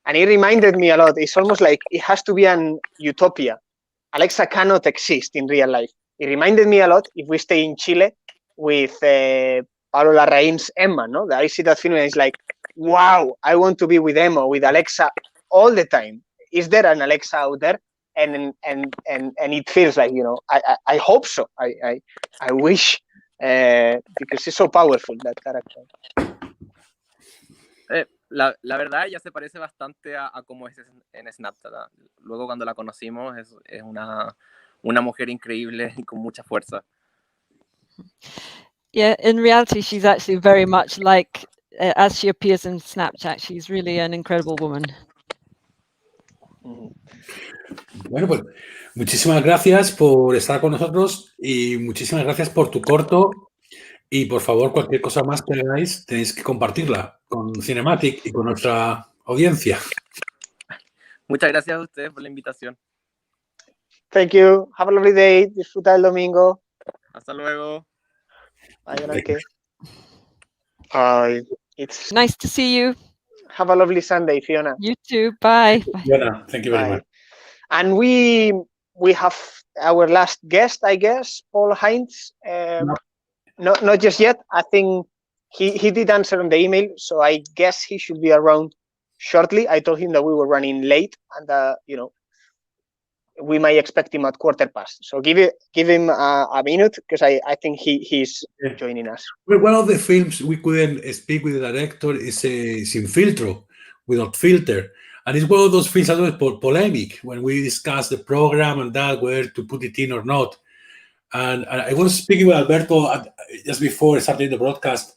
A: it reminded me a lot. It's almost like it has to be an utopia. Alexa cannot exist in real life. It reminded me a lot, if we stay in Chile, with Pablo Larraín's Emma, no? I see that film and it's like, wow, I want to be with Emma, with Alexa all the time. Is there an Alexa out there? And it feels like, you know, I hope so. I wish, because it's so powerful, that character.
J: La verdad, ella se parece bastante a cómo es en Snapchat. Luego, cuando la conocimos, es una mujer increíble y con mucha fuerza.
F: Yeah, in reality, she's actually very much like as she appears in Snapchat. She's really an incredible woman.
B: Bueno, pues muchísimas gracias por estar con nosotros y muchísimas gracias por tu corto. Y por favor, cualquier cosa más que hagáis, tenéis que compartirla con Cinematic y con nuestra audiencia.
J: Muchas gracias a ustedes por la invitación.
A: Thank you. Have a lovely day. Disfruta el domingo.
J: Hasta luego.
A: Adelante. It's
F: nice to see you.
A: Have a lovely Sunday, Fiona.
F: You too. Bye.
B: Fiona, thank you very much.
A: And we have our last guest, I guess, Paul Heinz. Not just yet. I think he did answer on the email, so I guess he should be around shortly. I told him that we were running late, and you know, we might expect him at 15:15. So give him a minute, because I think he's joining us.
B: Well, one of the films we couldn't speak with the director is Sin Filtro, without filter. And it's one of those films that was polemic when we discussed the program and that, whether to put it in or not. And I was speaking with Alberto just before starting the broadcast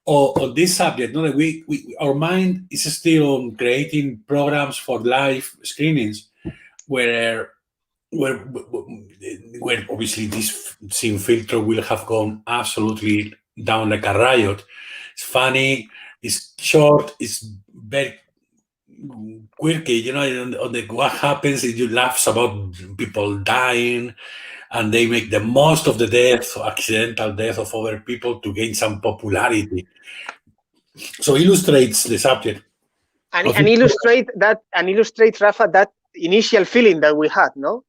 B: on this subject. You know, that our mind is still on creating programs for live screenings where where obviously this scene filter will have gone absolutely down like a riot. It's funny, it's short, it's very quirky, you know, on the what happens is you laugh about people dying, and they make the most of the death, accidental death of other people to gain some popularity. So illustrates the subject.
A: And illustrate Rafa, that initial feeling that we had, no?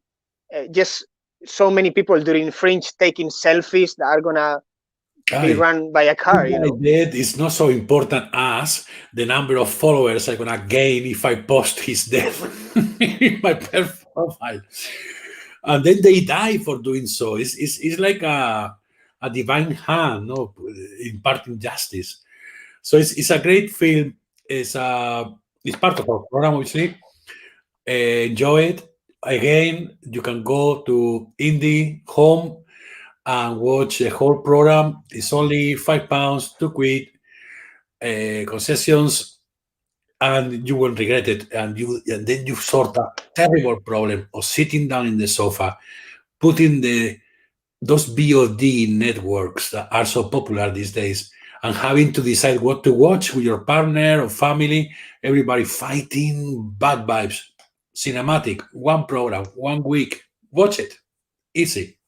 A: Just so many people during Fringe taking selfies that are gonna be run by a car, you know?
B: Death is not so important as the number of followers I'm gonna gain if I post his death in my profile. And then they die for doing so. It's like a divine hand, no, imparting justice. So it's a great film. It's part of our program, obviously. Enjoy it. Again, you can go to Indie Home and watch the whole program. It's only £5, £2, concessions, and you won't regret it. And then you sort a terrible problem of sitting down in the sofa, putting those VOD networks that are so popular these days, and having to decide what to watch with your partner or family, everybody fighting, bad vibes. Cinematic, one program, 1 week, watch it, easy.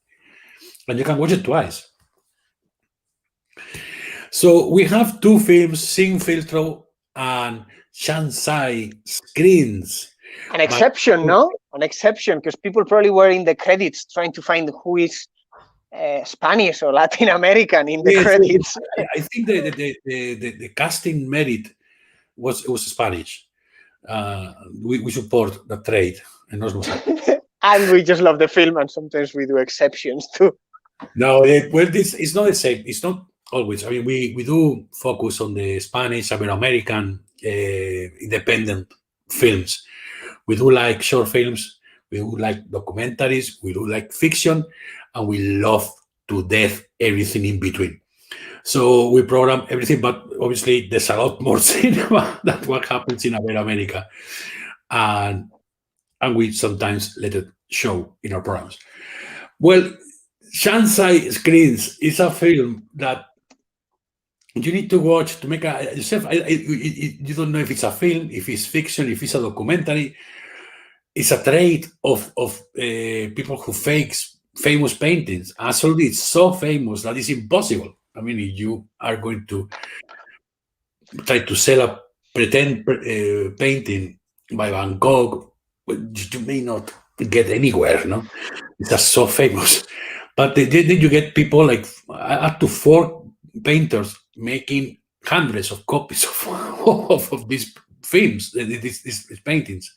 B: And you can watch it twice. So we have 2 films, Sing Filtro and Shansai Screens.
A: An exception, no? An exception, because people probably were in the credits trying to find who is Spanish or Latin American in the credits.
B: I think the casting merit was Spanish. We support the trade.
A: And we just love the film, and sometimes we do exceptions too.
B: No, well, this is not the same. It's not always. I mean, we do focus on the Spanish, American, independent films. We do like short films. We do like documentaries. We do like fiction, and we love to death everything in between. So we program everything, but obviously there's a lot more cinema than what happens in America, and we sometimes let it show in our programs. Well, Shansai Screens is a film that you need to watch to make yourself. You don't know if it's a film, if it's fiction, if it's a documentary. It's a trade of people who fakes famous paintings. Absolutely, it's so famous that it's impossible. I mean, if you are going to try to sell a pretend painting by Van Gogh, you may not get anywhere, no? It's just so famous. But then you get people like up to 4 painters making hundreds of copies of these films, these paintings.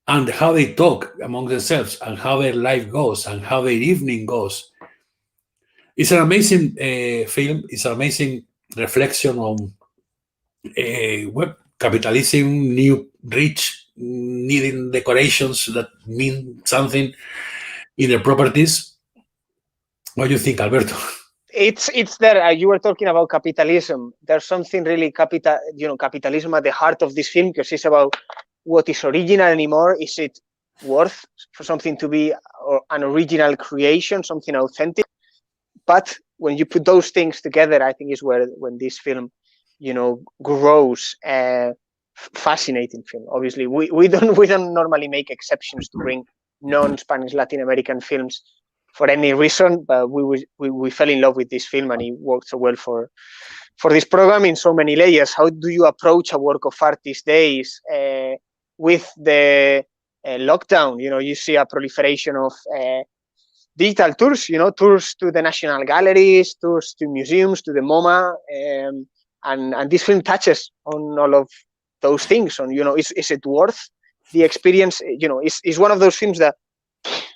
B: And how they talk among themselves, and how their life goes, and how their evening goes. It's an amazing film. It's an amazing reflection on capitalism, new rich needing decorations that mean something in their properties. What do you think, Alberto?
A: It's there. You were talking about capitalism. There's something really capitalism at the heart of this film, because it's about what is original anymore. Is it worth for something to be an original creation, something authentic? But when you put those things together, I think is when this film, grows. Fascinating film. Obviously, we don't normally make exceptions to bring non-Spanish Latin American films for any reason, but we fell in love with this film, and it worked so well for this program in so many layers. How do you approach a work of art these days with the lockdown? You see a proliferation of digital tours, tours to the national galleries, tours to museums, to the MoMA, and this film touches on all of those things. On is it worth the experience? It's one of those films that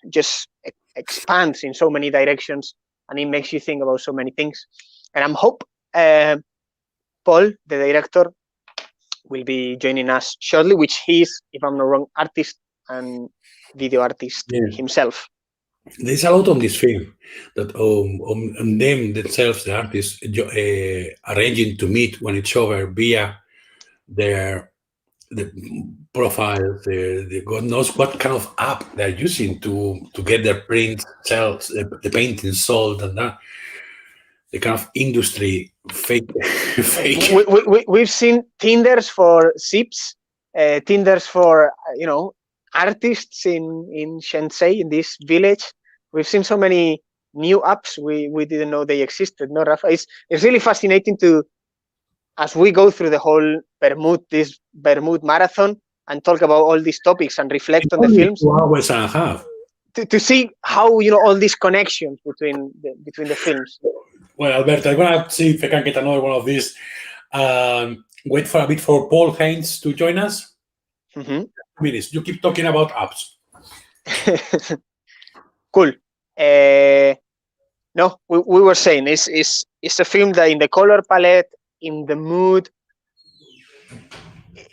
A: just expands in so many directions, and it makes you think about so many things. And I hope Paul, the director, will be joining us shortly, which he is, if I'm not wrong, artist and video artist himself.
B: There's a lot on this film that on them themselves, the artists, arranging to meet when it's over via their the profiles, the God knows what kind of app they're using to get their print sales, the paintings sold, and that the kind of industry fake.
A: We've seen Tinders for SIPs, Tinders for artists in Shenzhen, in this village. We've seen so many new apps we didn't know they existed. No, Rafa, it's really fascinating to, as we go through the whole this Vermut marathon, and talk about all these topics and reflect on the films.
B: 2 hours and a half.
A: To see how all these connections between the films.
B: Well, Alberto, I'm gonna see if I can get another one of these. Wait for a bit for Paul Haynes to join us.
A: Mm-hmm.
B: Minutes. You keep talking about apps.
A: Cool. No, we were saying it's a film that in the color palette, in the mood,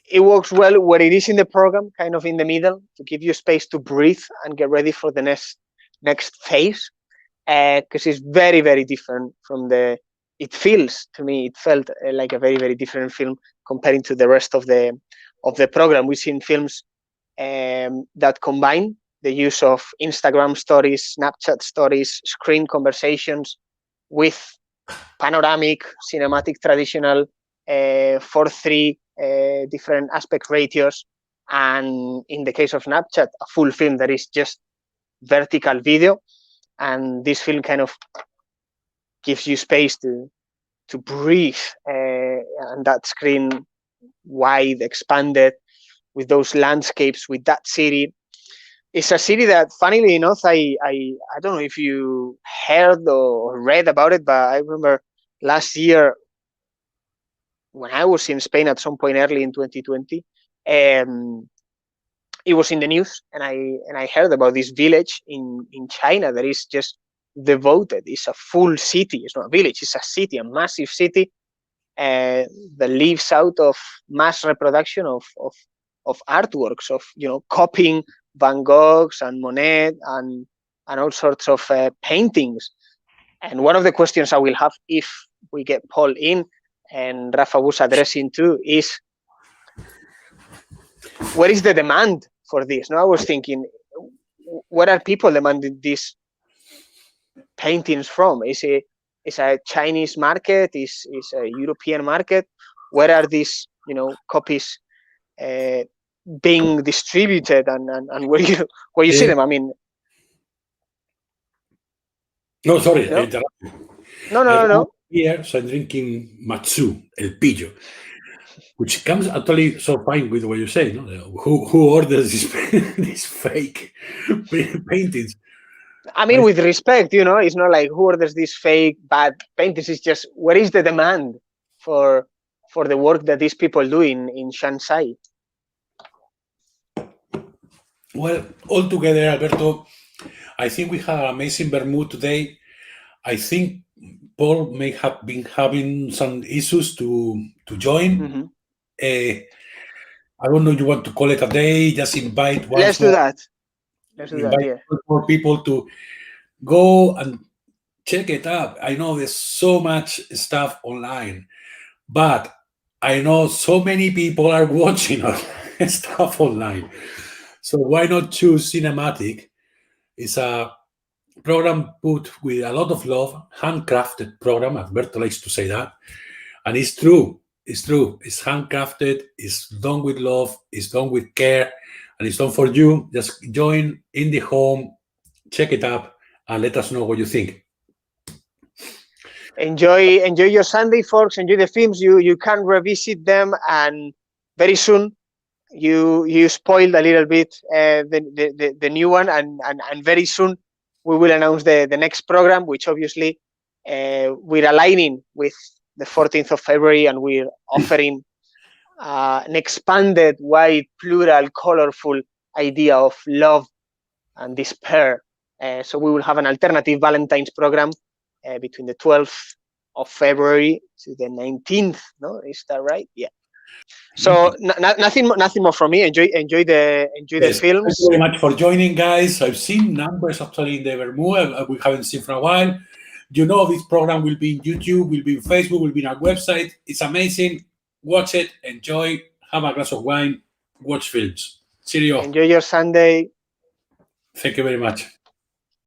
A: it works well where it is in the program, kind of in the middle, to give you space to breathe and get ready for the next phase. Because it's very, very different from it felt like a very, very different film comparing to the rest of the program. We've seen films that combine the use of Instagram stories, Snapchat stories, screen conversations with panoramic, cinematic, traditional 4:3 different aspect ratios. And in the case of Snapchat, a full film that is just vertical video. And this film kind of gives you space to breathe, and that screen wide, expanded, with those landscapes, with that city. It's a city that, funnily enough, I don't know if you heard or read about it, but I remember last year when I was in Spain at some point early in 2020, it was in the news, and I heard about this village in China that is just devoted. It's a full city. It's not a village. It's a city, a massive city that lives out of mass reproduction of artworks, of copying Van Goghs and Monet and all sorts of paintings. And one of the questions I will have if we get Paul in, and Rafa was addressing too, is where is the demand for this? I was thinking, where are people demanding these paintings from? Is it a Chinese market? Is a European market? Where are these copies being distributed, and where you see them? I mean,
B: no, sorry.
A: No.
B: Here, so I'm drinking Matsu, El Pillo, which comes actually so fine with what you say. No? Who orders these fake paintings?
A: I mean, with respect, it's not like who orders these fake bad paintings. It's just where is the demand for the work that these people do in Shanghai?
B: Well, altogether, Alberto, I think we have an amazing Vermut today. I think Paul may have been having some issues to join.
A: Mm-hmm.
B: I don't know if you want to call it a day, just invite one.
A: Let's do that. Yeah.
B: More people to go and check it out. I know there's so much stuff online, but I know so many people are watching stuff online. So why not choose Cinematic? It's a program put with a lot of love, handcrafted program. Alberto likes to say that. And it's true. It's true. It's handcrafted. It's done with love. It's done with care. And it's done for you. Just join in the home, check it out, and let us know what you think.
A: Enjoy your Sunday, folks. Enjoy the films. You can revisit them, and very soon you spoiled a little bit the new one, and very soon we will announce the next program, which obviously we're aligning with the 14th of February, and we're offering an expanded, wide, plural, colorful idea of love and despair. So we will have an alternative Valentine's program between the 12th of February to the 19th. No, is that right? Yeah. So nothing more from me. Enjoy the films.
B: Thank you very much for joining, guys. I've seen numbers actually in the Vermut we haven't seen for a while. This program will be in YouTube, will be in Facebook, will be on our website. It's amazing. Watch it, enjoy, have a glass of wine, watch films. Cheerio.
A: Enjoy your Sunday.
B: Thank you very much.